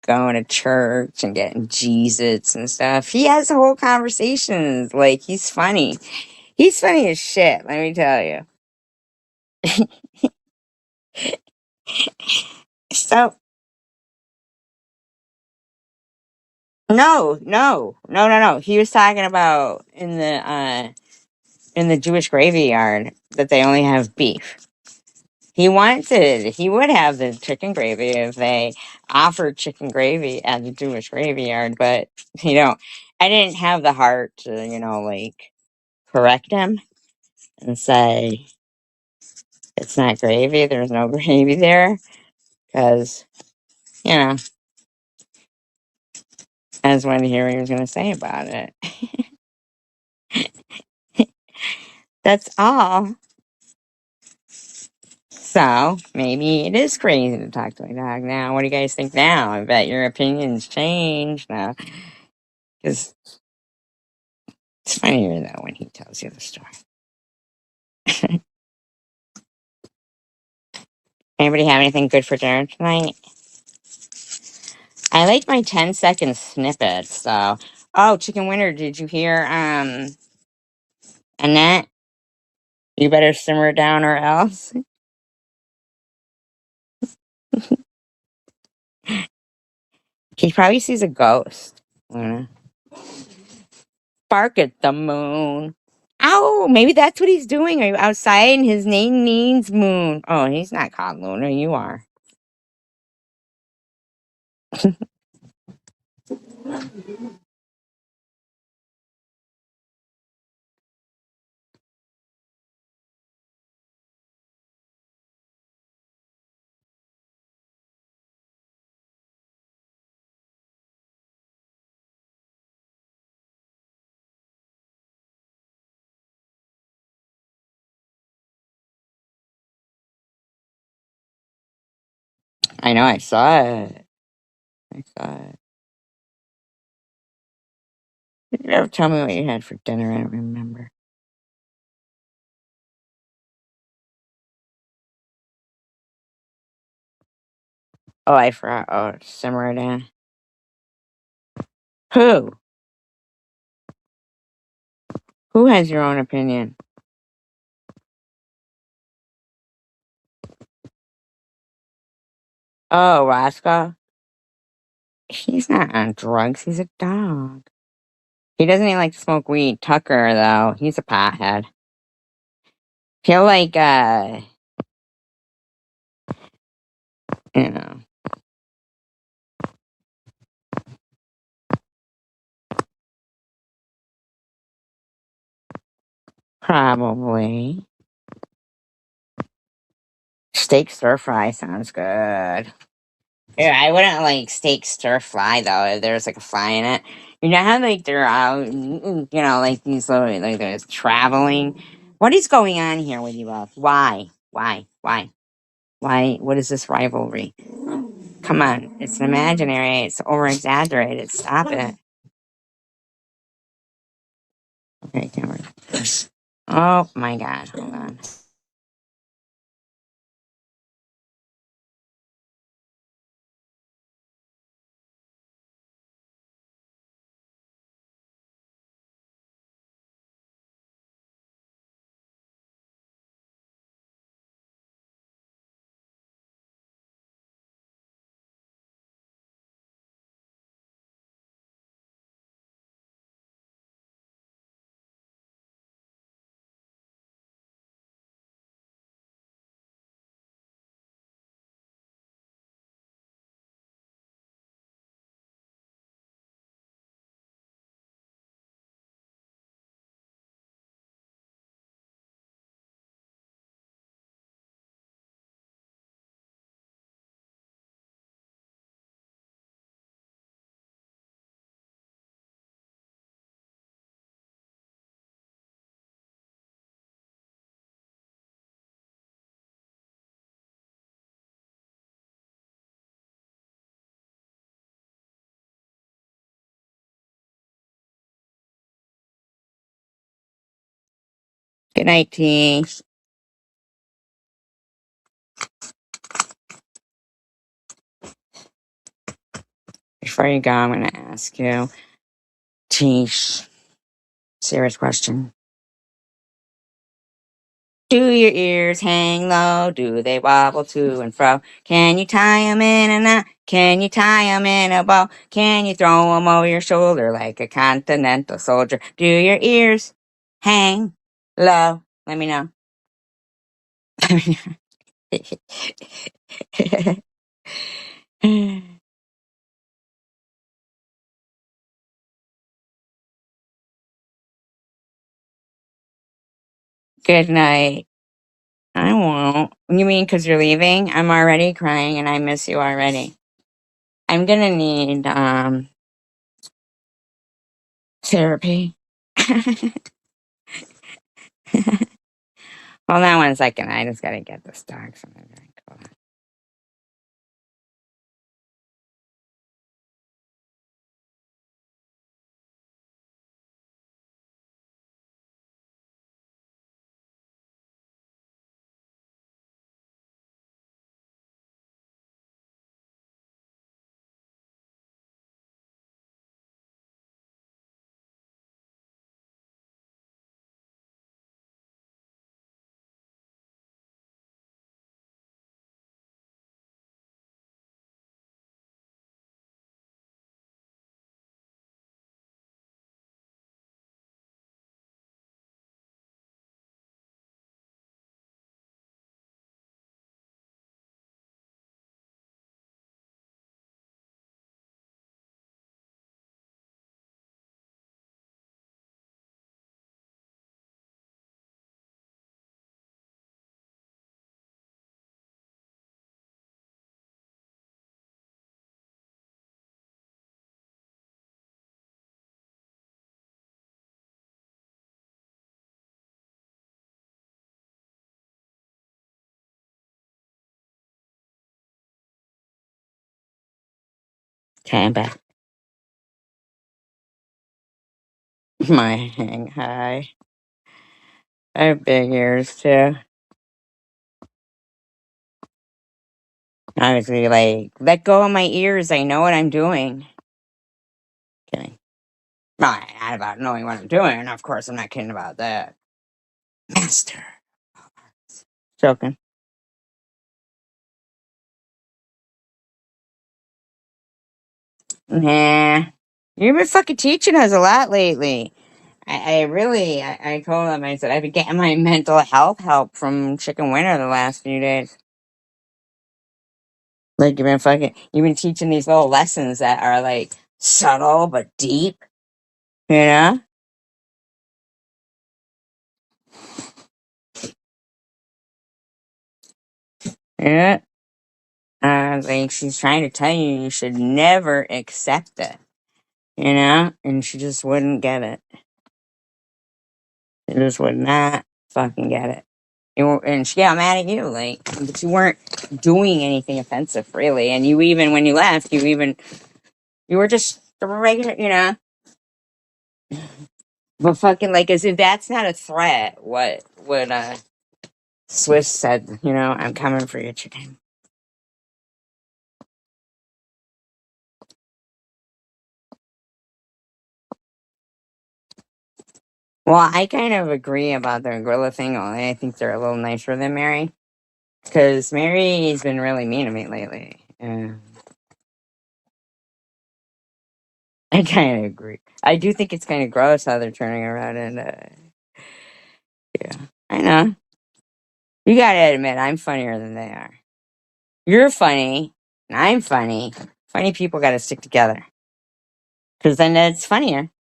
S1: going to church and getting Jesus and stuff. He has whole conversations. Like, he's funny. He's funny as shit, let me tell you. So, no. He was talking about in the Jewish graveyard that they only have beef. He would have the chicken gravy if they offered chicken gravy at the Jewish graveyard, but I didn't have the heart to, like correct him and say it's not gravy, there's no gravy there, because, you know, I just wanted to hear what he was going to say about it. That's all. So maybe it is crazy to talk to my dog now. What do you guys think now? I bet your opinions changed now. Because it's funnier, though, when he tells you the story. Anybody have anything good for dinner tonight? I like my 10-second snippets, so. Oh, Chicken Winter, did you hear, Annette? You better simmer down or else. He probably sees a ghost. Bark at the moon. Ow, maybe that's what he's doing. Are you outside and his name means moon? Oh, he's not called Luna, you are. I know, I saw it. I saw it. Did you ever tell me what you had for dinner? I don't remember. Oh, I forgot. Oh, simmer it in. Who? Who has your own opinion? Oh, Roscoe? He's not on drugs. He's a dog. He doesn't even like to smoke weed. Tucker, though, he's a pothead. He'll like, you know, probably. Steak stir fry sounds good. Yeah, I wouldn't like steak stir fry though if there's like a fly in it. You know how like they're out, like these little like there's traveling. What is going on here with you both? Why? Why? What is this rivalry? Come on, it's imaginary. It's over exaggerated. Stop it. Okay, camera. Oh my God! Hold on. Good night, T. Before you go, I'm going to ask you, Tish, serious question. Do your ears hang low? Do they wobble to and fro? Can you tie 'em in a knot? Can you tie 'em in a bow? Can you throw 'em over your shoulder like a continental soldier? Do your ears hang low? Let me know. Good night. I won't. You mean because you're leaving? I'm already crying and I miss you already. I'm gonna need therapy. Hold on 1 second. I just gotta get this dog something to drink. Hold on. Okay, I'm back. My hang high. I have big ears too. I was really like, let go of my ears. I know what I'm doing. Kidding. Not about knowing what I'm doing. Of course, I'm not kidding about that. Master. Joking. Nah. You've been fucking teaching us a lot lately. I told them, I said, I've been getting my mental health help from Chicken Winter the last few days. Like, you've been teaching these little lessons that are like subtle but deep, you know? Yeah. Like, she's trying to tell you should never accept it, you know? And she just wouldn't get it. She just would not fucking get it. And she got mad at you, like, but you weren't doing anything offensive, really. And you even, when you left, you were just a regular, you know? But fucking, like, as if that's not a threat, what Swiss said, you know, I'm coming for your chicken. Well, I kind of agree about the gorilla thing, only I think they're a little nicer than Mary. Because Mary's been really mean to me lately. I kind of agree. I do think it's kind of gross how they're turning around and, yeah. I know. You gotta admit, I'm funnier than they are. You're funny, and I'm funny. Funny people gotta stick together. Because then it's funnier,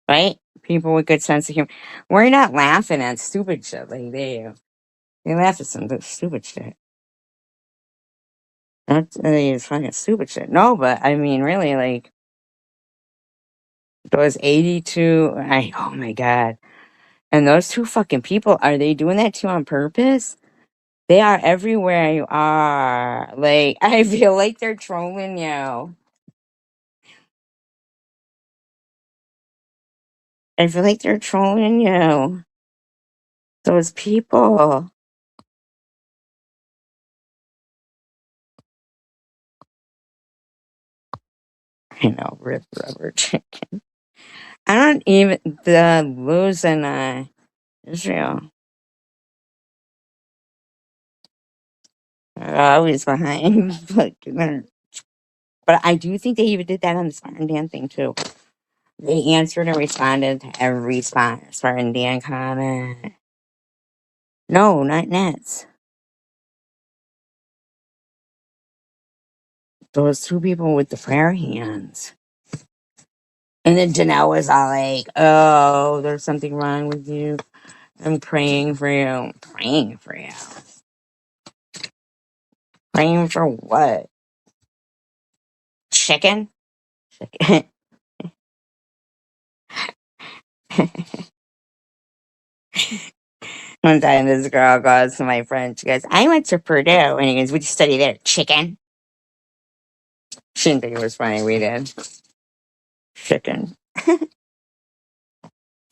S1: right? People with good sense of humor. We're not laughing at stupid shit like they do. They laugh at some stupid shit. That's fucking stupid shit. No, but I mean, really, like, those 82, oh my God. And those two fucking people, are they doing that to you on purpose? They are everywhere you are. Like, I feel like they're trolling you. I feel like they're trolling you. Those people. I know, rip rubber chicken. I don't even the losing Israel. They're always behind. But I do think they even did that on the Spartan Dan thing too. They answered and responded to every Spartan Dan comment. No, not Nets. Those two people with the prayer hands. And then Janelle was all like, "Oh, there's something wrong with you. I'm praying for you. I'm praying for you. Praying for what? Chicken?" One time this girl goes to my friend, she goes, "I went to Purdue." And he goes, "What'd you study there? Chicken?" She didn't think it was funny. We did. Chicken.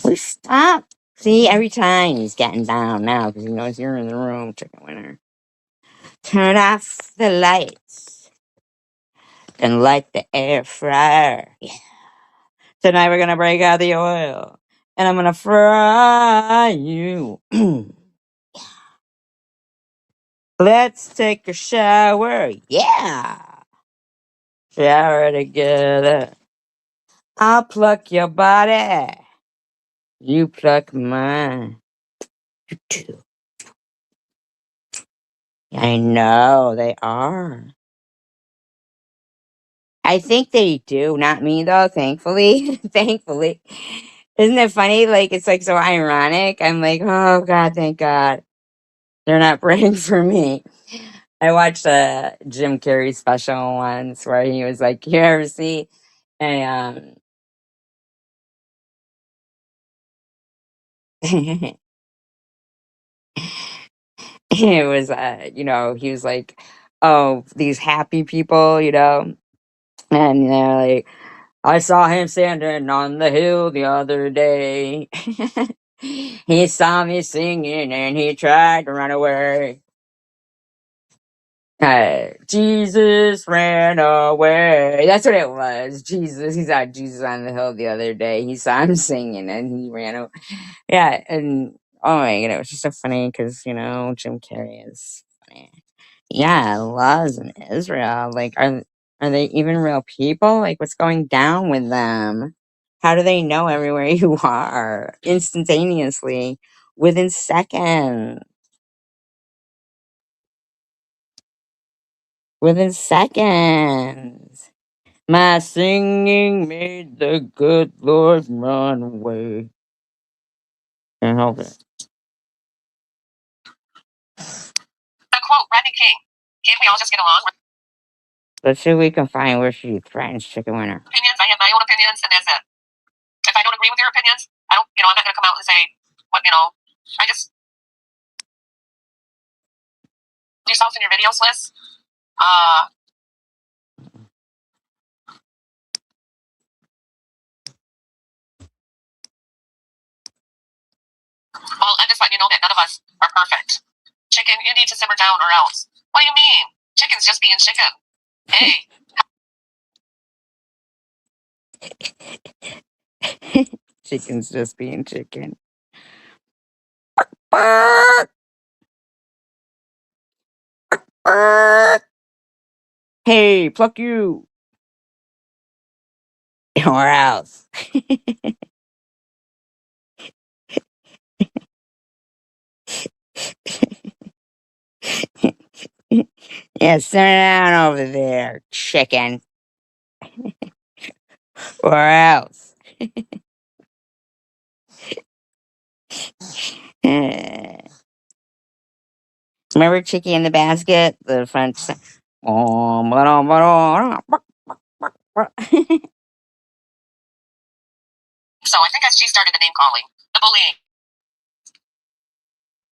S1: We stop. See, every time he's getting down now because he knows you're in the room, chicken winner. Turn off the lights and light the air fryer. Yeah. Tonight we're going to break out the oil and I'm going to fry you. Let's take a shower. Yeah. Shower together. I'll pluck your body. You pluck mine. You too. I know they are. I think they do. Not me though, thankfully. Thankfully. Isn't it funny? Like it's like so ironic. I'm like, oh God, thank God. They're not praying for me. I watched a Jim Carrey special once where he was like, you ever see a it was he was like, oh, these happy people, and they're like, I saw him standing on the hill the other day. He saw me singing and he tried to run away. Jesus ran away. That's what it was. Jesus. He saw Jesus on the hill the other day. He saw him singing and he ran away. Yeah. And oh my God, it was just so funny because, Jim Carrey is funny. Yeah, laws in Israel. Like, are they even real people? Like, what's going down with them? How do they know everywhere you are instantaneously, within seconds? Within seconds. My singing made the good Lord run away. Can't help it.
S2: The quote, Rodney King. Can't we all just get along?
S1: Let's see if we can find where she threatens chicken winner.
S2: Opinions. I have my own opinions, and that's it. If I don't agree with your opinions, I'm not going to come out and say, I just do yourself in your videos, Liz. Well, I'm just letting you know that none of us are perfect. Chicken, you need to simmer down or else. What do you mean? Chicken's just being chicken. Hey.
S1: Chicken's just being chicken. Hey, pluck you. Or else. Yeah, sit down over there, chicken. Or else. Remember Chicky in the basket? The front. Oh,
S2: So I think SG started the name calling. The bullying.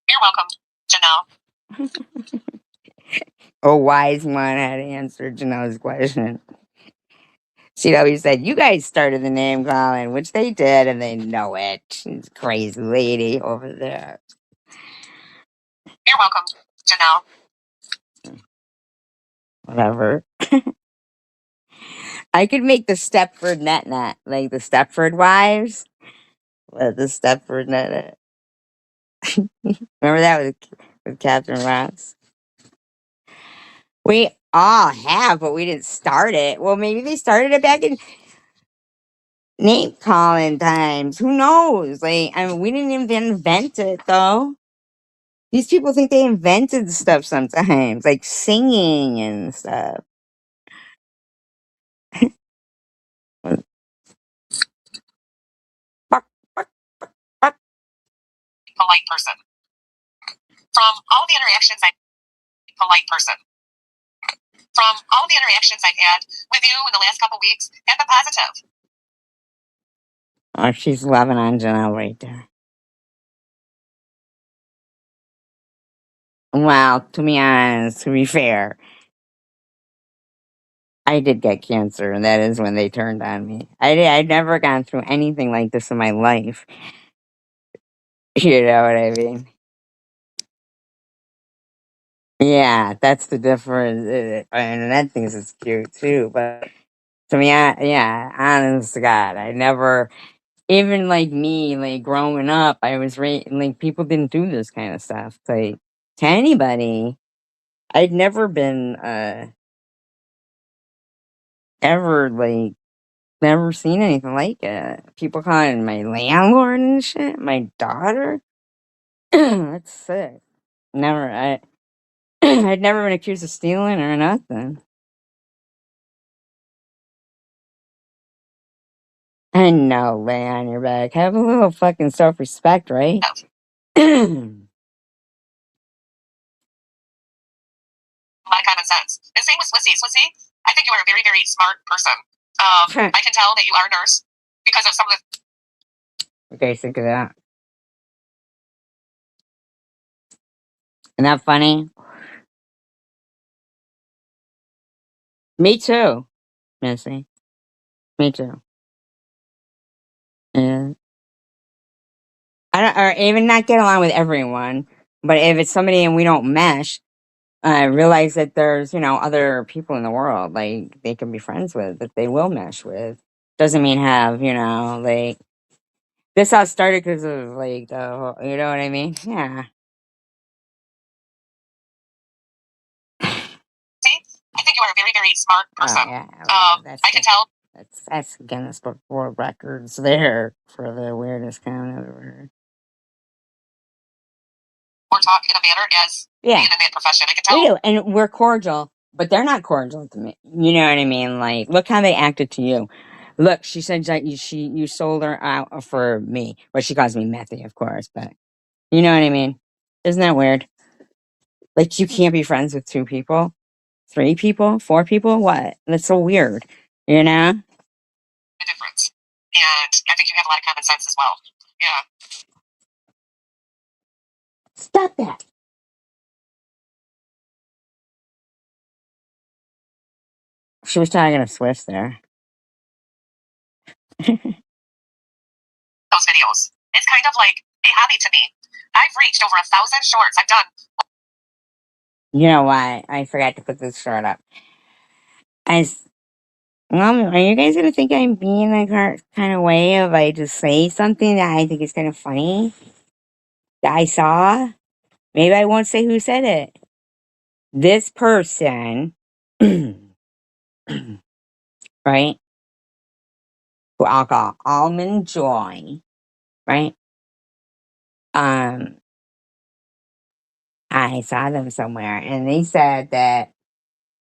S2: You're welcome, Janelle.
S1: A wise one had answered Janelle's question. CW said, you guys started the name calling, which they did, and they know it. She's a crazy lady over there.
S2: You're welcome, Janelle.
S1: Whatever. I could make the Stepford net, like the Stepford Wives. The Stepford net. Remember that with Catherine Ross? We all have, but we didn't start it. Well, maybe they started it back in name calling times. Who knows? Like, I mean, we didn't even invent it though. These people think they invented stuff sometimes, like singing and stuff.
S2: Polite person. From all the interactions I polite person. From all the interactions I've had with you in the last couple weeks have been positive.
S1: Oh, she's loving on Janelle right there. Well, to be honest, to be fair, I did get cancer, and that is when they turned on me. I'd never gone through anything like this in my life. You know what I mean? Yeah, that's the difference. And that thinks it's cute too. But to me, yeah, honest to God, I never, even like me, like growing up, I was like, people didn't do this kind of stuff. Like, to anybody, I'd never been, ever, like, never seen anything like it. People calling my landlord and shit, my daughter. That's sick. Never, I'd never been accused of stealing or nothing. I know, lay on your back. Have a little fucking self respect, right?
S2: My common sense. The same with Swissy. Swissy, I think you are a very, very smart person. I can tell that you are a nurse because of some of the.
S1: What do you think of that? Isn't that funny? Me too, Missy. Me too. Yeah. I don't, or even not get along with everyone, but if it's somebody and we don't mesh, I realize that there's, other people in the world like they can be friends with, that they will mesh with. Doesn't mean have, like this all started because of like you know what I mean? Yeah.
S2: See, I think you are a very, very smart person.
S1: Oh yeah. Well,
S2: I can tell.
S1: That's Guinness Book of World Records there for the weirdest count ever.
S2: Or talk in a manner as
S1: Yeah.
S2: in that profession. I can tell.
S1: We do, and we're cordial, but they're not cordial to me. You know what I mean? Like, look how they acted to you. Look, she said that you sold her out for me. Well, she calls me Methy, of course, but you know what I mean? Isn't that weird? Like, you can't be friends with two people, three people, four people. What? That's so weird. You know?
S2: The difference, and I think you have a lot of common sense as well. Yeah.
S1: Stop that. She was talking to Swiss there.
S2: Those videos. It's kind of like a hobby to me. I've reached over 1,000 shorts. I've done.
S1: You know why? I forgot to put this short up. Mom, are you guys gonna think I'm being like her kind of way if I just say something that I think is kind of funny that I saw? Maybe I won't say who said it. This person, right? Who I'll call Almond Joy, right? Um, I saw them somewhere, and they said that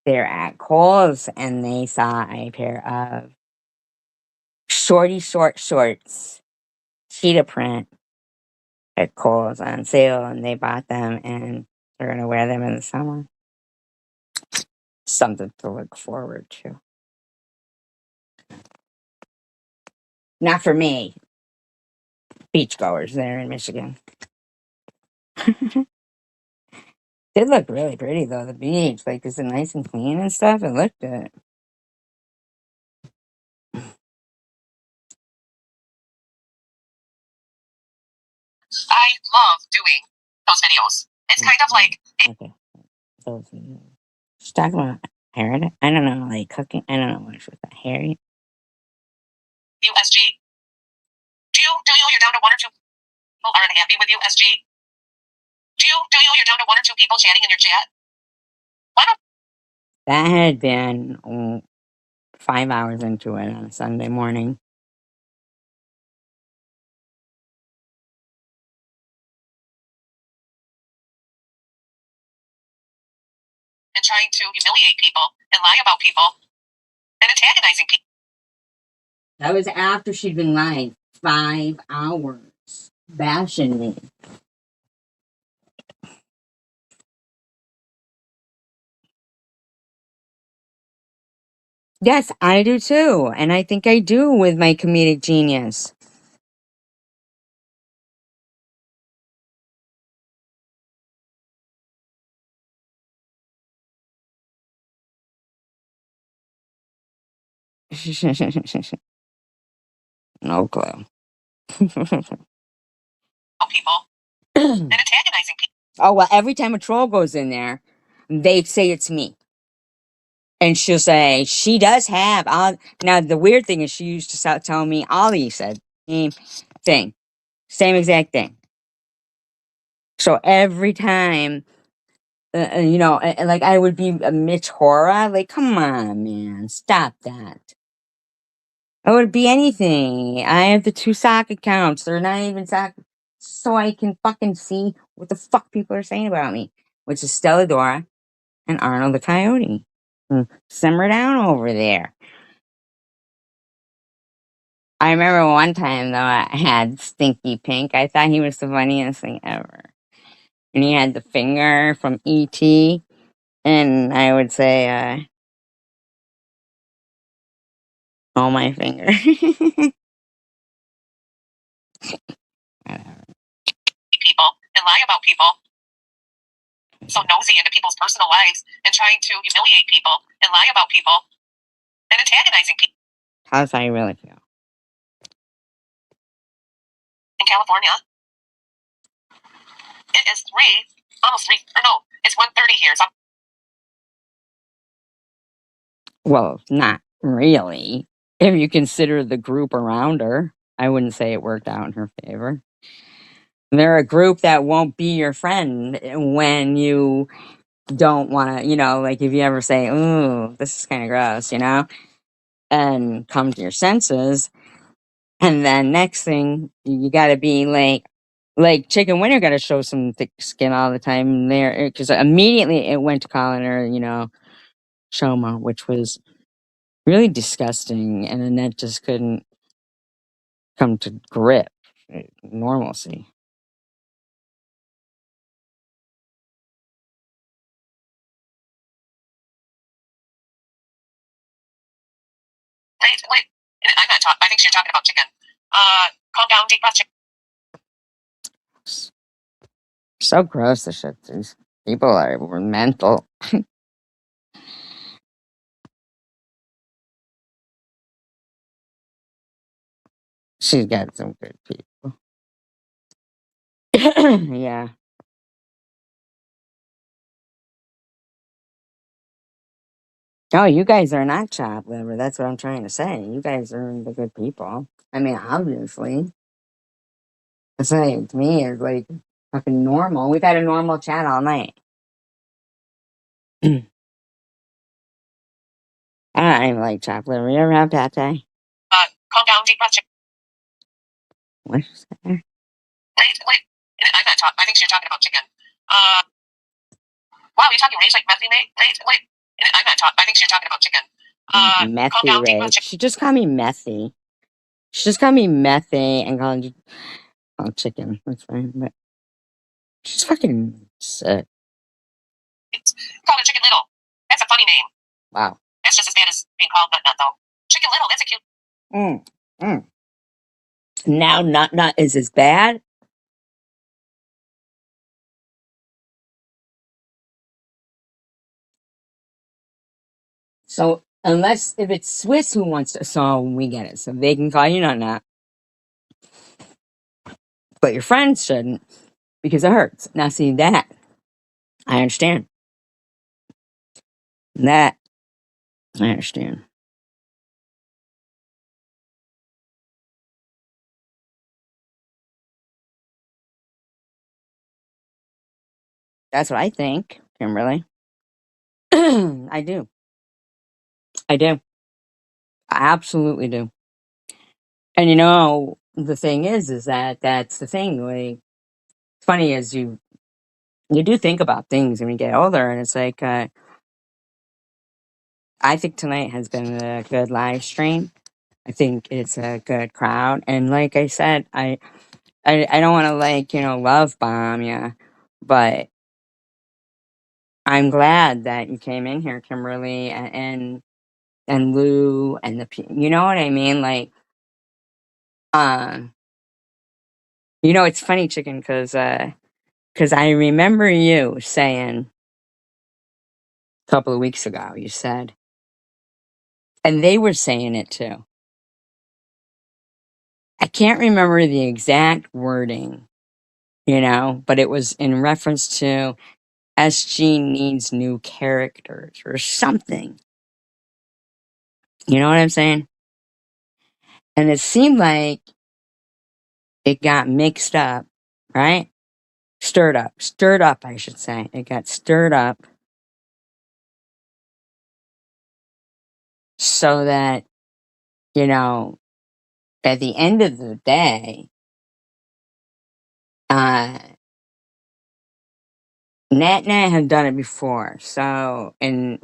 S1: they're at Kohl's, and they saw a pair of shorty short shorts, cheetah print at Kohl's on sale, and they bought them, and they're gonna wear them in the summer. Something to look forward to. Not for me, beachgoers there in Michigan. They look really pretty though. The beach, like, is it nice and clean and stuff? It looked good.
S2: I love doing those videos. It's kind of like
S1: Okay. Those videos. She's talking about hair. I don't know, like cooking. I don't know what she was about hair.
S2: USG. You're down to one or two people are unhappy with USG. You're down to one or two people chatting in your chat. Why don't
S1: That had been 5 hours into it on a Sunday morning.
S2: and trying to humiliate people and lie about people and antagonizing people.
S1: That was after she'd been lying 5 hours, bashing me. Yes, I do too. And I think I do with my comedic genius. No clue.
S2: People and antagonizing people.
S1: Oh, well, every time a troll goes in there, they say it's me. And she'll say, she does have. Now, the weird thing is, she used to tell me Ollie said same thing, same exact thing. So every time, like I would be a Mitch Hora, like, come on, man, stop that. It would be anything. I have the 2 sock accounts. They're not even sock, so I can fucking see what the fuck people are saying about me, which is Stella Dora and Arnold the Coyote. Simmer down over there. I remember one time though, I had Stinky Pink. I thought he was the funniest thing ever. And he had the finger from E.T. And I would say, oh, my finger.
S2: People and lie about people. So nosy into people's personal lives and trying to humiliate people and lie about people and antagonizing people.
S1: How's how you really feel?
S2: In California, it is almost 3, or no, it's 1:30 here. So
S1: Well, not really. If you consider the group around her, I wouldn't say it worked out in her favor. They're a group that won't be your friend when you don't want to, like if you ever say, ooh, this is kind of gross, and come to your senses. And then next thing, you got to be like Chicken Winter got to show some thick skin all the time there. Because immediately it went to calling her, Shoma, which was really disgusting. And Annette just couldn't come to grip normalcy.
S2: wait, I'm not talking. I think you're talking about chicken. Calm down, deep breath. Chicken.
S1: So gross, the shit. These people were mental. She's got some good people. Yeah. Oh, you guys are not chopped liver. That's what I'm trying to say. You guys are the good people. I mean, obviously. It's like, to me, it's like fucking normal. We've had a normal chat all night. I don't even like chopped liver. You ever have pate?
S2: Calm down, deep breath. Chicken.
S1: What's that?
S2: Wait. I'm not talking. I think you're talking about chicken. Wow, you're talking rage like methy, mate. Wait. I'm not talking. I think you're talking about chicken.
S1: Methy rage. She just called me methy. She just called me methy and called you chicken. That's fine. But she's fucking sick.
S2: Call her Chicken Little. That's a funny name.
S1: Wow.
S2: That's just as bad as being called Nut Nut, though. Chicken Little, that's a cute.
S1: Now Nut Nut is as bad? So, if it's Swiss who wants to, so we get it. So they can call you Nut Nut. But your friends shouldn't. because it hurts. Now, see that I understand. That I understand. That's what I think, Kimberly. I do. I do. I absolutely do. And the thing is that that's the thing. Like, it's funny as you do think about things when you get older, and it's like I think tonight has been a good live stream. I think it's a good crowd, and like I said, I don't want to like love bomb you, but I'm glad that you came in here, Kimberly, and Lou and you know what I mean, like uh, it's funny, chicken, because I remember you saying a couple of weeks ago, you said, and they were saying it too. I can't remember the exact wording, but it was in reference to SG needs new characters or something. You know what I'm saying? And it seemed like it got mixed up, right? Stirred up, I should say. It got stirred up so that, you know, at the end of the day, uh, Nat Nat had done it before. So, and,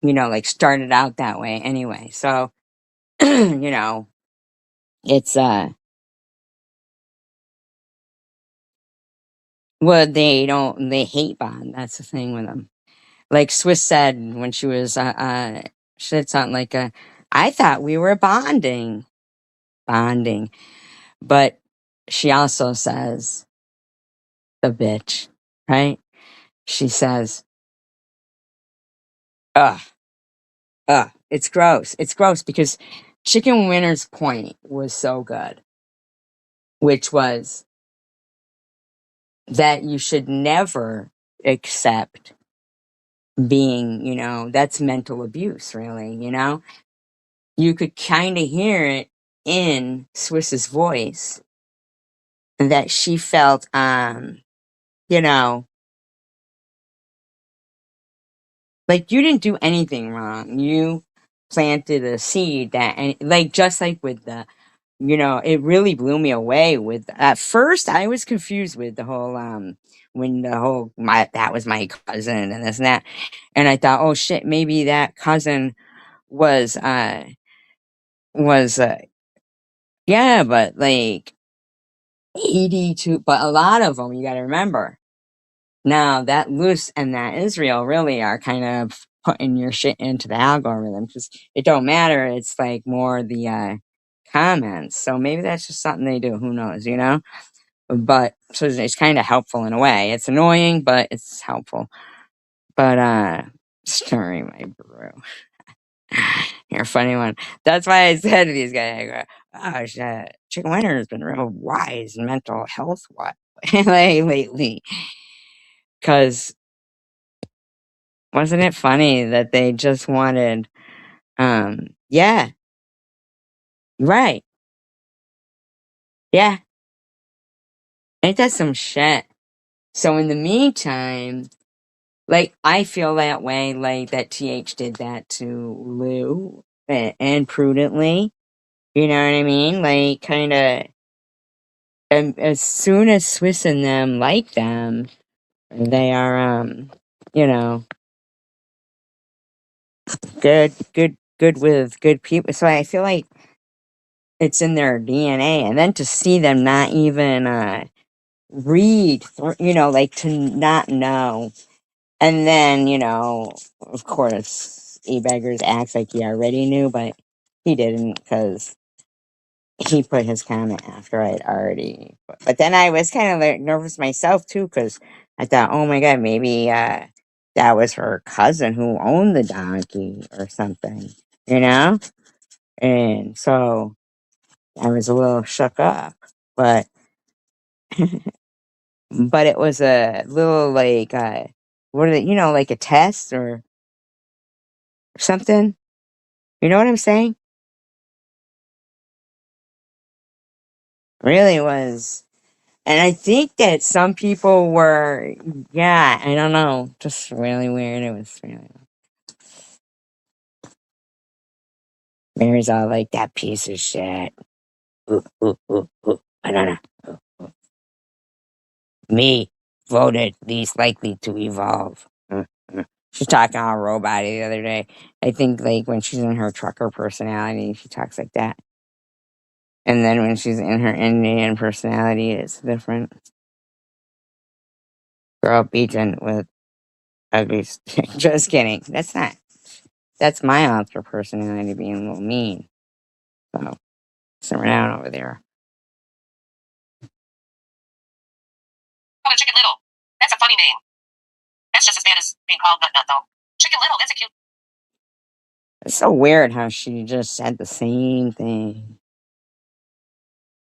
S1: like started out that way anyway. So, it's, well, they hate Bond. That's the thing with them. Like Swiss said when she said something like, I thought we were bonding. But she also says, the bitch, right? She says, ugh, ugh, it's gross. It's gross because Chicken Winner's point was so good, which was that you should never accept being, that's mental abuse, really, You could kind of hear it in Swiss's voice that she felt, you know, like you didn't do anything wrong. You planted a seed that, and like, just like with it really blew me away with, at first I was confused with the whole, when the whole, that was my cousin and this and that. And I thought, oh shit, maybe that cousin was, was, yeah, but like 82, but a lot of them, you got to remember. Now that Luce and that Israel really are kind of putting your shit into the algorithm because it don't matter. It's like more the comments. So maybe that's just something they do. Who knows? But so it's kind of helpful in a way. It's annoying, but it's helpful. But stirring my brew. You're a funny one. That's why I said to these guys, I go, oh shit, Chicken Winter has been real wise mental health what like lately. Cause wasn't it funny that they just wanted yeah, right. Yeah. Ain't that some shit? So in the meantime, like I feel that way, like that TH did that to Lou and prudently. You know what I mean? Like kinda as soon as Swiss and them like them, they are you know, good with good people. So I feel like it's in their DNA. And then to see them not even read, like to not know. And then, of course, E-Beggars acts like he already knew, but he didn't because he put his comment after I'd already. But then I was kind of like nervous myself too because I thought, oh my God, maybe that was her cousin who owned the donkey or something, you know? And so I was a little shook up. But but it was a little like what are they, like a test or something. You know what I'm saying? Really was. And I think that some people were, yeah, I don't know, just really weird. It was really. Mary's all like that piece of shit. Ooh, ooh, ooh, ooh. Banana. Ooh, ooh. Me voted least likely to evolve. She's talking all robot the other day. I think like when she's in her trucker personality, she talks like that. And then when she's in her Indian personality, it's different. Girl beaten with ugly. Just kidding. That's my alter personality being a little mean. So, simmer down over there.
S2: Oh, Chicken Little. That's a funny name. That's just as bad as being called Nut Nut, though. Chicken Little, that's a cute.
S1: It's so weird how she just said the same thing.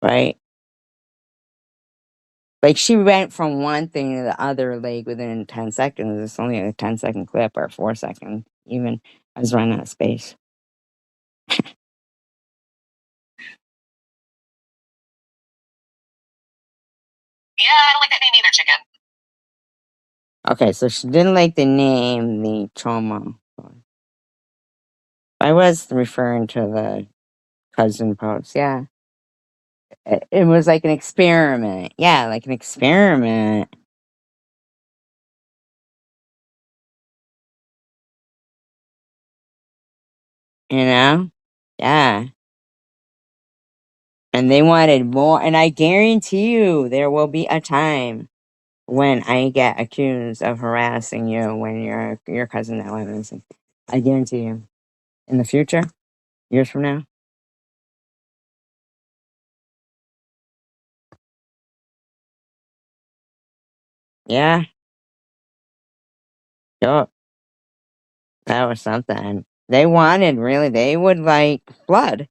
S1: Right? Like she went from one thing to the other like within 10 seconds. It's only a 10-second clip or 4 second even. I was running out of space.
S2: Yeah, I don't like that name either, Chicken.
S1: Okay, so she didn't like the name, the Chomo. I was referring to the cousin post, yeah. It was like an experiment. Yeah, like an experiment. You know? Yeah. And they wanted more. And I guarantee you there will be a time when I get accused of harassing you when you're your cousin that went missing. I guarantee you. In the future, years from now. Yeah. Yup. That was something. They wanted really they would like blood.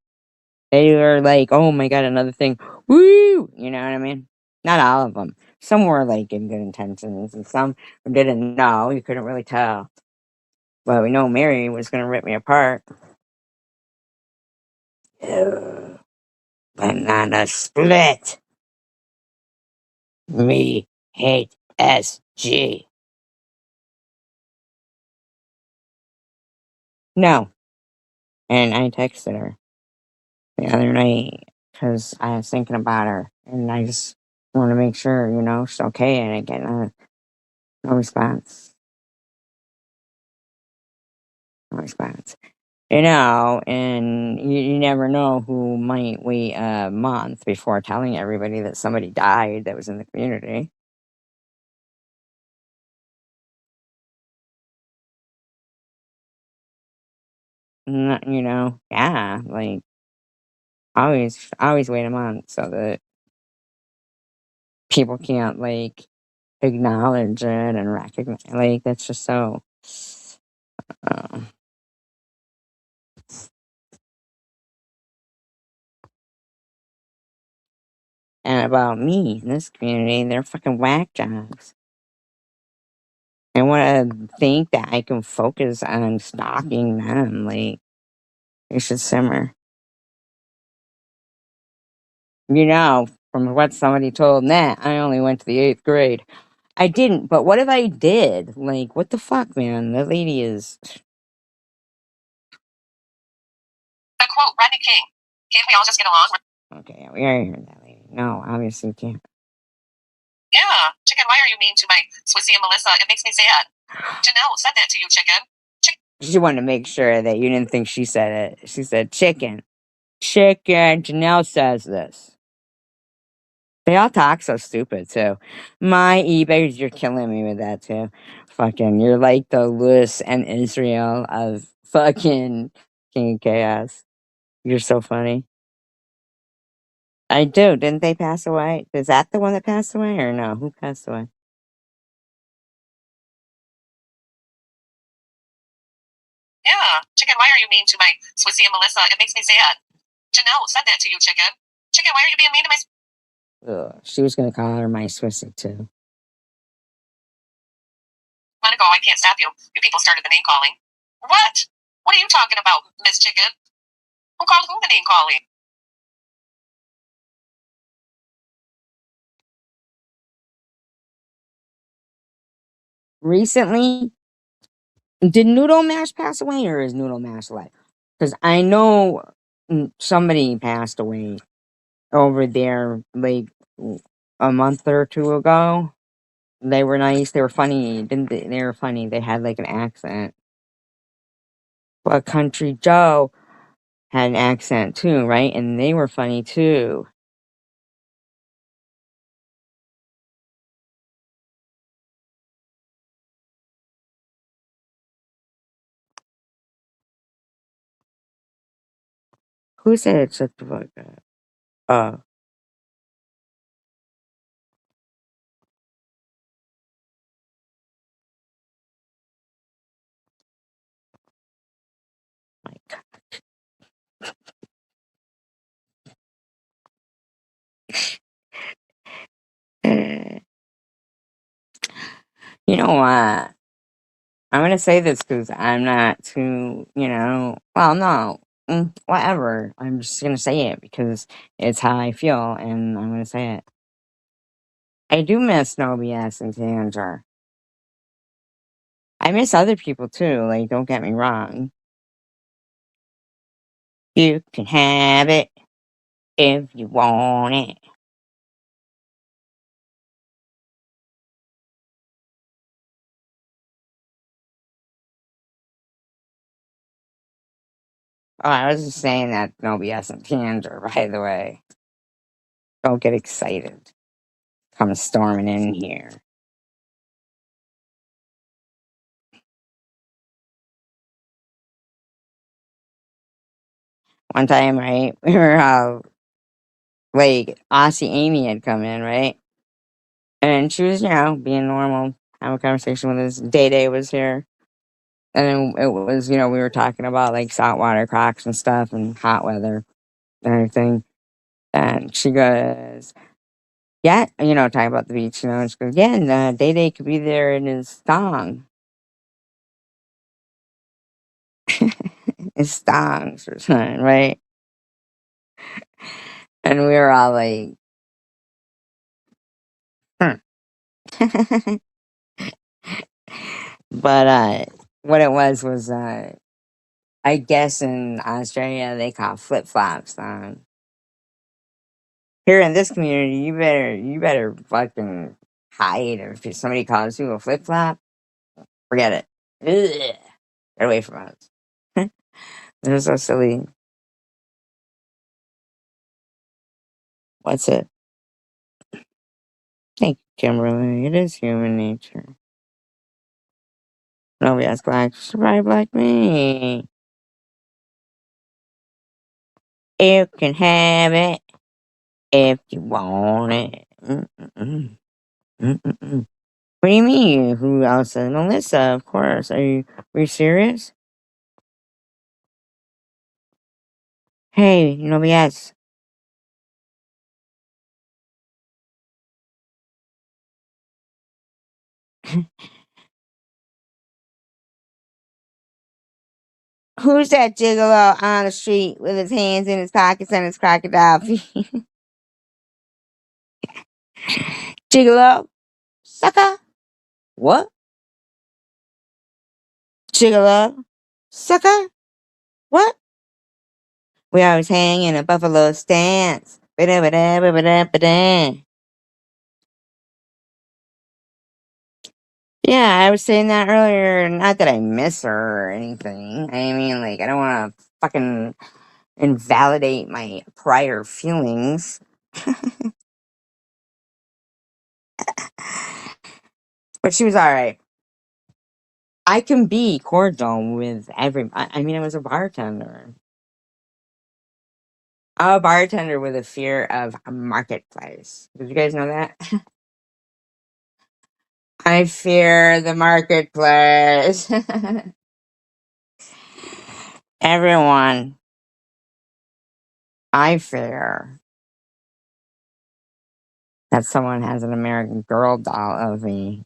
S1: They were like, "Oh my god, another thing. Woo!" You know what I mean? Not all of them. Some were like in good intentions and some didn't know. You couldn't really tell. But we know Mary was gonna rip me apart. Ugh. Banana split. Me hate SG. No. And I texted her the other night because I was thinking about her and I just want to make sure, she's okay. And I get no response. No response. And you never know who might wait a month before telling everybody that somebody died that was in the community. Yeah, like always wait a month so that people can't like acknowledge it and recognize. Like that's just so. Uh, and about me in this community, they're fucking whack jobs. I want to think that I can focus on stalking them. Like you should simmer. From what somebody told Nat, I only went to the 8th grade. I didn't, but what if I did? Like, what the fuck, man? That lady is.
S2: The quote, Rodney King. Can't we all just get along?
S1: Okay, we already heard that lady. No, obviously we can't.
S2: Yeah. Chicken, why are you mean to my Swissy and Melissa? It makes me sad. Janelle said that to you, Chicken.
S1: She wanted to make sure that you didn't think she said it. She said, chicken. Chicken. Janelle says this. They all talk so stupid, too. My eBays, you're killing me with that, too. Fucking, you're like the Lewis and Israel of fucking King of Chaos. You're so funny. I do. Didn't they pass away? Is that the one that passed away or no? Who passed away?
S2: Yeah. Chicken, why are you mean to my Swissy and Melissa? It makes me sad. Janelle said that to you, Chicken. Chicken, why are you being mean to my...
S1: Ugh, she was going to call her my Swissy, too.
S2: want to go, I can't stop you. You people started the name calling. What? What are you talking about, Miss Chicken? Who called who the name calling?
S1: Recently, did Noodle Mash pass away or is Noodle Mash alive? Because I know somebody passed away over there like a month or two ago. They were nice. They were funny. Didn't they? They were funny. They had like an accent. But Country Joe had an accent too, right? And they were funny too. Who said shut the fuck up? Oh my god. You know what? I'm gonna say this because I'm not too, well, no, whatever. I'm just gonna say it because it's how I feel, and I'm gonna say it. I do miss No BS and Tanger. I miss other people too. Like, don't get me wrong. You can have it if you want it. Oh, I was just saying that No BS and Tanger, by the way. Don't get excited. Come storming in here. One time, right? We were like Aussie Amy had come in, right? And she was, being normal, having a conversation with us. Day Day was here. And then it was, we were talking about like saltwater crocs and stuff and hot weather and everything. And she goes, yeah, talking about the beach, and she goes, yeah, and Day Day could be there in his thong. His thongs or something, right? And we were all like, hmm. But what it was I guess in Australia they call flip flops on. Here in this community, you better fucking hide if somebody calls you a flip flop. Forget it. Ugh. Get away from us. They're so silly. What's it? Thank you, Kimberly. It is human nature. Nobody has black, survive like me. You can have it if you want it. Mm-mm-mm. Mm-mm-mm. What do you mean? Who else? Melissa, of course. Are you serious? Hey, nobody else. Who's that gigolo on the street with his hands in his pockets and his crocodile feet? Gigolo? Sucker? What? Gigolo? Sucker? What? We always hang in a buffalo stance. Ba-da-ba-da, ba-ba-da, ba-da. Yeah, I was saying that earlier. Not that I miss her or anything. I mean, like, I don't want to fucking invalidate my prior feelings. But she was all right. I can be cordial with every. I mean, I was a bartender. I'm a bartender with a fear of a marketplace. Did you guys know that? I fear the marketplace. Everyone, I fear that someone has an American Girl doll of me.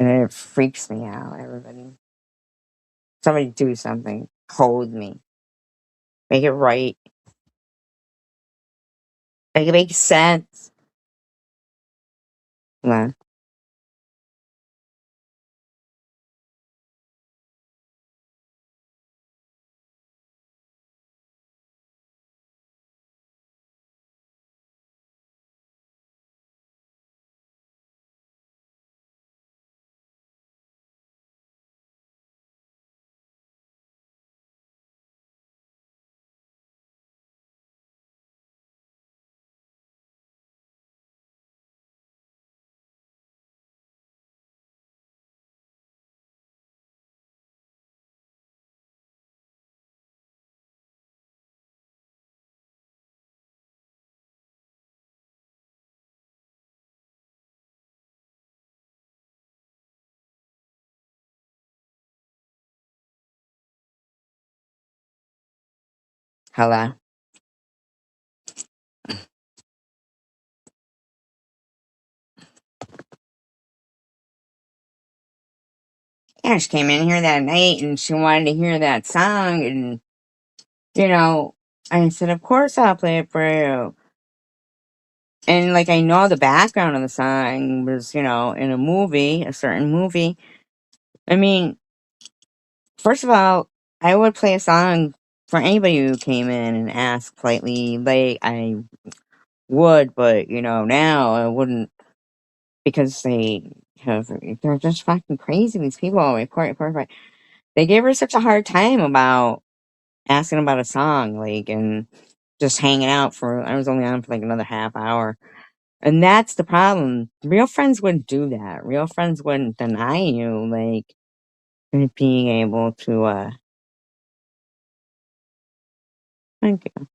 S1: And it freaks me out, everybody. Somebody do something. Hold me. Make it right. Make it make sense. Nah. Hello. Yeah, she came in here that night and she wanted to hear that song, and you know, I said, "Of course I'll play it for you." And like, I know the background of the song was, in a movie, a certain movie. I mean, first of all, I would play a song for anybody who came in and asked politely. Like, I would, but now I wouldn't, because they're just fucking crazy. These people report. They gave her such a hard time about asking about a song, like, and just hanging out for. I was only on for like another half hour. And that's the problem. Real friends wouldn't do that. Real friends wouldn't deny you, like, being able to, thank you.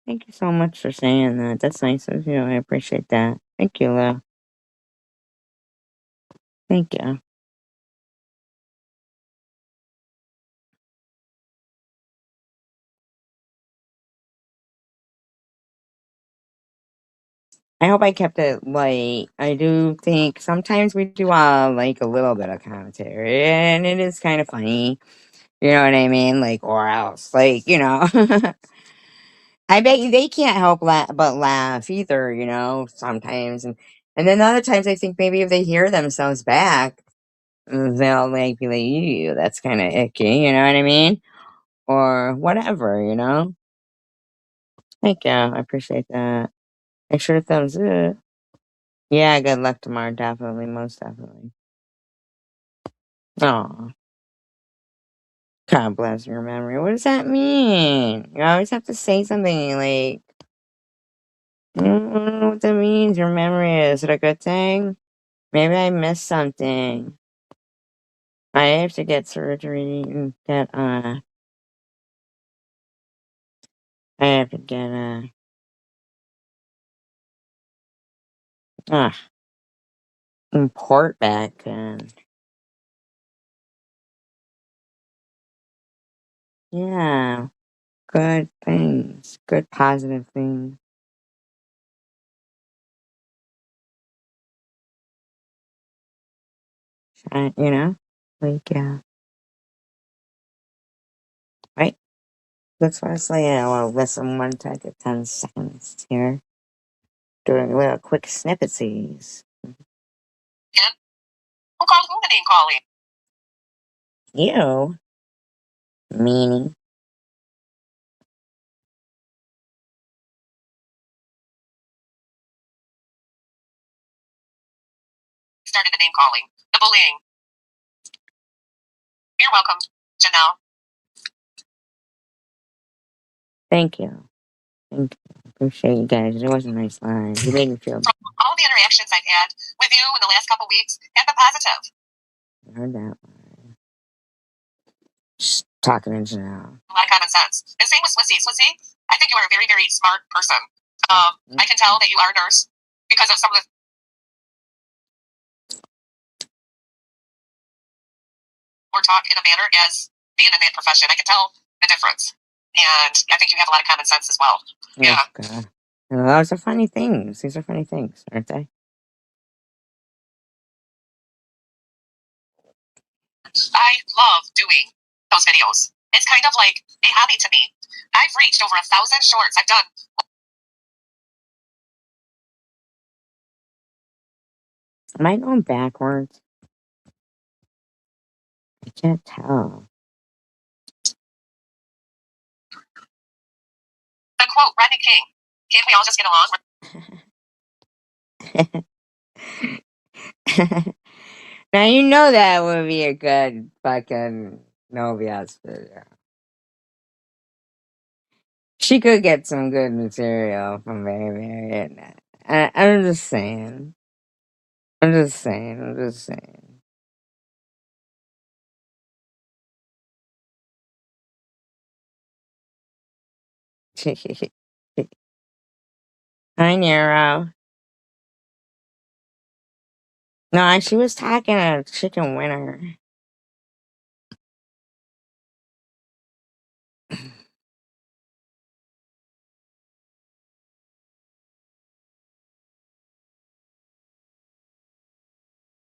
S1: Thank you so much for saying that. That's nice of you. I appreciate that. Thank you, Lou. Thank you. I hope I kept it light. I do think sometimes we do, like, a little bit of commentary, and it is kind of funny. You know what I mean? Like, or else, like, I bet you they can't help but laugh either, sometimes. And then other times I think maybe if they hear themselves back, they'll like be like, ew, that's kind of icky, you know what I mean? Or whatever. Thank you. I appreciate that. Make sure that was it. Yeah, good luck tomorrow, definitely, most definitely. Oh, God bless your memory. What does that mean? You always have to say something like, I don't know what that means. Your memory, is it a good thing? Maybe I missed something. I have to get surgery and I have to get uh, import back, and yeah, good things, good positive things, like, yeah, right? Looks honestly, well, listen one take of 10 seconds here, doing little quick snippetsies.
S2: Yeah. Who called who the name calling?
S1: You, meanie.
S2: Started the name calling. The bullying. You're welcome, Janelle.
S1: Thank you. Thank you. Appreciate you guys. It was a nice line. You made me feel
S2: From all the interactions I've had with you in the last couple weeks have been positive.
S1: I heard that one. Just talking in general.
S2: A lot of common sense. And same with Swissy. Swissy, I think you are a very, very smart person. I can tell that you are a nurse because of some of the or talk in a manner as being in that profession. I can tell the difference. And I think you have a lot of common sense as well.
S1: Yes,
S2: Yeah.
S1: God. Those are funny things. These are funny things, aren't they?
S2: I love doing those videos. It's kind of like a hobby to me. I've reached over 1,000 shorts. I've done.
S1: Am I going backwards? I can't tell.
S2: The quote, Rodney King. Can't we all just get along?
S1: Now you know that would be a good fucking Novias video. She could get some good material from Baby. I'm just saying. I'm just saying. I'm just saying. Hi, Nero. No, she was talking to Chicken Winner.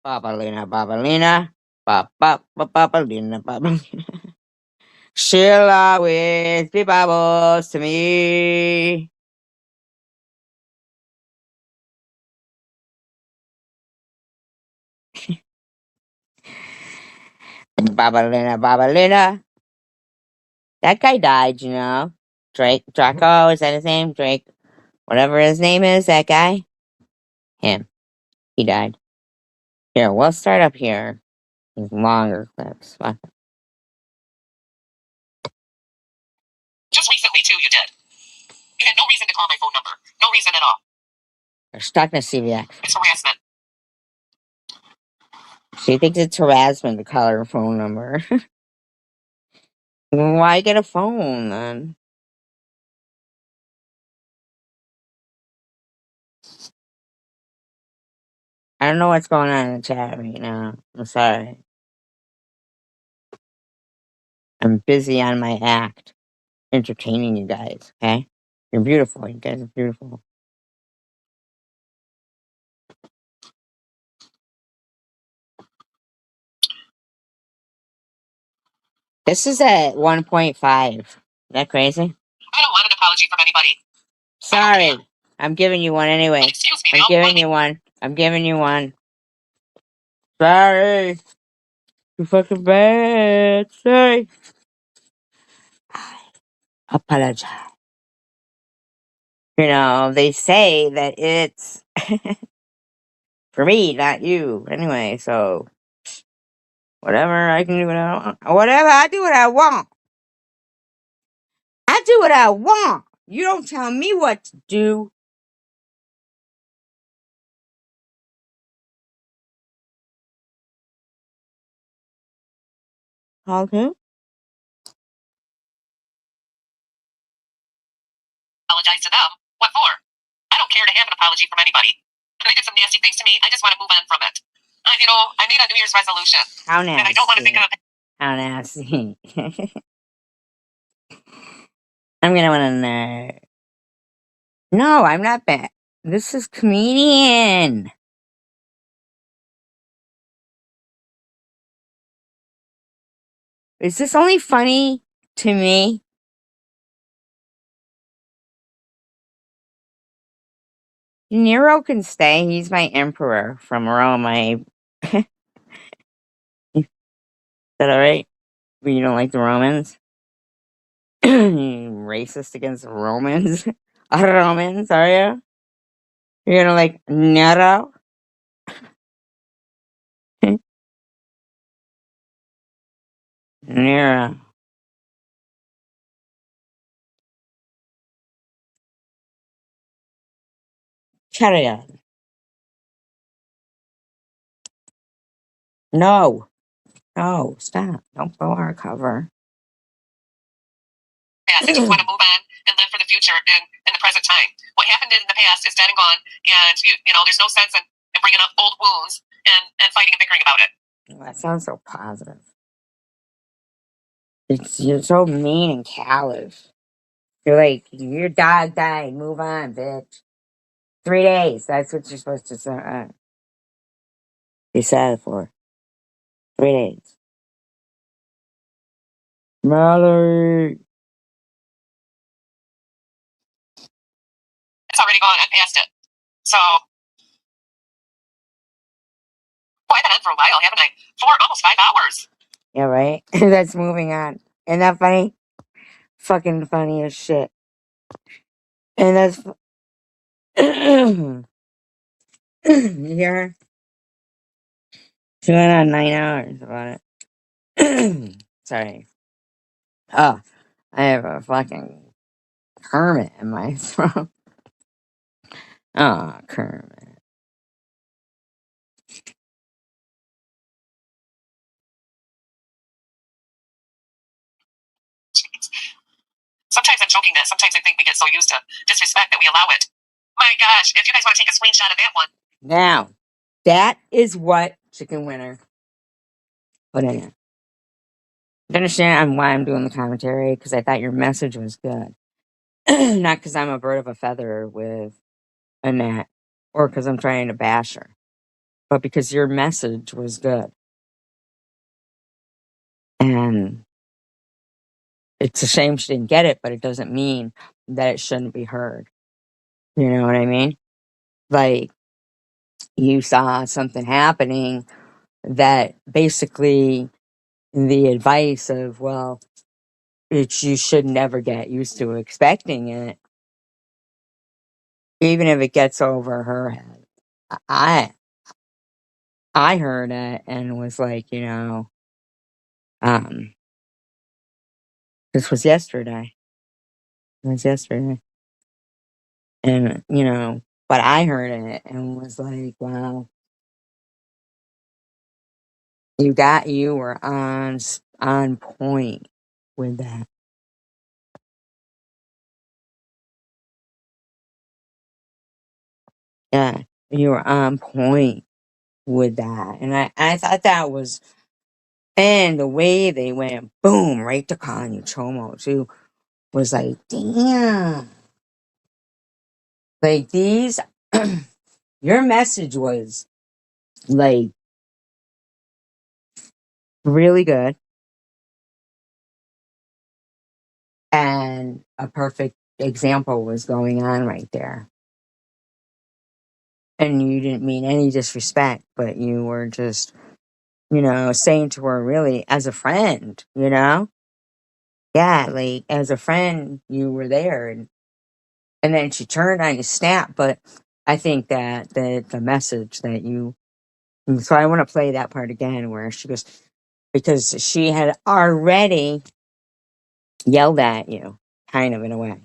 S1: Babalina, Babalina. Babalina, Babalina. She'll always be bubbles to me. Babalina, Babalina. That guy died, you know. Draco, is that his name? Drake. Whatever his name is, that guy. Him. He died. Here, we'll start up here. These longer clips. Fuck.
S2: Just recently, too, you did. You had no reason to call my phone number. No reason at all.
S1: They're stuck in CVX.
S2: It's harassment.
S1: She thinks it's harassment to call her phone number. Why get a phone then? I don't know what's going on in the chat right now. I'm sorry. I'm busy on my act, entertaining you guys, okay? You're beautiful. You guys are beautiful. This is at 1.5. Is that crazy?
S2: I don't want an apology from anybody.
S1: Sorry. I'm giving you one anyway.
S2: Excuse me,
S1: I'm giving you one. I'm giving you one. Sorry. You fucking bad. Sorry. I apologize. You know, they say that it's for me, not you. Anyway, so whatever, I can do what I want. Whatever, I do what I want. I do what I want. You don't tell me what to do. Okay.
S2: Apologize to them. What for? I don't care to have an apology from anybody. They did some nasty things to me. I just want to move on from it. I made a New Year's resolution.
S1: How nasty.
S2: And I don't want to think of it.
S1: How nasty. I'm gonna want to know. No, I'm not bad. This is comedian. Is this only funny to me? Nero can stay. He's my emperor from Rome. Is that alright? You don't like the Romans? You racist against the Romans? Romans, are you? You're gonna like Nero? Nero. Carry on. No. No, stop. Don't blow our cover.
S2: Yes, I just want to move on and live for the future in the present time. What happened in the past is dead and gone, and there's no sense in bringing up old wounds and fighting and bickering about it.
S1: That sounds so positive. You're so mean and callous. You're like, your dog died. Move on, bitch. 3 days. That's what you're supposed to be sad for. 3 days. Mallory.
S2: It's already gone. I'm past it. So, I've been on for a while, haven't I? For almost 5 hours.
S1: Yeah, right? That's moving on. Isn't that funny? Fucking funny as shit. And that's. You hear her? She went on 9 hours about it. Sorry. Oh, I have a fucking Kermit in my throat. Oh, Kermit.
S2: Sometimes I'm joking that sometimes I think we get so used to disrespect that we allow it. My gosh, if you guys want to take a screenshot of that one.
S1: Now, that is what Chicken Winner put in it. I understand why I'm doing the commentary, because I thought your message was good. Not because I'm a bird of a feather with Annette, or because I'm trying to bash her, but because your message was good. And it's a shame she didn't get it, but it doesn't mean that it shouldn't be heard. You know what I mean? Like, you saw something happening that basically the advice of, well, you should never get used to expecting it, even if it gets over her head. I I heard it and was like, um, this was yesterday. It was yesterday. And, but I heard it and was like, wow, you were on point with that. Yeah, you were on point with that. And I thought that was, and the way they went boom right to calling you Chomo too was like, damn. Like these, your message was like really good and a perfect example was going on right there. And you didn't mean any disrespect, but you were just, saying to her really as a friend, Yeah, like as a friend, you were there and then she turned on you snap, but I think that the message that you so I want to play that part again where she goes because she had already yelled at you, kind of in a way.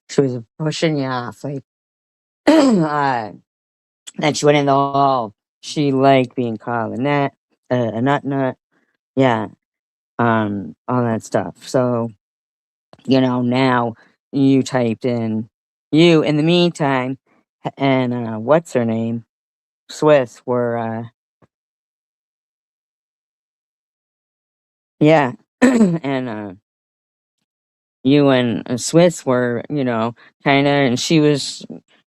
S1: She was pushing you off, like then she went in the hall. She liked being called a nut, yeah, all that stuff. So now you typed in you in the meantime, and what's her name, Swiss were yeah, and you and Swiss were kind of, and she was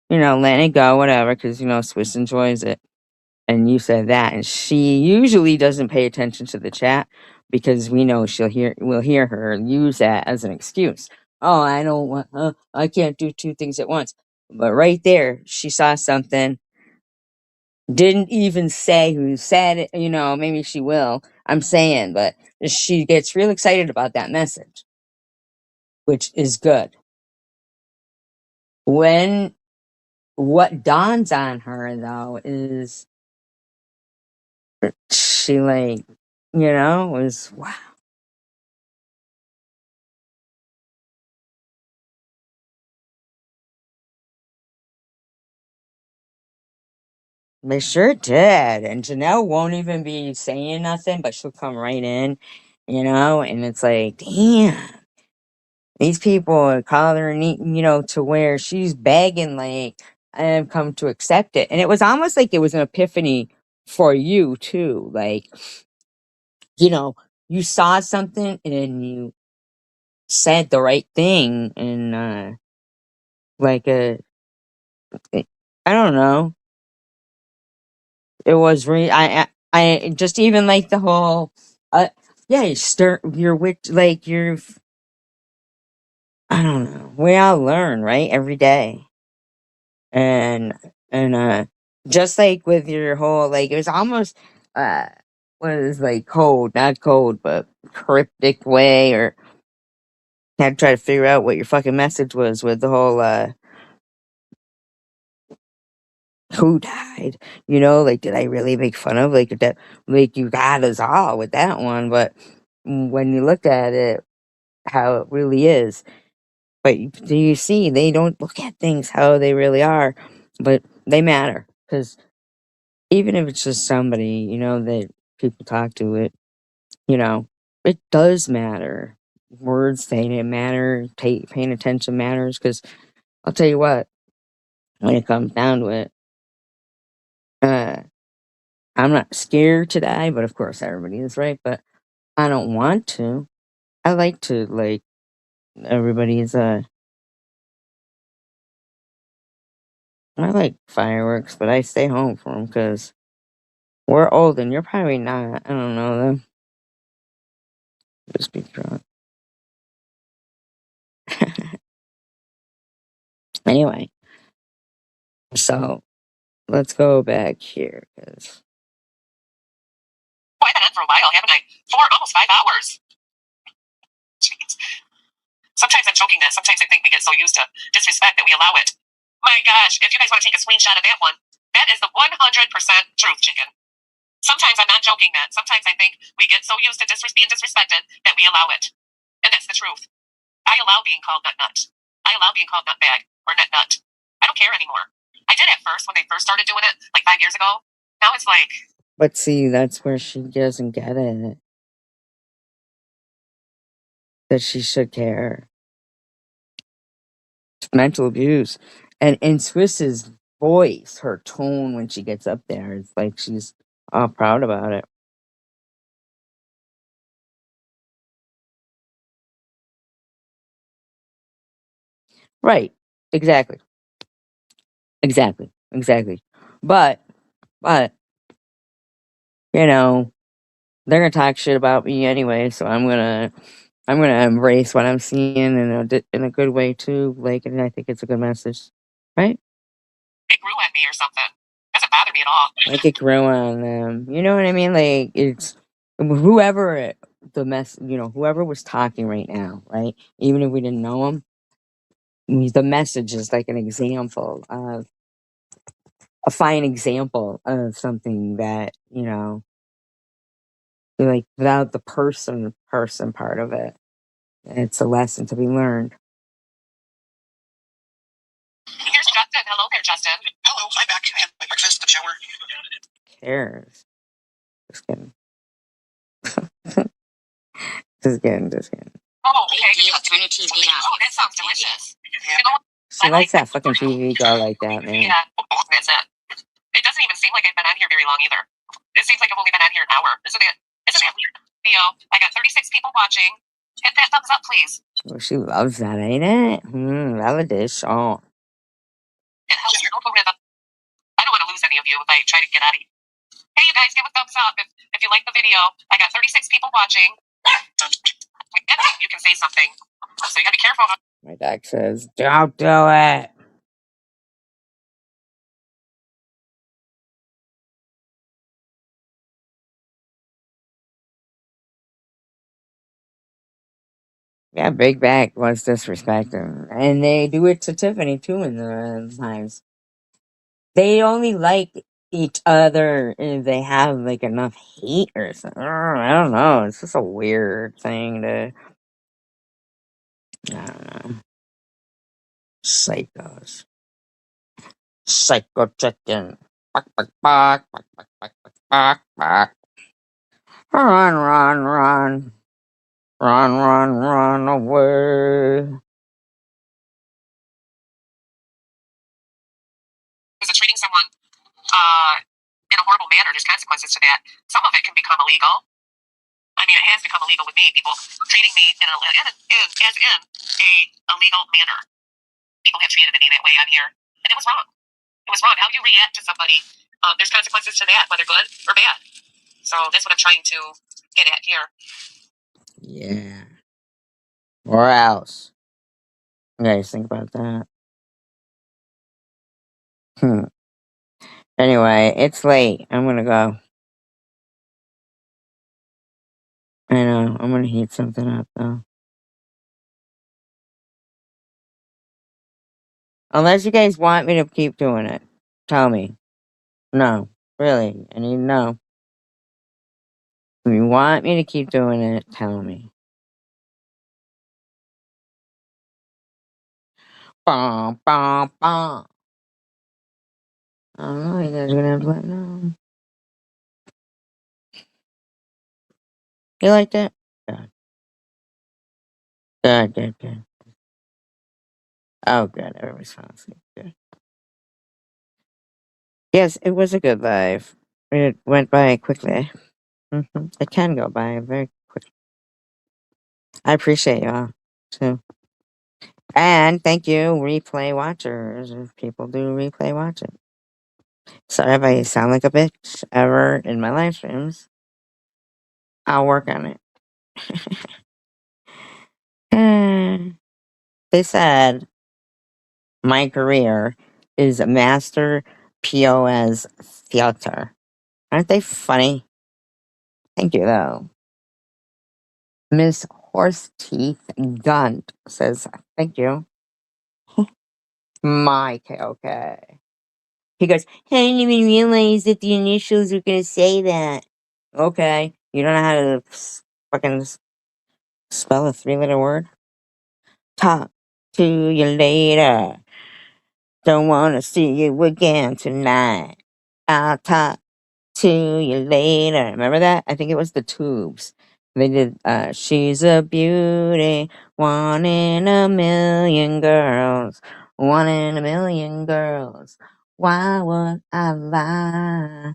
S1: letting it go, whatever, because Swiss enjoys it. And you said that, and she usually doesn't pay attention to the chat because we know we'll hear her use that as an excuse. Oh, I don't want, I can't do two things at once. But right there, she saw something, didn't even say who said it, maybe she will. I'm saying, but she gets real excited about that message, which is good. When what dawns on her though is she like, was wow. They sure did. And Janelle won't even be saying nothing, but she'll come right in, and it's like, damn, these people are calling her, to where she's begging, like, I've come to accept it. And it was almost like it was an epiphany for you, too. Like, you saw something and you said the right thing and like a I don't know. It was I just even like the whole yeah, you start you're with like you're I don't know. We all learn, right? Every day. And just like with your whole like it was almost uh was like cold, not cold, but cryptic way or had to try to figure out what your fucking message was with the whole who died, like did I really make fun of like that like you got us all with that one, but when you look at it how it really is, but do you see they don't look at things how they really are, but they matter because even if it's just somebody, that people talk to it, you know, it does matter. Words saying it matter, paying attention matters. Because I'll tell you what, when it comes down to it, uh, I'm not scared to die, but of course everybody is, right? But I don't want to. I like to like everybody's. I like fireworks, but I stay home for them because we're old and you're probably not. I don't know them. Just be drunk. Anyway, so let's go back here because
S2: Oh, I've been on for a while, haven't I? Almost 5 hours. Jeez. Sometimes I'm joking that sometimes I think we get so used to disrespect that we allow it. My gosh, if you guys want to take a screenshot of that one, that is the 100% truth, chicken. Sometimes I'm not joking that. Sometimes I think we get so used to being disrespected that we allow it. And that's the truth. I allow being called nut nut. I allow being called nutbag or nut nut. I don't care anymore. I did at first when they first started doing it, like 5 years ago. Now it's like,
S1: but see, that's where she doesn't get it. That she should care. It's mental abuse. And in Swiss's voice, her tone when she gets up there, it's like she's all proud about it. Right. Exactly. Exactly. Exactly. But, but, you know, they're gonna talk shit about me anyway, so I'm gonna embrace what I'm seeing in a good way too. Like, and I think it's a good message, right?
S2: it grew at me or something. Doesn't bother me at all.
S1: Like it grew on them. You know what I mean? Like it's whoever whoever was talking right now, right? Even if we didn't know them, the message is like an example of a fine example of something that like without the person part of it, it's a lesson to be learned.
S2: Here's Justin. Hello there, Justin. Hello, I'm back. I had my breakfast, the shower.
S1: Cares? Just kidding. Just kidding.
S2: Oh, okay. Turn your TV off. Oh, that sounds delicious. Yeah.
S1: She likes that fucking TV girl like that, man.
S2: Yeah, that's it. It doesn't even seem like I've been on here very long either. It seems like I've only been on here an hour. Isn't it? Isn't that weird? Theo, I got 36 people watching. Hit that thumbs up, please.
S1: Oh, she loves that, ain't it? Validation.
S2: It helps your algorithm. I don't want to lose any of you if I try to get out of here. Hey, you guys, give a thumbs up if you like the video. I got 36 people watching. You can say something. So you gotta be careful.
S1: My dog says, don't do it. Yeah, Big Back was disrespecting. And they do it to Tiffany too in the times. They only like each other if they have like enough hate or something. I don't know. It's just a weird thing to. I don't know. Psychos. Psycho chicken. Bark, bark, bark, bark, bark, bark, bark, bark, bark. Run, run, run. Run, run, run away.
S2: Is it treating someone in a horrible manner? There's consequences to that. Some of it can become illegal. I mean, it has become illegal with me. People treating me as in a legal manner. People have treated me that way on here, and it was wrong. It was wrong. How you react to somebody, there's consequences to that, whether good or bad. So that's what I'm trying to get at here.
S1: Yeah. Or else. You guys think about that. Anyway, it's late. I'm gonna go. I know. I'm gonna heat something up though. Unless you guys want me to keep doing it. Tell me. No. Really. I need to know. If you want me to keep doing it, tell me. Bum, bum, bum. I don't know. You guys are gonna have to let me know. You like that? Good. Good, good, good. Oh, good. Everybody's falling asleep. Good. Yes, it was a good live. It went by quickly. It can go by very quickly. I appreciate y'all too. And thank you, replay watchers. If people do replay watching. Sorry if I sound like a bitch ever in my live streams. I'll work on it. They said my career is a master POS theater. Aren't they funny? Thank you, though. Miss Horse Teeth Gunt says, thank you. Mike, okay. He goes, I didn't even realize that the initials were going to say that. Okay. You don't know how to fucking spell a 3-letter word? Talk to you later. Don't want to see you again tonight. I'll talk to you later. Remember that? I think it was the Tubes. They did She's a Beauty, one in a million girls, one in a million girls. Why would I lie?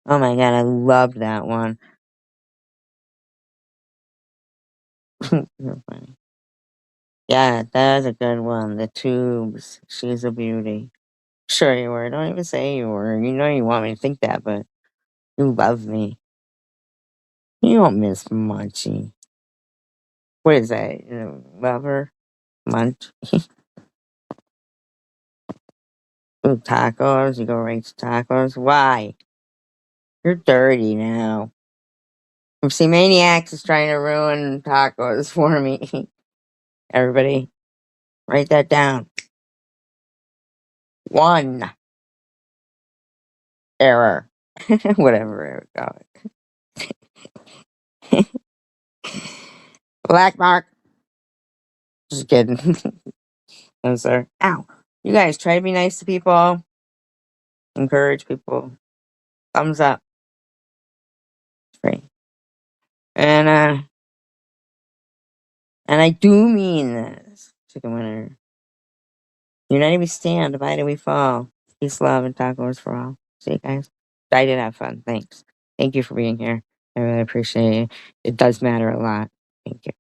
S1: Oh my god, I loved that one. You're funny. Yeah, that was a good one. The Tubes, She's a Beauty. Sure you were. Don't even say you were. You know you want me to think that, but you love me. You don't miss Munchie. What is that? Lover? Munch? Ooh, tacos? You go right to tacos? Why? You're dirty now. See, Maniacs is trying to ruin tacos for me. Everybody, write that down. One error. Whatever we call it. Black mark. Just kidding. I'm sorry. Ow. You guys try to be nice to people. Encourage people. Thumbs up. It's free. And I do mean this. Chicken winner. United we stand, divided we fall. Peace, love, and tacos for all. See you guys. I did have fun. Thanks. Thank you for being here. I really appreciate it. It does matter a lot. Thank you.